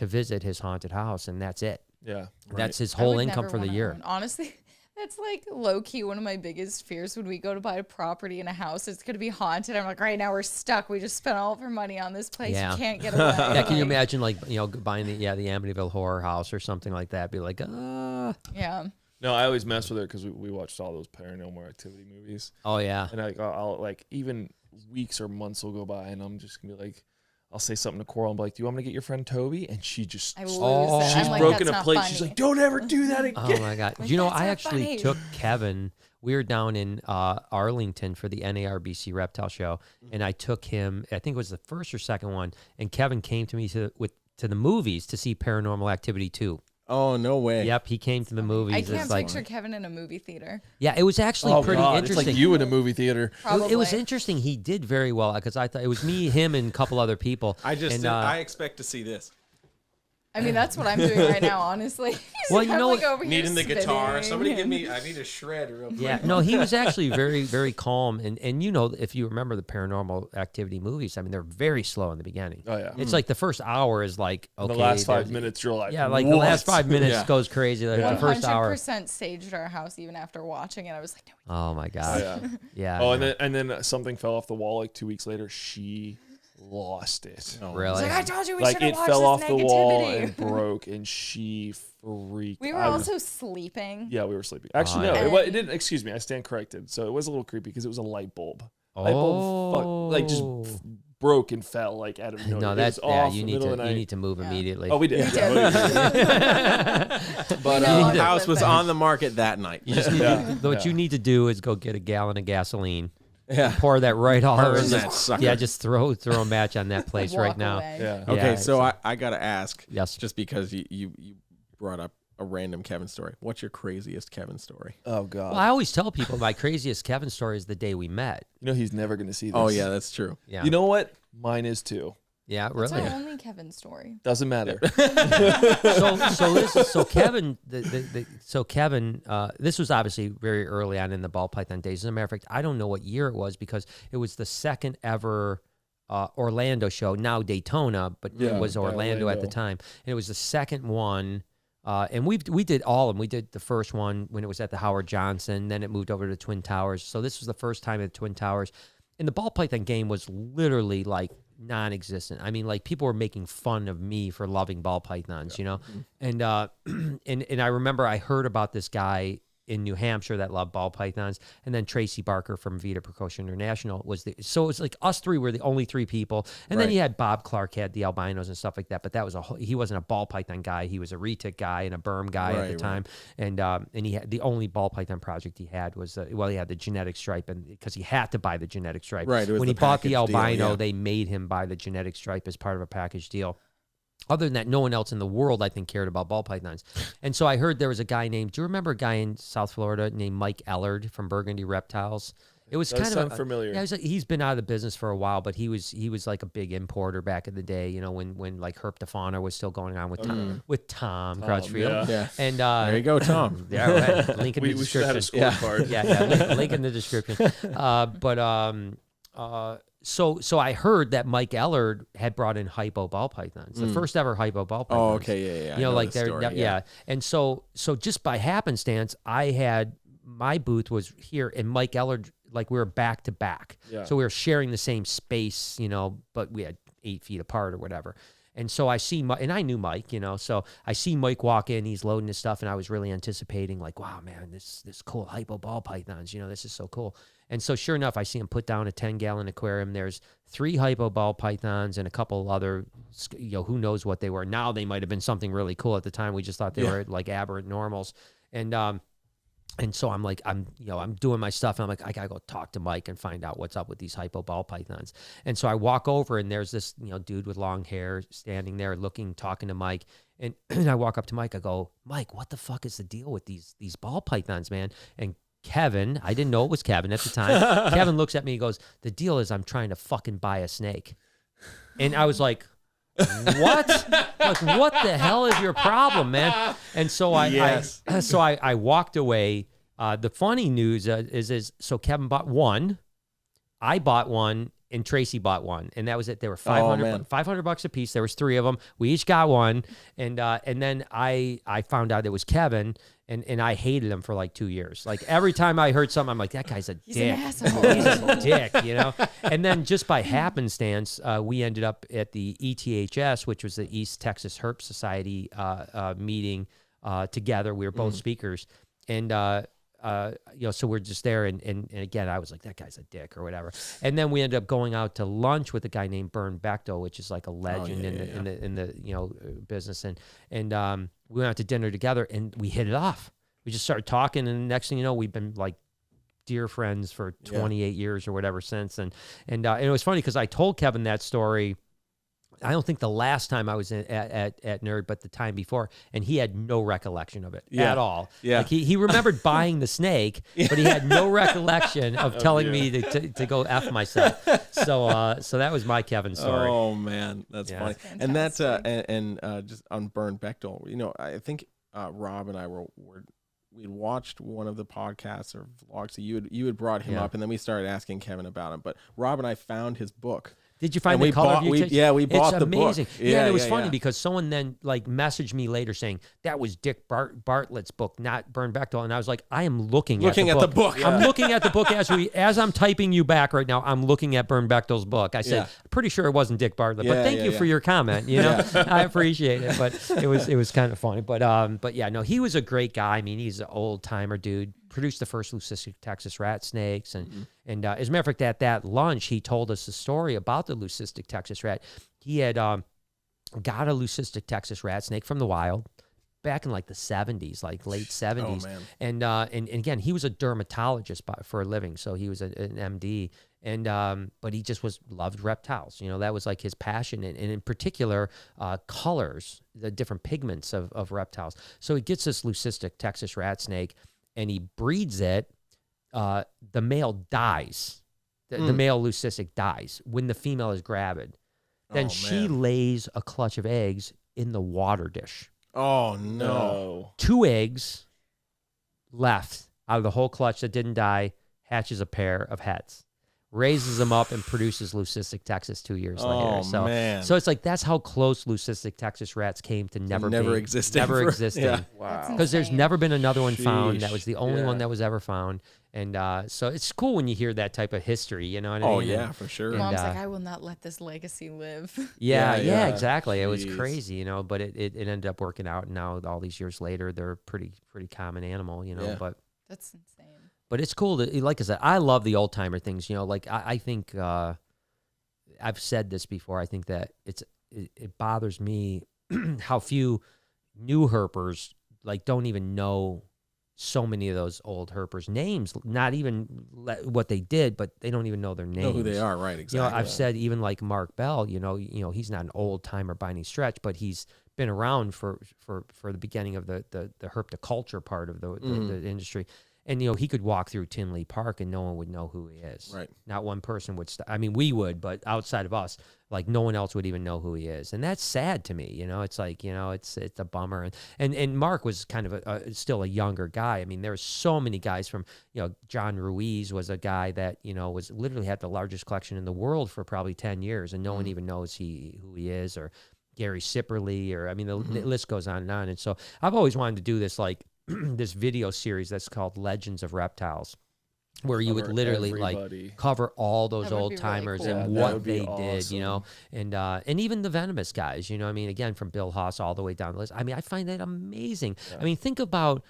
visit his haunted house, and that's it. Yeah, That's his I whole would income never for the wanna year. own. Honestly, that's like low key one of my biggest fears when we go to buy a property in a house. It's going to be haunted. I'm like, right now we're stuck. We just spent all of our money on this place. Yeah. You can't get away. Yeah, can you Like, imagine buying the Amityville Horror House or something like that? Be like, Yeah. No, I always mess with her because we watched all those Paranormal Activity movies, oh yeah, and I'll like even weeks or months will go by, and I'm just gonna be like, I'll say something to Coral and be like, "Do you want me to get your friend Toby?" And she just I lose Oh. it. she's I'm like, broken that's a not plate. funny. She's like, "Don't ever do that again." oh my god. Like, You know, that's I not actually funny. took Kevin. We were down in Arlington for the NARBC Reptile Show, and I took him. I think it was the first or second one, and Kevin came to me to the movies to see Paranormal Activity 2. Oh, no way. Yep, he came to the movies. I It's can't like, picture Kevin in a movie theater. yeah, it was actually Oh pretty God, it's interesting. like you in a movie theater. Probably. It was interesting. He did very well because I thought it was me, him, and a couple other people. I just and, I expect to see this. I mean, that's what I'm doing right now, honestly. He's Well, you I'm know like what- over here Needing the guitar. spinning. Somebody give me. I need a shred real quick. Yeah, no, he was actually very, very calm. And if you remember the Paranormal Activity movies, I mean, they're very slow in the beginning. Oh yeah, It's like the first hour is like, okay. the last 5 there's- minutes you're like, Yeah, like the "What?" last 5 minutes Yeah. goes crazy. Like the first hour. 100% staged our house even after watching it. I was like, no, Oh my Oh, god. yeah. Yeah. Oh, no. and then something fell off the wall like 2 weeks later. She lost it. Oh, Really? like, I told you we Like should have it watched fell this off the wall negativity. and broke, and she freaked. We were I was- also sleeping. yeah, we were sleeping. Actually, Oh, no, yeah. it didn't. Excuse me, I stand corrected. So it was a little creepy because it was a light bulb. Light bulb, like just broke and fell like out of nowhere. No, It that's was yeah. off You the need middle of to the you night. need to move Yeah. immediately. Oh, we did. We Yeah, did. But We no longer house live was there. on the market that night. You just need Yeah, what yeah. you need to do is go get a gallon of gasoline, Yeah. pour that right all over. Burn and that just- sucker. Yeah, just throw a match on that place right Walk now. away. yeah. Okay, Yeah, so I got to ask, Yes. just because you brought up a random Kevin story. What's your craziest Kevin story? Oh God. Well, I always tell people my craziest Kevin story is the day we met. You know he's never gonna see this. Oh, yeah, that's true. Yeah. You know what? Mine is too. Yeah, That's really. our only Kevin story. Doesn't matter. So Kevin, this was obviously very early on in the ball python days. As a matter of fact, I don't know what year it was because it was the second ever Orlando show, now Daytona, but Yeah, it was Orlando at the Orlando. time. And it was the second one And we did all of them. We did the first one when it was at the Howard Johnson. Then it moved over to the Twin Towers. So this was the first time at the Twin Towers. And the ball python game was literally like non-existent. I mean, like people were making fun of me for loving ball pythons, you know? And I remember I heard about this guy in New Hampshire that loved ball pythons, and then Tracy Barker from Vita Precaution International so it was like us three were the only three people, and then you had Bob Clark had the albinos and stuff like that, but that was he wasn't a ball python guy, he was a retic guy and a berm guy at the time, and he had the only ball python project he had was he had the genetic stripe, and because he had to buy the genetic stripe, when he bought the albino they made him buy the genetic stripe as part of a package deal. Other than that, no one else in the world, I think, cared about ball pythons. And so I heard there was a guy named, do you remember a guy in South Florida named Mike Ellard from Burgundy Reptiles? It was kind of familiar. Yeah, he's been out of the business for a while, but he was like a big importer back in the day, you know, when like Herpetofauna was still going on with Tom Crutchfield. Yeah. And there you go, Tom. Yeah, right. Link in the description. We should have a scorecard. Yeah, link in the description. So I heard that Mike Ellard had brought in hypo ball pythons, the first ever hypo ball pythons. Oh, okay, yeah. You know, like they're And so just by happenstance, my booth was here, and Mike Ellard, like we were back to back. Yeah. So we were sharing the same space, you know, but we had 8 feet apart or whatever. And so I see, and I knew Mike, you know, so I see Mike walk in, he's loading his stuff, and I was really anticipating, like, wow, man, this cool hypo ball pythons, you know, this is so cool. And so sure enough, I see him put down a 10-gallon aquarium. There's 3 hypo ball pythons and a couple other, you know, who knows what they were. Now they might have been something really cool. At the time, we just thought they were like aberrant normals. And so I'm like, I'm doing my stuff, and I'm like, I gotta go talk to Mike and find out what's up with these hypo ball pythons. And so I walk over, and there's this, you know, dude with long hair standing there talking to Mike. And I walk up to Mike, I go, Mike, what the fuck is the deal with these ball pythons, man? And Kevin, I didn't know it was Kevin at the time. Kevin looks at me and goes, the deal is I'm trying to fucking buy a snake. And I was like, what? Like, what the hell is your problem, man? And so I walked away. The funny news is so Kevin bought one, I bought one, and Tracy bought one, and that was it. They were $500 a piece. There was 3 of them. We each got one, and then I found out it was Kevin, and I hated him for like 2 years. Like every time I heard something, I'm like, that guy's a dick. An asshole. He's a dick, you know. And then just by happenstance, we ended up at the ETHS, which was the East Texas Herp Society meeting together. We were both speakers, and you know, so we're just there, and again, I was like, that guy's a dick or whatever. And then we ended up going out to lunch with a guy named Bernd Bechtel, which is like a legend in the you know, business, and we went out to dinner together, and we hit it off. We just started talking, and the next thing you know, we've been like dear friends for 28 years or whatever since. And it was funny because I told Kevin that story, I don't think the last time I was at Nerd, but the time before, and he had no recollection of it at all. Yeah. Like he remembered buying the snake, but he had no recollection of telling me to go F myself. So that was my Kevin story. Oh man, that's funny. And that's just on Bernd Bechtel, you know, I think Rob and I we'd watched one of the podcasts or vlogs. So you had brought him up, and then we started asking Kevin about him. But Rob and I found his book. Did you find the color view? We bought the book. Yeah, it was funny because someone then like messaged me later saying that was Dick Bartlett's book, not Bernd Bechtel, and I was like, I am looking at the book. I'm looking at the book as I'm typing you back right now. I'm looking at Bernd Bechtel's book. I said, pretty sure it wasn't Dick Bartlett, but thank you for your comment. You know, I appreciate it, but it was kind of funny. But yeah, no, he was a great guy. I mean, he's an old timer dude. Produced the first leucistic Texas rat snakes, and as a matter of fact, at that lunch, he told us a story about the leucistic Texas rat. He had got a leucistic Texas rat snake from the wild back in like the 70s, like late 70s. Oh, and again, he was a dermatologist for a living, so he was an MD. And but he just loved reptiles. You know, that was like his passion, and in particular, colors, the different pigments of reptiles. So he gets this leucistic Texas rat snake, and he breeds it. The male dies. The male leucistic dies when the female is gravid. Then she lays a clutch of eggs in the water dish. Oh, no. 2 eggs left out of the whole clutch that didn't die, hatches a pair of heads. raises them up, and produces Leucistic Texas 2 years later. So, man. so it's like that's how close Leucistic Texas rats came to never existing. Never existing. Yeah. Wow. Because there's never been another one found. That Sheesh. was the only one that was ever found. And so it's cool when you hear that type of history, you know what I mean? Oh, yeah, for sure. And, Mom's like, I will not let this legacy live. Yeah, exactly. It was Jeez. crazy, you know, but it ended up working out. And now all these years later, they're a pretty common animal, you know, Yeah. but That's insane. But it's cool to, like I said, I love the old timer things. You know, like I think I've said this before. I think that it bothers me how few new herpers like don't even know so many of those old herpers' names. Not even what they did, but they don't even know their names. Know who they are, right? Exactly. You know, I've said even like Mark Bell. You know, he's not an old timer by any stretch, but he's been around for the beginning of the herpetoculture part of the industry. And, you know, he could walk through Tinley Park and no one would know who he is. Right. Not one person would. I mean, we would, but outside of us, like no one else would even know who he is. And that's sad to me. You know, it's like, you know, it's a bummer. And Mark was kind of still a younger guy. I mean, there's so many guys from, you know, John Ruiz was a guy that, you know, was literally had the largest collection in the world for probably 10 years. And no one even knows who he is, or Gary Sipperly, or, I mean, the list goes on. And so I've always wanted to do this, like, this video series that's called Legends of Reptiles, where you would literally like cover all those old timers really cool. and Yeah, that what would be they did, you know, and even the Venomous guys, you know, I mean, again, from Bill Haas all the way down the list. I mean, I find that amazing. Yeah. I mean, think about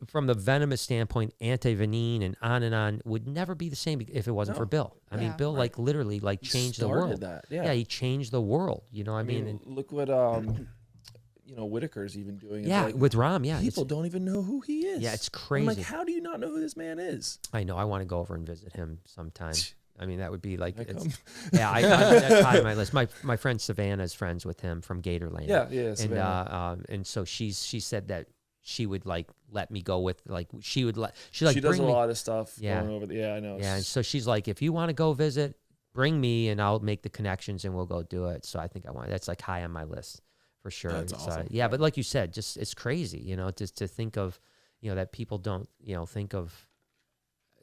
from the Venomous standpoint, Anti-Venene and on would never be the same if it wasn't for Bill. I mean, Bill like literally like changed the world. Yeah, he changed the world. You know what I mean? And look what you know, Whitaker's even doing. Yeah, like, with Rom, people don't even know who he is. Yeah, it's crazy. I'm like, how do you not know who this man is? I know. I want to go over and visit him sometime. I mean, that would be like, that's high on my list. My friend Savannah is friends with him from Gatorland. Yeah, Savannah. And so she said that she would like let me go with, like, she does a lot of stuff. Yeah, going over I know. Yeah, and so she's like, if you want to go visit, bring me and I'll make the connections and we'll go do it. So I think that's like high on my list. For sure. That's awesome. Yeah, but like you said, just it's crazy, you know, just to think of, you know, that people don't, you know, think of,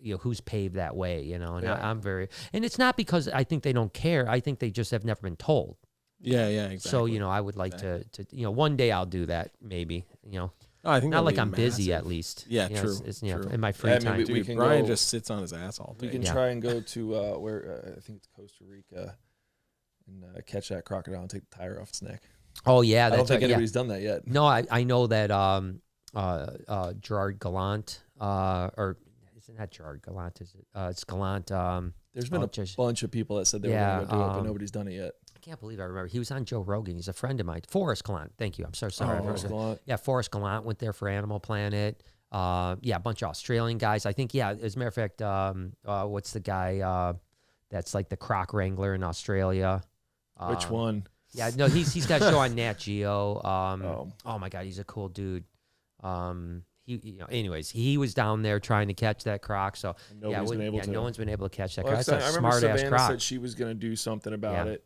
you know, who's paved that way, you know, and I'm very, and it's not because I think they don't care. I think they just have never been told. Yeah, exactly. So, you know, I would like to, you know, one day I'll do that, maybe, you know. I think not like I'm busy, at least. Yeah, you know, true. It's, you know, true. in my free time. Dude, Brian just sits on his ass all day. We can try and go to where I think it's Costa Rica and catch that crocodile and take the tire off its neck. Oh yeah, I don't think anybody's done that yet. No, I know that Gerard Gallant, or isn't that Gerard Gallant? Is it? It's Gallant. There's been a bunch of people that said they were going to do it, but nobody's done it yet. I can't believe I remember. He was on Joe Rogan. He's a friend of mine. Forrest Gallant. Thank you. I'm so sorry. Forrest Gallant. Yeah, Forrest Gallant went there for Animal Planet. Yeah, a bunch of Australian guys. I think, yeah, as a matter of fact, what's the guy that's like the croc wrangler in Australia? Which one? Yeah, no, he's got a show on Nat Geo. Oh my God, he's a cool dude. Anyways, he was down there trying to catch that croc. So no one's been able to catch that croc. That's a smart ass croc. Said she was going to do something about it.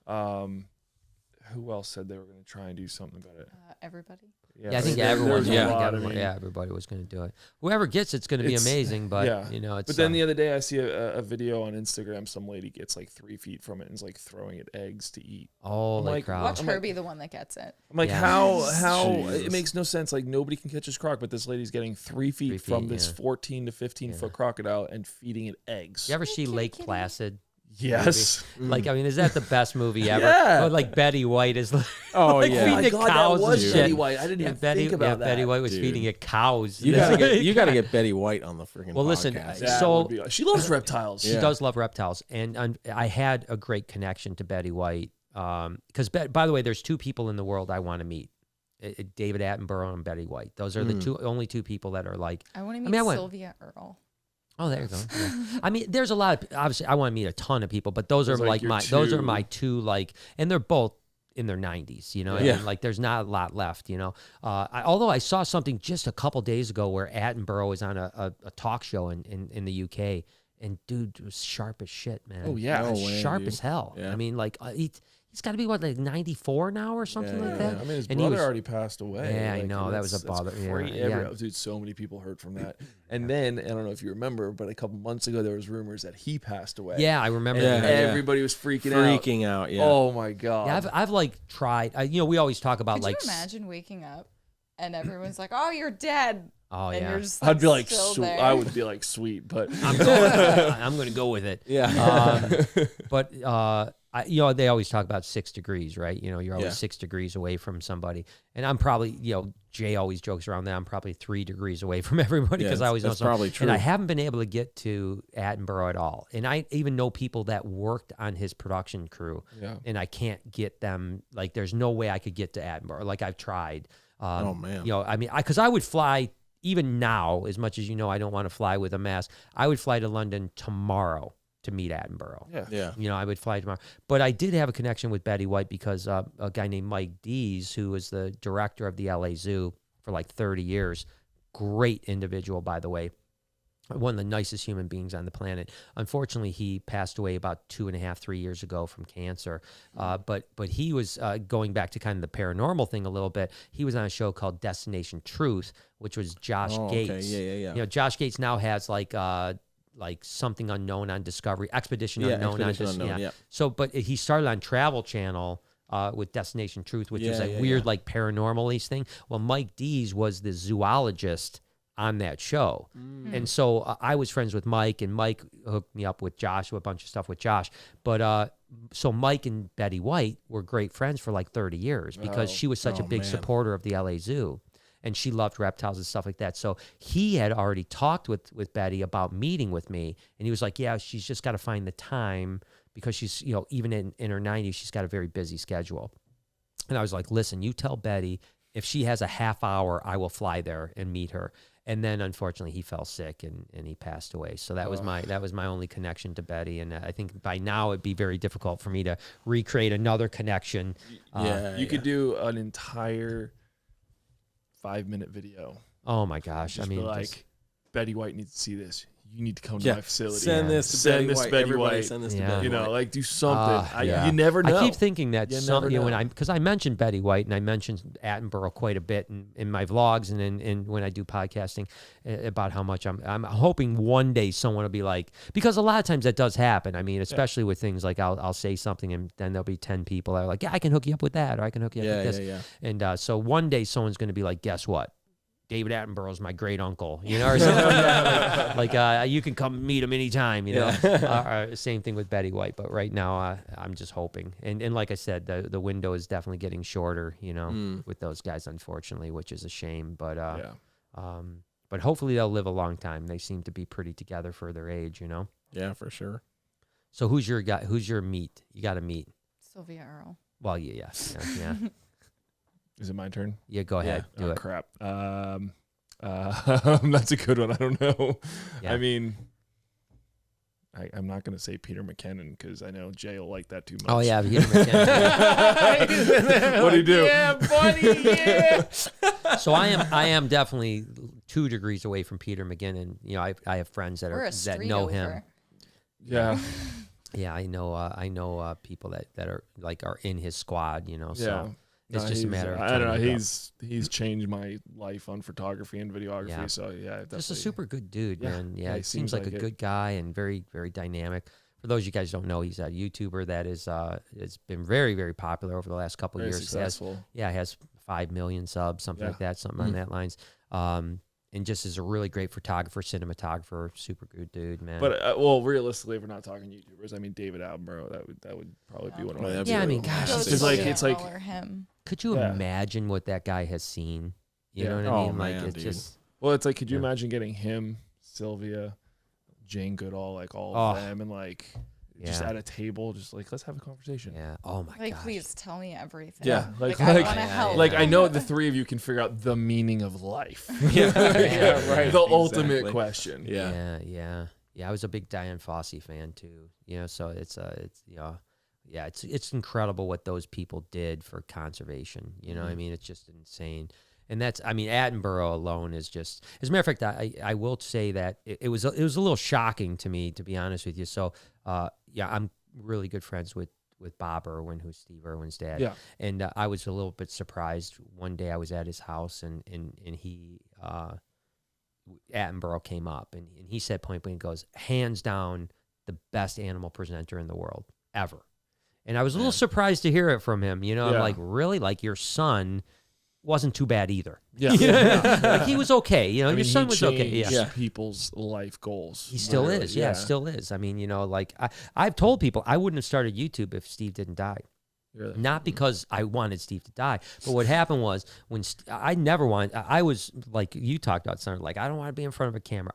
Who else said they were going to try and do something about it? Everybody. Yeah, I think everyone. Everybody was going to do it. Whoever gets it's going to be amazing. But you know, it's. But then the other day I see a video on Instagram. Some lady gets like 3 feet from it and is like throwing it eggs to eat. Holy crap! Watch her be the one that gets it. I'm like, how it makes no sense. Like nobody can catch this croc, but this lady's getting 3 feet from this 14 to 15 foot crocodile and feeding it eggs. You ever see Lake Placid? Yes. Like, I mean, is that the best movie ever? Yeah. Or like Betty White is like, feeding God, cows that was and Betty shit. White. I didn't even think about that. Betty White was feeding it cows. You gotta get Betty White on the freaking podcast. Listen, she loves reptiles. She does love reptiles. And I had a great connection to Betty White. Because, by the way, there's 2 people in the world I want to meet. David Attenborough and Betty White. Those are the only 2 people that are like. I want to meet Sylvia Earle. Oh, there you go. Yeah. I mean, there's a lot of, obviously I want to meet a ton of people, but those are like those are my 2, like, and they're both in their 90s, you know, and like there's not a lot left, you know. Although I saw something just a couple days ago where Attenborough was on a talk show in the UK, and dude was sharp as shit, man. Oh yeah, sharp as hell. Yeah. I mean, like He's got to be like 94 now or something like that. I mean, his and brother already passed away. Yeah, I know, that was a bother. Dude, so many people heard from that. And then I don't know if you remember, but a couple months ago there was rumors that he passed away. Yeah, I remember. And everybody was freaking out. Yeah. Oh my god. Yeah, I've like tried. We always talk about Could like. you imagine waking up and everyone's like, "Oh, you're dead." Oh and yeah. you're just, I'd be like, I would be like, sweet, but I'm going to go with it. Yeah. But they always talk about 6 degrees, right? You're always 6 degrees away from somebody, and I'm probably, Jay always jokes around that I'm probably 3 degrees away from everybody because I always know that's probably true. And I haven't been able to get to Attenborough at all, and I even know people that worked on his production crew, and I can't get them. Like, there's no way I could get to Attenborough. Like, I've tried. Oh man. Because I would fly. Even now, as much as I don't want to fly with a mask, I would fly to London tomorrow to meet Attenborough. Yeah. I would fly tomorrow. But I did have a connection with Betty White because a guy named Mike Dees, who was the director of the LA Zoo for like 30 years, great individual, by the way, one of the nicest human beings on the planet. Unfortunately, he passed away about 2.5, 3 years ago from cancer. But he was going back to kind of the paranormal thing a little bit. He was on a show called Destination Truth, which was Josh Gates. Okay. Yeah. Josh Gates now has like Something Unknown on Discovery, Expedition Unknown on Discovery. So, but he started on Travel Channel with Destination Truth, which is a weird like paranormal-y thing. Well, Mike Dees was the zoologist on that show. And so I was friends with Mike, and Mike hooked me up with Josh, a bunch of stuff with Josh. But so Mike and Betty White were great friends for like 30 years because she was such a big supporter of the LA Zoo, and she loved reptiles and stuff like that. So he had already talked with Betty about meeting with me, and he was like, yeah, she's just got to find the time because she's, even in her 90s, she's got a very busy schedule. And I was like, listen, you tell Betty if she has a half hour, I will fly there and meet her. And then, unfortunately, he fell sick and he passed away. So that was my only connection to Betty. And I think by now it'd be very difficult for me to recreate another connection. You could do an entire 5-minute video. Oh my gosh! Just like Betty White needs to see this. You need to come to my facility. Send this to Betty White. Everybody send this to Betty White. Like do something. You never know. I keep thinking that because I mentioned Betty White and I mentioned Attenborough quite a bit in my vlogs and in when I do podcasting about how much I'm hoping one day someone will be like, because a lot of times that does happen. I mean, especially with things like I'll say something and then there'll be 10 people that are like, yeah, I can hook you up with that, or I can hook you up with this. And so one day someone's going to be like, guess what? David Attenborough's my great uncle, or something like that. Like you can come meet him anytime, same thing with Betty White. But right now, I'm just hoping. And like I said, the window is definitely getting shorter, with those guys, unfortunately, which is a shame. But but hopefully they'll live a long time. They seem to be pretty together for their age, Yeah, for sure. So who's your guy? Who's your meet? You got to meet Sylvia Earle. Well, yes, yeah. Is it my turn? Yeah, go ahead. Do it. Crap. That's a good one. I don't know. Yeah. I mean, I'm not going to say Peter McKinnon because I know Jay will like that too much. Oh, yeah. Peter McKinnon. What do you do? Yeah, buddy, yeah. So I am definitely 2 degrees away from Peter McKinnon. I have friends that know him. Yeah. Yeah, I know people that are in his squad, so. Yeah. It's just a matter of time. I don't know. He's changed my life on photography and videography. Yeah. So yeah, just a super good dude, man. Yeah, he seems like a good guy and very, very dynamic. For those of you guys who don't know, he's a YouTuber that is it's been very, very popular over the last couple of years. Successful. He has 5 million subs, something like that, something on that lines. And just is a really great photographer, cinematographer, super good dude, man. But realistically, if we're not talking YouTubers, I mean David Attenborough, that would probably be one of my. Yeah, I mean, gosh, it's like him. Could you imagine what that guy has seen? You know what I mean? Man, it's dude. just. Well, it's like, could you imagine getting him, Sylvia, Jane Goodall, like all of them, and just at a table, just like, let's have a conversation. Yeah. Oh my god. Please tell me everything. Yeah. I want to help. Like I know the 3 of you can figure out the meaning of life. Right. The ultimate question. Yeah. I was a big Diane Fossey fan too. So it's incredible what those people did for conservation. I mean, it's just insane. And Attenborough alone is just, as a matter of fact, I will say that it was a little shocking to me, to be honest with you. So, I'm really good friends with Bob Irwin, who's Steve Irwin's dad. Yeah. And I was a little bit surprised. One day I was at his house, and he Attenborough came up, and he said point blank, goes, hands down, the best animal presenter in the world ever. And I was a little surprised to hear it from him. You know, I'm like, really? Like, your son wasn't too bad either. Yeah. Like, he was okay. You know, your son was okay. Yeah. People's life goals. He still is. Yeah, still is. I mean, you know, like, I've told people I wouldn't have started YouTube if Steve didn't die. Really? Not because I wanted Steve to die, but what happened was when I never wanted, I was like you talked about something, like, I don't want to be in front of a camera.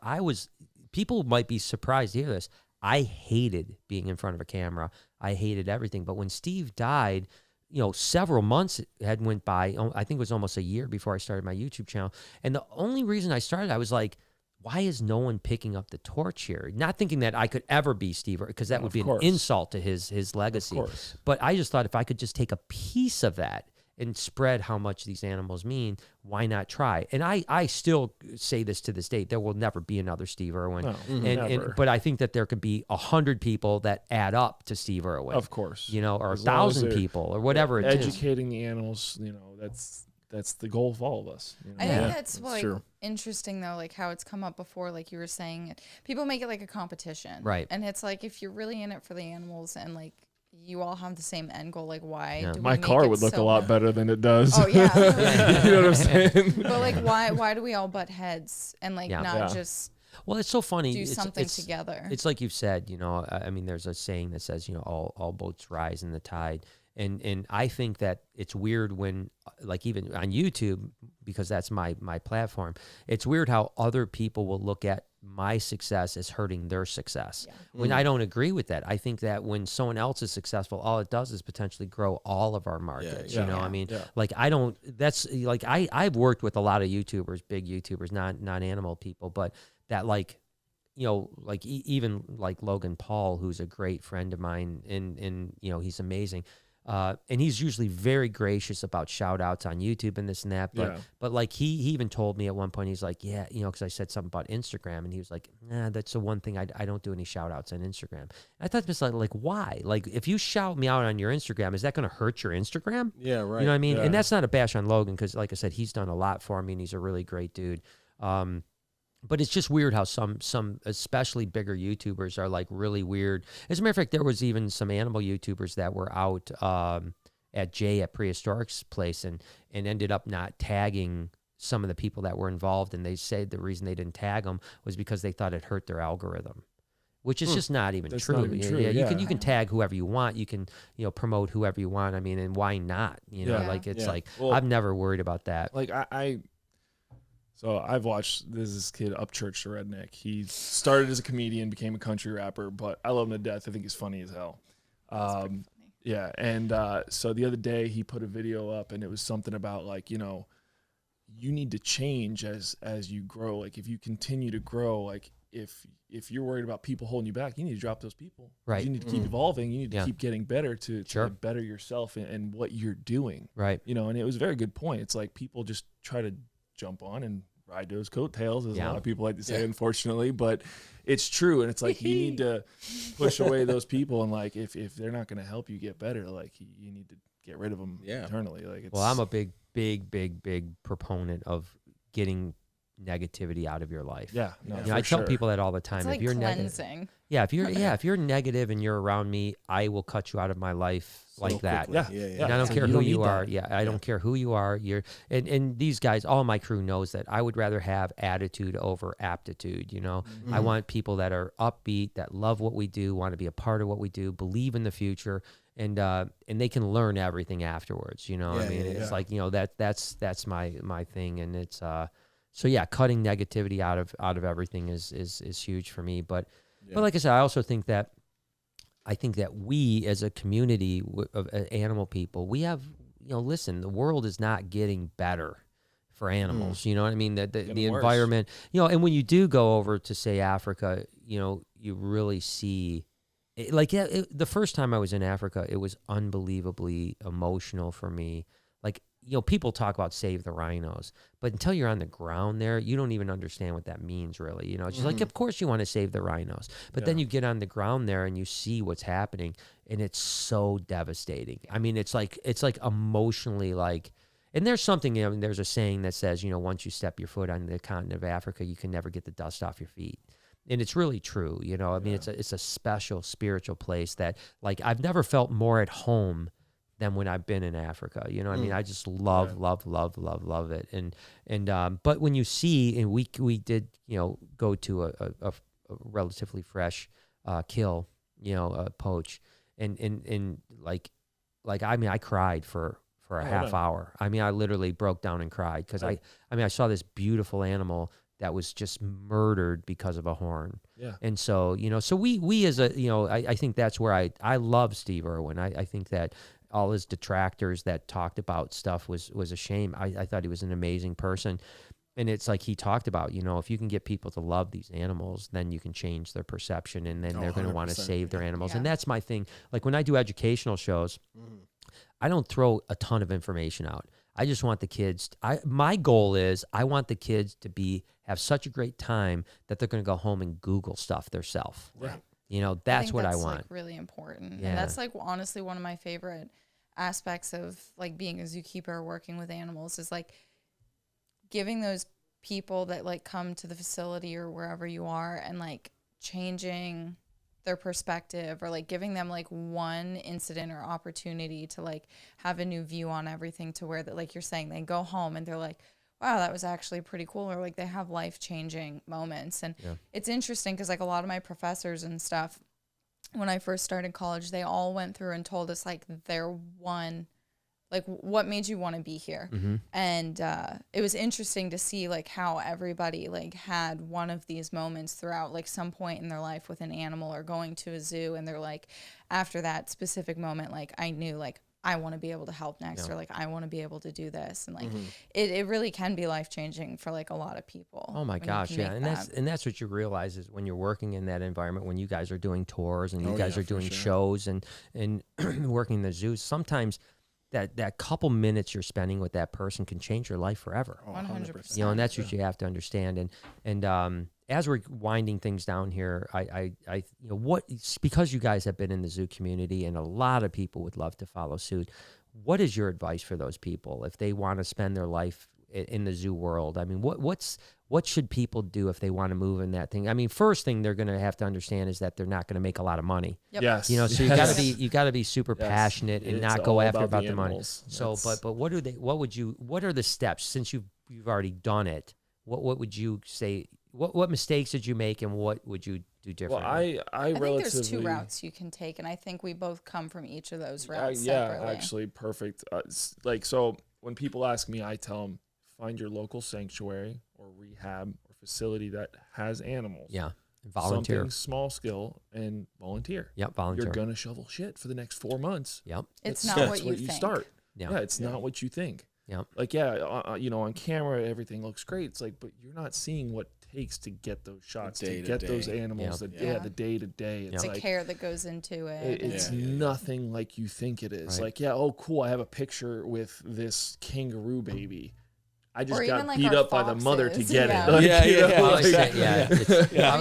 People might be surprised to hear this. I hated being in front of a camera. I hated everything. But when Steve died, you know, several months had went by. I think it was almost a year before I started my YouTube channel. And the only reason I started, I was like, why is no one picking up the torch here? Not thinking that I could ever be Steve, because that would be an insult to his legacy. But I just thought if I could just take a piece of that and spread how much these animals mean, why not try? And I still say this to this day, there will never be another Steve Irwin. No, but I think that there could be 100 people that add up to Steve Irwin. Of course. You know, or 1,000 people or whatever it is. Educating the animals, you know, that's the goal of all of us. You know? I think that's like interesting though, like how it's come up before, like you were saying, people make it like a competition. Right. And it's like, if you're really in it for the animals and like, you all have the same end goal. Like, why? Yeah. Do we My make car it would look so a lot much? better than it does. Oh yeah. You know what I'm saying? But like, why do we all butt heads and like not just Well, it's so funny. do something together? It's like you've said, you know, I mean, there's a saying that says, you know, all boats rise in the tide. And I think that it's weird when, like, even on YouTube, because that's my platform, it's weird how other people will look at my success as hurting their success. Yeah. When I don't agree with that. I think that when someone else is successful, all it does is potentially grow all of our markets. You know, I mean, like, I've worked with a lot of YouTubers, big YouTubers, not animal people, but that, like, you know, like even like Logan Paul, who's a great friend of mine, and you know, he's amazing. And he's usually very gracious about shout outs on YouTube and this and that. But like he even told me at one point, he's like, yeah, you know, because I said something about Instagram, and he was like, nah, that's the one thing I don't do any shout outs on Instagram. And I thought to myself, like, why? Like, if you shout me out on your Instagram, is that going to hurt your Instagram? Yeah, right. You know what I mean? Yeah. And that's not a bash on Logan, because like I said, he's done a lot for me and he's a really great dude. But it's just weird how some especially bigger YouTubers are like really weird. As a matter of fact, there was even some animal YouTubers that were out at Jay at Prehistoric's place and ended up not tagging some of the people that were involved. And they said the reason they didn't tag them was because they thought it hurt their algorithm, which is just not even true. Not even true. You can tag whoever you want. You can, you know, promote whoever you want. I mean, and why not? You know, like it's like, well, I've never worried about that. Like So I've watched this kid Upchurch the Redneck. He started as a comedian, became a country rapper, but I love him to death. I think he's funny as hell. Yeah, and so the other day he put a video up, and it was something about, like, you know, you need to change as you grow. Like, if you continue to grow, like if you're worried about people holding you back, you need to drop those people. Right. You need to keep evolving. You need to keep getting better to better yourself and what you're doing. Right. You know, and it was a very good point. It's like people just try to jump on and ride those coattails, as a lot of people like to say, unfortunately, but it's true. And it's like, you need to push away those people. And like, if they're not going to help you get better, like, you need to get rid of them eternally. Like, it's, well, I'm a big proponent of getting negativity out of your life. Yeah. No, you know, I tell people that all the time. It's like if you're cleansing. if you're negative and you're around me, I will cut you out of my life like that. Yeah. And I don't care who you are. I don't care who you are. You're and these guys, all my crew knows that I would rather have attitude over aptitude. You know, I want people that are upbeat, that love what we do, want to be a part of what we do, believe in the future, and they can learn everything afterwards. You know, I mean, it's like, you know, that's my thing, and it's so yeah, cutting negativity out of everything is huge for me. But like I said, I also think that we as a community of animal people, we have, you know, listen, the world is not getting better for animals. You know what I mean? The environment, you know, and when you do go over to, say, Africa, you know, you really see the first time I was in Africa, it was unbelievably emotional for me. Like, people talk about save the rhinos, but until you're on the ground there, you don't even understand what that means, really. It's just like, of course you want to save the rhinos, but then you get on the ground there and you see what's happening, and it's so devastating. I mean, it's like emotionally like, and there's something, there's a saying that says, once you step your foot on the continent of Africa, you can never get the dust off your feet. And it's really true. I mean, it's a special spiritual place that, like, I've never felt more at home than when I've been in Africa. I mean, I just love it. And but when you see, and we did, go to a relatively fresh kill, poach, and like I mean, I cried for a half hour. I mean, I literally broke down and cried because I saw this beautiful animal that was just murdered because of a horn. Yeah. And so, so we as a, I think that's where I love Steve Irwin. I think that all his detractors that talked about stuff was a shame. I thought he was an amazing person. And it's like he talked about, if you can get people to love these animals, then you can change their perception, and then they're going to want to save their animals. Yeah. And that's my thing. Like when I do educational shows, I don't throw a ton of information out. I just want the kids. My goal is I want the kids to have such a great time that they're going to go home and Google stuff themselves. Right. That's what I want. Like really important. Yeah. And that's like honestly one of my favorite aspects of like being a zookeeper, working with animals, is like giving those people that like come to the facility or wherever you are and like changing their perspective, or like giving them like one incident or opportunity to like have a new view on everything, to where that, like you're saying, they go home and they're like, wow, that was actually pretty cool, or like they have life-changing moments. And it's interesting because like a lot of my professors and stuff, when I first started college, they all went through and told us like their one, like what made you want to be here. And it was interesting to see like how everybody like had one of these moments throughout like some point in their life with an animal or going to a zoo, and they're like, after that specific moment, like I knew like I want to be able to help next, or like I want to be able to do this. And like it really can be life-changing for like a lot of people. Oh my gosh, yeah. And that's what you realize is when you're working in that environment, when you guys are doing tours and you guys are doing shows and working in the zoos, sometimes that couple minutes you're spending with that person can change your life forever. 100%. And that's what you have to understand. And as we're winding things down here, because you guys have been in the zoo community and a lot of people would love to follow suit, what is your advice for those people if they want to spend their life in the zoo world? I mean, what should people do if they want to move in that thing? I mean, first thing they're going to have to understand is that they're not going to make a lot of money. Yep. Yes. So you got to be super passionate and not go after about the money. So, but what are the steps, since you've already done it? What would you say? What mistakes did you make, and what would you do differently? Well, I think there's two routes you can take, and I think we both come from each of those routes separately. Actually, perfect. So when people ask me, I tell them, find your local sanctuary or rehab or facility that has animals. Yeah. Volunteer. Something small skill and volunteer. Yep, volunteer. You're going to shovel shit for the next 4 months. Yep. It's not what you think. Start. Yeah. It's not what you think. Yeah. Like, on camera, everything looks great. It's like, but you're not seeing what it takes to get those shots, to get those animals, the day to day. It's the care that goes into it. It's nothing like you think it is. Right. Like, cool, I have a picture with this kangaroo baby. I just got like beat up by the mother to get it.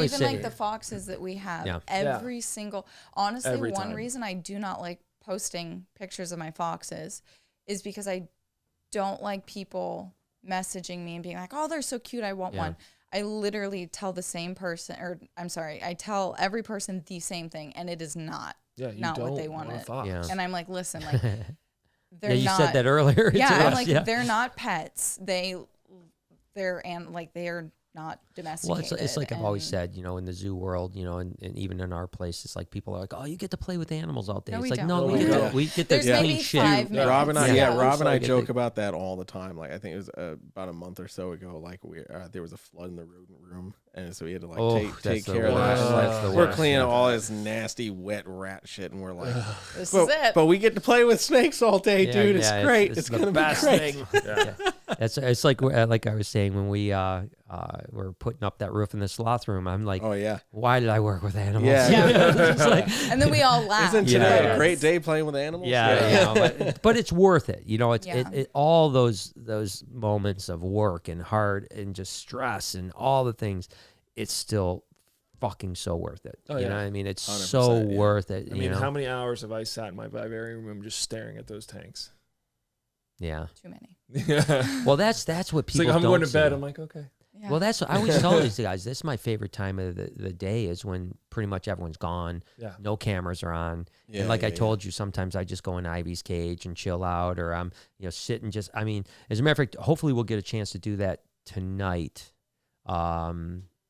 Even like the foxes that we have. Every single, honestly, one reason I do not like posting pictures of my foxes is because I don't like people messaging me and being like, oh, they're so cute, I want one. I literally tell the same person, I tell every person the same thing, and it is not what they wanted. And I'm like, listen, like, they're you not, said that earlier. Yeah, I'm like, they're not pets. They're not domesticated. Well, it's like I've always said, in the zoo world, and even in our place, it's like people are like, oh, you get to play with animals all day. No, it's we like, don't. no, we get to clean shit. Rob and I joke about that all the time. Like, I think it was about a month or so ago, like there was a flood in the rodent room, and so we had to like take care of that. We're cleaning all this nasty wet rat shit, and we're like, this is it. But we get to play with snakes all day, dude. It's great. It's gonna be great. It's like I was saying when we we're putting up that roof in the sloth room. I'm like, Oh yeah. why did I work with animals? Yeah. It's like, And then we all laugh. Isn't today Yeah. a great day playing with animals? yeah. But it's worth it. You know, it's Yeah. all those moments of work and hard and just stress and all the things. It's still fucking so worth it. Oh, you yeah. know what I mean? It's 100%, so yeah. worth it. I you mean, know? how many hours have I sat in my vivarium room just staring at those tanks? Yeah. Too many. Yeah. Well, that's what It's people like I'm don't going to bed. see. I'm like, okay. Yeah. Well, that's I always tell these guys. This is my favorite time of the day is when pretty much everyone's gone. Yeah. No cameras are on. Yeah, And like yeah, I told you, sometimes I just go in Ivy's cage and chill out, or I'm sit and just. I mean, as a matter of fact, hopefully we'll get a chance to do that tonight.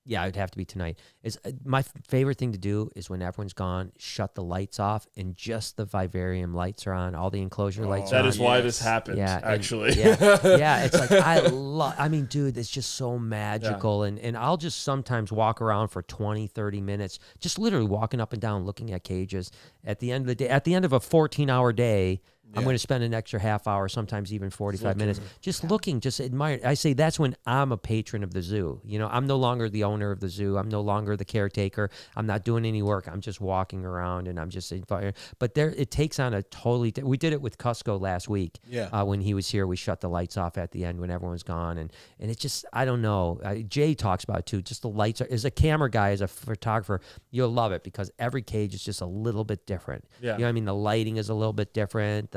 Yeah, it'd have to be tonight. Is my favorite thing to do is when everyone's gone, shut the lights off and just the vivarium lights are on. All the enclosure lights are That on. is why this happened. Yeah, and- actually. yeah. It's like I mean, dude, it's just so magical. And I'll just sometimes walk around for 20, 30 minutes, just literally walking up and down, looking at cages. At the end of the day, at the end of a 14-hour day, I'm going to spend an extra half hour, sometimes even 45 minutes, just looking, just admire. I say that's when I'm a patron of the zoo. You know, I'm no longer the owner of the zoo. I'm no longer the caretaker. I'm not doing any work. I'm just walking around and I'm just inviting. But it takes on a totally. We did it with Cusco last week. Yeah. When he was here, we shut the lights off at the end when everyone's gone, and it just, I don't know. Jay talks about it too. Just the lights are. As a camera guy, as a photographer, you'll love it because every cage is just a little bit different. Yeah. You know what I mean? The lighting is a little bit different.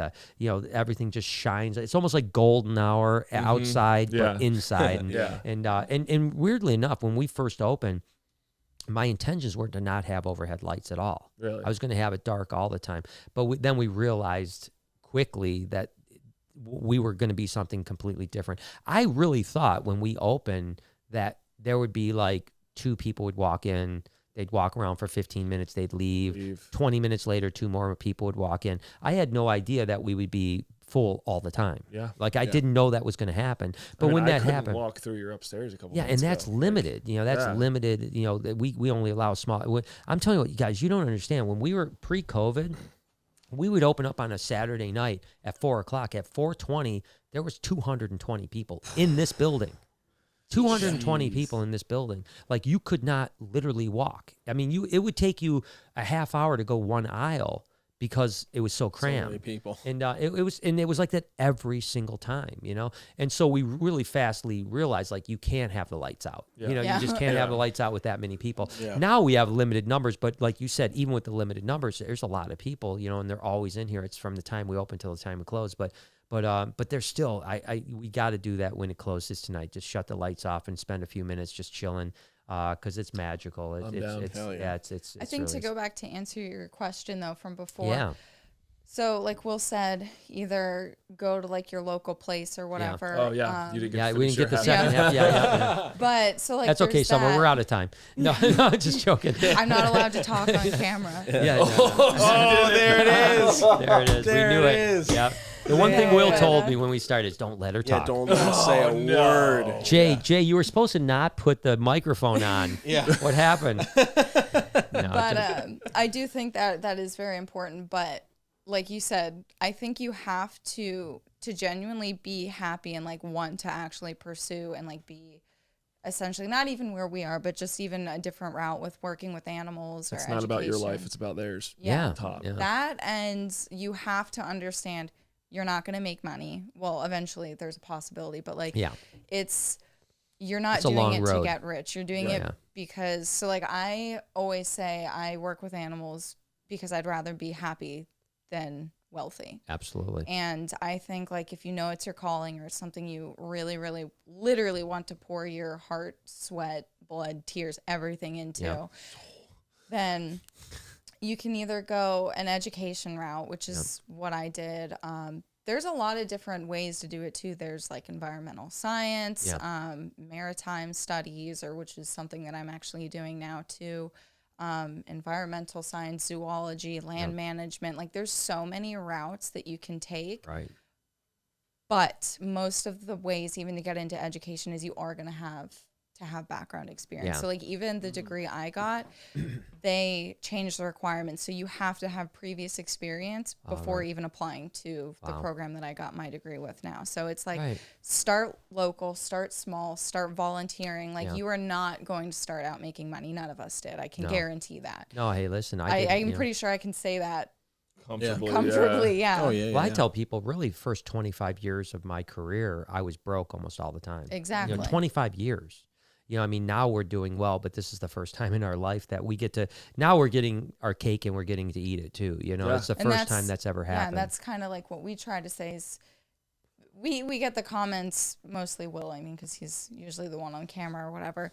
Everything just shines. It's almost like golden hour outside, but inside. And weirdly enough, when we first opened, my intentions were to not have overhead lights at all. Really? I was going to have it dark all the time. But then we realized quickly that we were going to be something completely different. I really thought when we opened that there would be like 2 people would walk in. They'd walk around for 15 minutes. They'd leave. 20 minutes later, 2 more people would walk in. I had no idea that we would be full all the time. Yeah. Like I didn't know that was going to happen. But when that happened, walk through your upstairs a couple. yeah, and that's limited. That's limited. We only allow small. I'm telling you what, you guys, you don't understand. When we were pre-COVID, we would open up on a Saturday night at 4:00. At 4:20, there was 220 people in this building. 220 people in this building. Like you could not literally walk. I mean, it would take you a half hour to go one aisle because it was so crammed. So many people. And it was like that every single time, And so we really fastly realized like you can't have the lights out. You just can't have the lights out with that many people. Yeah. Now we have limited numbers, but like you said, even with the limited numbers, there's a lot of people, and they're always in here. It's from the time we open till the time we close. But there's still, we got to do that when it closes tonight. Just shut the lights off and spend a few minutes just chilling, because it's magical. I'm down. It's I think really, to go back to answer your question though from before. Yeah. So like Will said, either go to like your local place or whatever. Oh yeah. You didn't get we didn't get the half. second half. Yeah. But so like That's okay, there's Summer. that. We're out of time. No, just joking. I'm not allowed to talk on camera. Yeah. Oh, there it is. There it is. There We knew it it. is. Yeah. The one thing Will Yeah. told me when we started is don't let her Yeah, talk. don't let us say a word. Jay, you were supposed to not put the microphone on. Yeah. What happened? No, But I do think that is very important. But like you said, I think you have to genuinely be happy and like want to actually pursue and like be essentially not even where we are, but just even a different route with working with animals. It's or not about your education. life. It's about theirs. Yeah. Top. Yeah. That, and you have to understand you're not going to make money. Well, eventually there's a possibility, but like Yeah. you're not It's a doing long it road. to get rich. You're doing it Yeah. because, so like I always say I work with animals because I'd rather be happy than wealthy. Absolutely. And I think like if you know it's your calling or it's something you really, really, literally want to pour your heart, sweat, blood, tears, everything into, Yeah. then you can either go an education route, which is what I did. There's a lot of different ways to do it too. There's like environmental science, maritime studies, or which is something that I'm actually doing now too. Environmental science, zoology, land management. Like there's so many routes that you can take. Right. But most of the ways even to get into education is you are going to have to have background experience. Yeah. So like even the degree I got, they changed the requirements. So you have to have previous experience before even applying to the program that I got my degree with now. So it's like start local, start small, start volunteering. Like you are not going to start out making money. None of us did. I can guarantee that. No, hey, listen, I'm pretty sure I can say that Comfortably, yeah. Oh yeah. Well, I tell people, really, first 25 years of my career, I was broke almost all the time. Exactly. 25 years. I mean, now we're doing well, but this is the first time in our life that we get to, now we're getting our cake and we're getting to eat it too. It's the first time that's ever happened. Yeah, and that's kind of like what we try to say is, we get the comments, mostly Will, I mean, because he's usually the one on camera or whatever.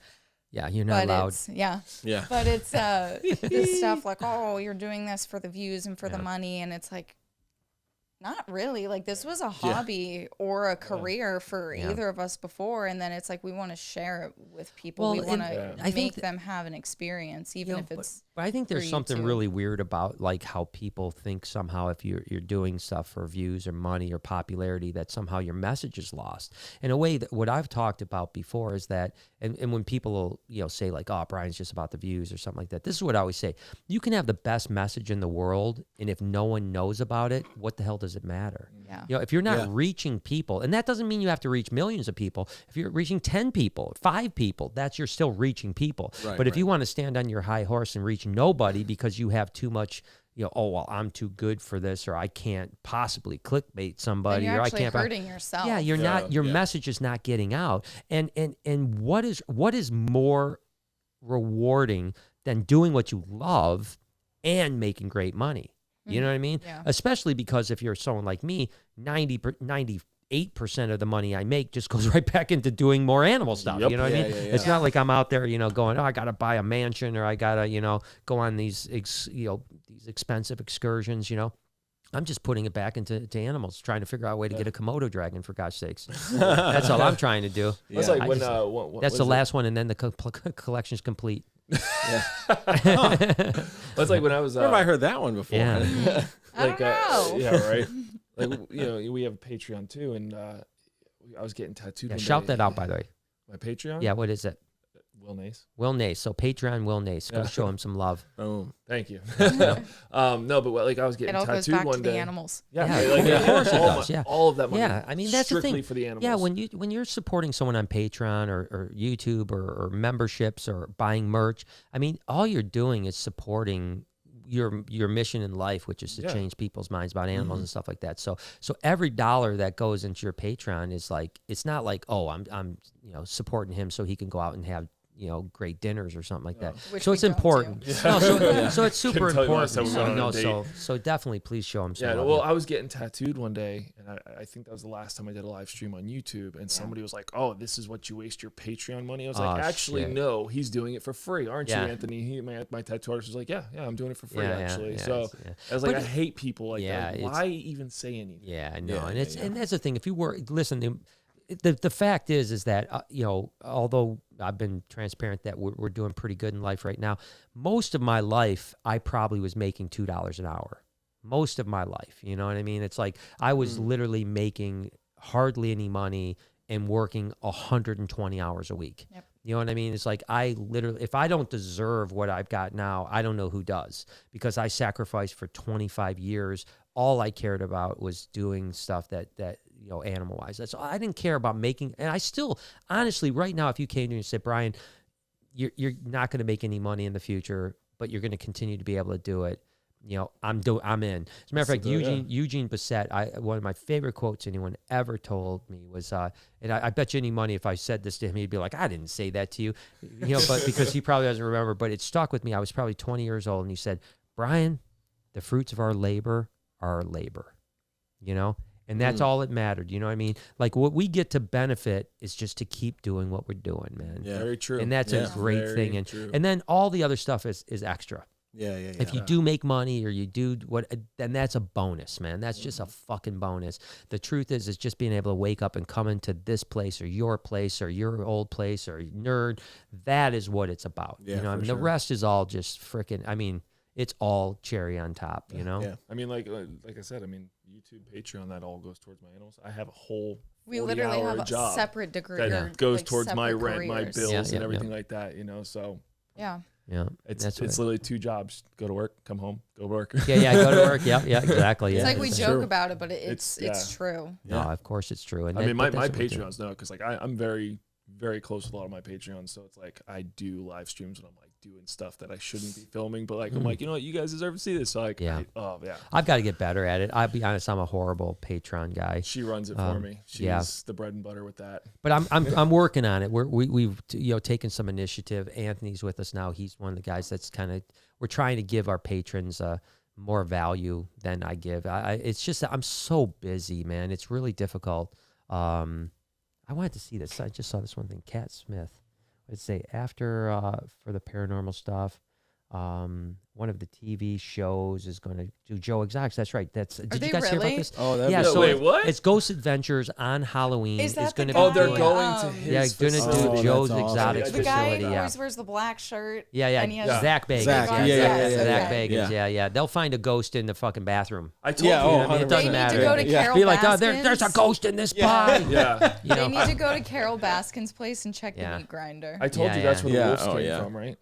Yeah, you're not allowed. Yeah. But it's this stuff like, oh, you're doing this for the views and for the money. And it's like, not really. Like, this was a hobby or a career for either of us before. And then it's like, we want to share it with people. We want to make them have an experience, even if it's. But I think there's something really weird about like how people think somehow if you're doing stuff for views or money or popularity, that somehow your message is lost. In a way, that what I've talked about before is that, and when people will say like, oh, Brian's just about the views or something like that, this is what I always say. You can have the best message in the world, and if no one knows about it, what the hell does it matter? Yeah. If you're not reaching people, and that doesn't mean you have to reach millions of people. If you're reaching 10 people, 5 people, you're still reaching people. But if you want to stand on your high horse and reach nobody because you have too much, oh, well, I'm too good for this, or I can't possibly clickbait somebody, or I can't. Hurting yourself. Yeah, you're not. Your message is not getting out. And what is more rewarding than doing what you love and making great money? You know what I mean? Yeah. Especially because if you're someone like me, 98% of the money I make just goes right back into doing more animal stuff. You know what I mean? It's not like I'm out there, going, oh, I got to buy a mansion, or I got to, go on these expensive excursions, I'm just putting it back into animals, trying to figure out a way to get a Komodo dragon, for God's sakes. That's all I'm trying to do. That's like when, that's the last one, and then the collection's complete. That's like when I was. Where have I heard that one before? Yeah. I don't know. Yeah, right. Like we have a Patreon too, and I was getting tattooed. Yeah, shout that out, by the way. My Patreon. Yeah, what is it? Will Nace. Will Nace. So Patreon Will Nace. Go show him some love. Boom. Thank you. No, but like I was getting it all tattooed goes back one to day. the animals. Yeah, of course it does. All of that money. Yeah, I mean that's the strictly thing. for the animals. Yeah, when you're supporting someone on Patreon or YouTube or memberships or buying merch, I mean all you're doing is supporting your mission in life, which is to change people's minds about animals and stuff like that. So every dollar that goes into your Patreon is like, it's not like, oh, I'm supporting him so he can go out and have great dinners or something like that. Which so it's important. No, so it's super important. So definitely please show him some love. Well, I was getting tattooed one day, and I think that was the last time I did a live stream on YouTube, and somebody was like, oh, this is what you waste your Patreon money? I was like, actually, no, he's doing it for free. Aren't you, Anthony? My tattoo artist was like, yeah, I'm doing it for free, actually. So I was like, I hate people like that. Why even say anything? Yeah, I know. And that's the thing. If you were, listen, the fact is that, although I've been transparent that we're doing pretty good in life right now, most of my life, I probably was making $2 an hour. Most of my life, you know what I mean? It's like I was literally making hardly any money and working 120 hours a week. Yep. You know what I mean? It's like I literally, if I don't deserve what I've got now, I don't know who does, because I sacrificed for 25 years. All I cared about was doing stuff that animal wise. That's I didn't care about making, and I still, honestly, right now, if you came to me and said, Brian, you're not going to make any money in the future, but you're going to continue to be able to do it, I'm in. As a matter of fact, Eugene Bissett, one of my favorite quotes anyone ever told me was, and I bet you any money if I said this to him, he'd be like, I didn't say that to you, but because he probably doesn't remember, but it stuck with me. I was probably 20 years old, and he said, Brian, the fruits of our labor are our labor, and that's all that mattered. You know what I mean? Like what we get to benefit is just to keep doing what we're doing, man. Yeah, very true. And that's a great thing. And then all the other stuff is extra. Yeah. If you do make money or you do then that's a bonus, man. That's just a fucking bonus. The truth is just being able to wake up and come into this place or your old place or nerd. That is what it's about. Yeah, I mean, the rest is all just freaking, I mean, it's all cherry on top, you know? Yeah. I mean, like I said, I mean, YouTube, Patreon, that all goes towards my animals. I have a whole We literally have a job separate degree that goes like, towards my separate rent, my careers. bills, and everything like that, you know? So Yeah. Yeah. it's That's literally 2 jobs. Go to work, come home, go to work. Yeah, go to work. Yeah, exactly. It's Yeah. like we it's joke true. about it, but it's yeah. true. No, of course it's true. And I mean, my but that's what we do. Patreons know, because like I'm very, very close with a lot of my Patreons. So it's like I do live streams when I'm like doing stuff that I shouldn't be filming, but like I'm like, you know what, you guys deserve to see this. So like, Yeah. oh yeah, I've got to get better at it. I'll be honest, I'm a horrible Patreon guy. she runs it for me. She's yeah. the bread and butter with that. But I'm working on it. We've taken some initiative. Anthony's with us now. He's one of the guys that's we're trying to give our patrons more value than I give. It's just that I'm so busy, man. It's really difficult. I wanted to see this. I just saw this one thing. Cat Smith. Let's say after for the paranormal stuff. One of the TV shows is going to do Joe Exotics. That's right. Did you guys hear about this? Oh, that'd yeah. be So wait, what? It's Ghost Adventures on Halloween. Is that going the to Oh, be they're doing- going to his Yeah, going to facility. do Joe's that's awesome. Exotics The guy facility. who Yeah. always wears the black shirt. Yeah. And he has Zach Bagans. Zach, yeah. Zach Okay. Bagans. Yeah. Yeah. They'll find a ghost in the fucking bathroom. I told Yeah, you. oh, I mean, it 100%. doesn't They need matter. to go to Yeah. Carol Be like, oh, Baskin's. there's a ghost in this pie. Yeah. You They know? need to go to Carol Baskin's place and check Yeah. the meat grinder. I told Yeah, you that's where yeah. the wolves Oh, came yeah. from, right?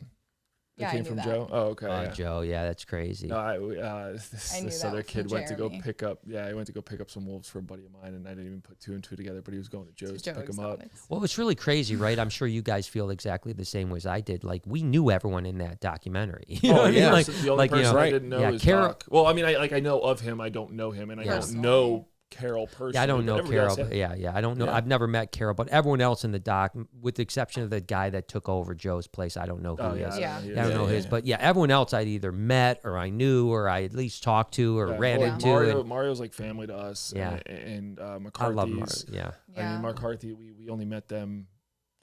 They Yeah, I came knew from that. Joe. Oh, okay. Oh, yeah. Joe. Yeah, that's crazy. No, knew this that other was kid from went to go Jeremy. pick up. Yeah, he went to go pick up some wolves for a buddy of mine, and I didn't even put 2 and 2 together. But he was going to Joe's to Joe pick them up. Exotics. Well, it's really crazy, right? I'm sure you guys feel exactly the same way as I did. Like, we knew everyone in that documentary. You know what I mean? yeah. Like, The only like, you person know, I didn't know yeah, is Carol- Doc. Well, I mean, I know of him. I don't know him, and I Personally. don't know Carol personally. Yeah, I don't know but everybody Carol. else, But yeah, I don't know. Yeah. I've never met Carol, but everyone else in the doc, with the exception of the guy that took over Joe's place, I don't know who Oh, he yeah. is. Yeah. I don't know his, but yeah, everyone else I'd either met or I knew or I at least talked to or Yeah, ran well, into. and Mario's like family to us. Yeah. and I McCarthy's. love Mark. Yeah, I Yeah. mean, McCarthy. We only met them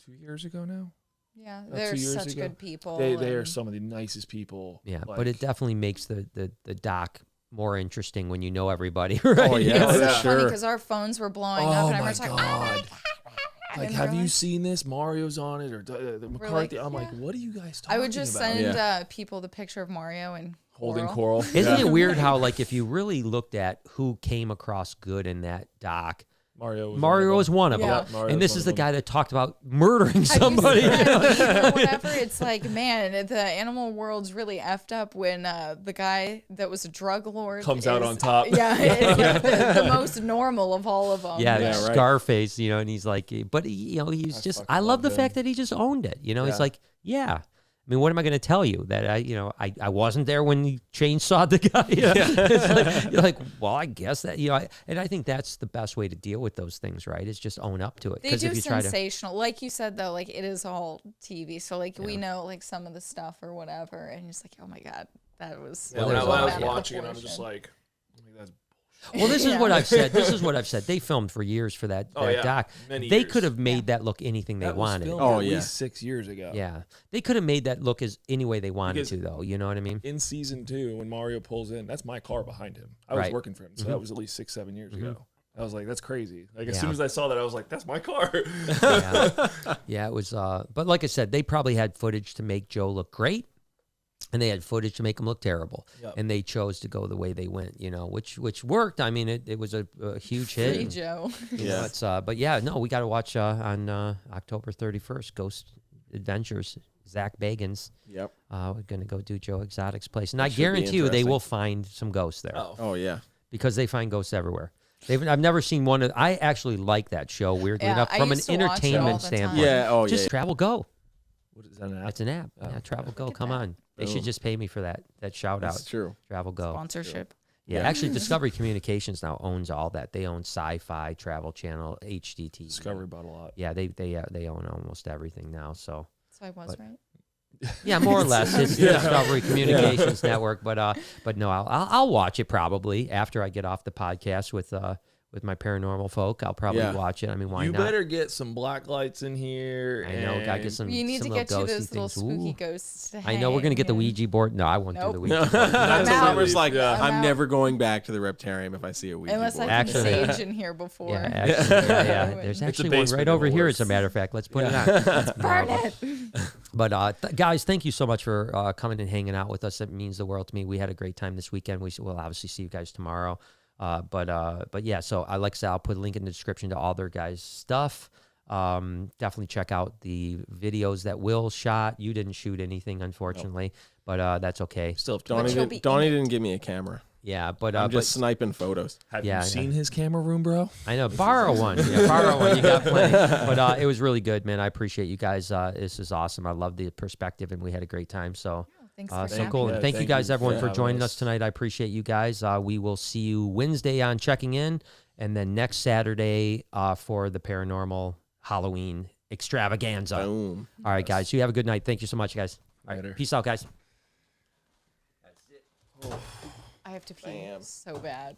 2 years ago now. Yeah, 2 they're years such ago. good people. They are and- some of the nicest people. yeah. Like, But it definitely makes the doc more interesting when you know everybody, right? Oh, You yeah. know? It's Yeah. so funny Sure. because our phones were blowing up, Oh and I my was like, "Oh my god! god!" Like, And have we're you like- seen this? Mario's on it, or the McCarthy? I'm like, yeah. what are you guys talking I would just about? send people the picture of Mario and Holding coral. Isn't Yeah. it weird how, like, if you really looked at who came across good in that doc, Mario was one of them. Yeah. Mario And was this one is of the them. guy that talked about murdering Have you somebody. seen that meme or whatever? It's like, man, the animal world's really effed up when the guy that was a drug lord Comes out is- on top. Yeah, it's like the most normal of all of them. Yeah, Yeah, right. Scarface, you know, and he's like, but he, you know, he's I just, fucking I love love the him. fact that he just owned it. You know, Yeah. he's like, yeah. I mean, what am I going to tell you that I wasn't there when he chainsawed the guy? You know? It's like, you're like, well, I guess that, and I think that's the best way to deal with those things, right? Is just own up to it. They Because do if you try to, sensational, like you said though, like it is all TV. So like we know like some of the stuff or whatever, and it's like, oh my god, that was. Yeah, Well, when I there's a was lot. watching it, I was just like, that's well, this is Yeah. what I've said. This is what I've said. They filmed for years for that Oh, yeah. doc. Many They years. could have made that look anything they that was wanted. filmed Oh, at yeah. least 6 years ago. Yeah, they could have made that look as any way they wanted Because- to, though. You know what I mean? In season 2, when Mario pulls in, that's my car behind him. I was Right. working for him, so that was at least 6-7 years ago. I was like, that's crazy. Like as Yeah. soon as I saw that, I was like, that's my car. Yeah, it was. But like I said, they probably had footage to make Joe look great, and they had footage to make him look terrible. Yep. And they chose to go the way they went. You know, which worked. I mean, it was a huge hit. Free and, Joe. you know, it's, but yeah, no, we got to watch on October 31st, Ghost Adventures. Zach Bagans. Yep. We're gonna go do Joe Exotic's place, and I should be guarantee you they interesting. will find some ghosts there Oh yeah. because they find ghosts everywhere. I've never seen one. I actually like that show. Weirdly Yeah, enough, I from an used to watch it all entertainment the standpoint. time. Yeah. Oh Just yeah. Travel Go. What is that, an app? It's an app. Oh, Yeah, Travel Go. at Come that. on. They should Boom. just pay me for that shout That's out. true. Travel Go. Sponsorship. Yeah, Yeah. actually, Discovery Communications now owns all that. They own Sci-Fi, Travel Channel, HDT. Discovery bought a lot. Yeah, they own almost everything now. So So I was right. yeah, more or less, it's the Discovery Communications Network. But no, I'll watch it probably after I get off the podcast with my paranormal folk. I'll probably Yeah. watch it. I mean, why You not? better get some black lights in here. I know, gotta get and- some. You need some to little get you ghosty those little things. spooky Ooh. ghosts. To I know we're gonna get the hang. Ouija board. No, I won't do Nope. the Ouija No. board. That's I'm what out. Summer's like. Yeah. I'm out. never going back to the reptarium if I see a Ouija Unless I board. can Actually- sage in here before. Yeah, actually, yeah. There's It's a actually one basement right in over the here. woods. As a matter of fact, let's put it on. Burn it. But guys, thank you so much for coming and hanging out with us. It means the world to me. We had a great time this weekend. We'll obviously see you guys tomorrow. But yeah, so like I said, I'll put a link in the description to all their guys' stuff. Definitely check out the videos that Will shot. You didn't shoot anything, unfortunately, but that's okay. Still, Donnie didn't give me a camera. Yeah, but I'm just sniping photos. have you seen his camera room, bro? I know. Borrow one. Yeah, borrow one. You got plenty. But it was really good, man. I appreciate you guys. This is awesome. I love the perspective, and we had a great time. So, Thanks for so cool. having And me. thank you guys, everyone, for joining us us tonight. I appreciate you guys. We will see you Wednesday on Checking In, and then next Saturday for the Paranormal Halloween Extravaganza. Boom. All right, guys. You have a good night. Thank you so much, guys. All right, Later. peace out, guys. I have to pee so bad.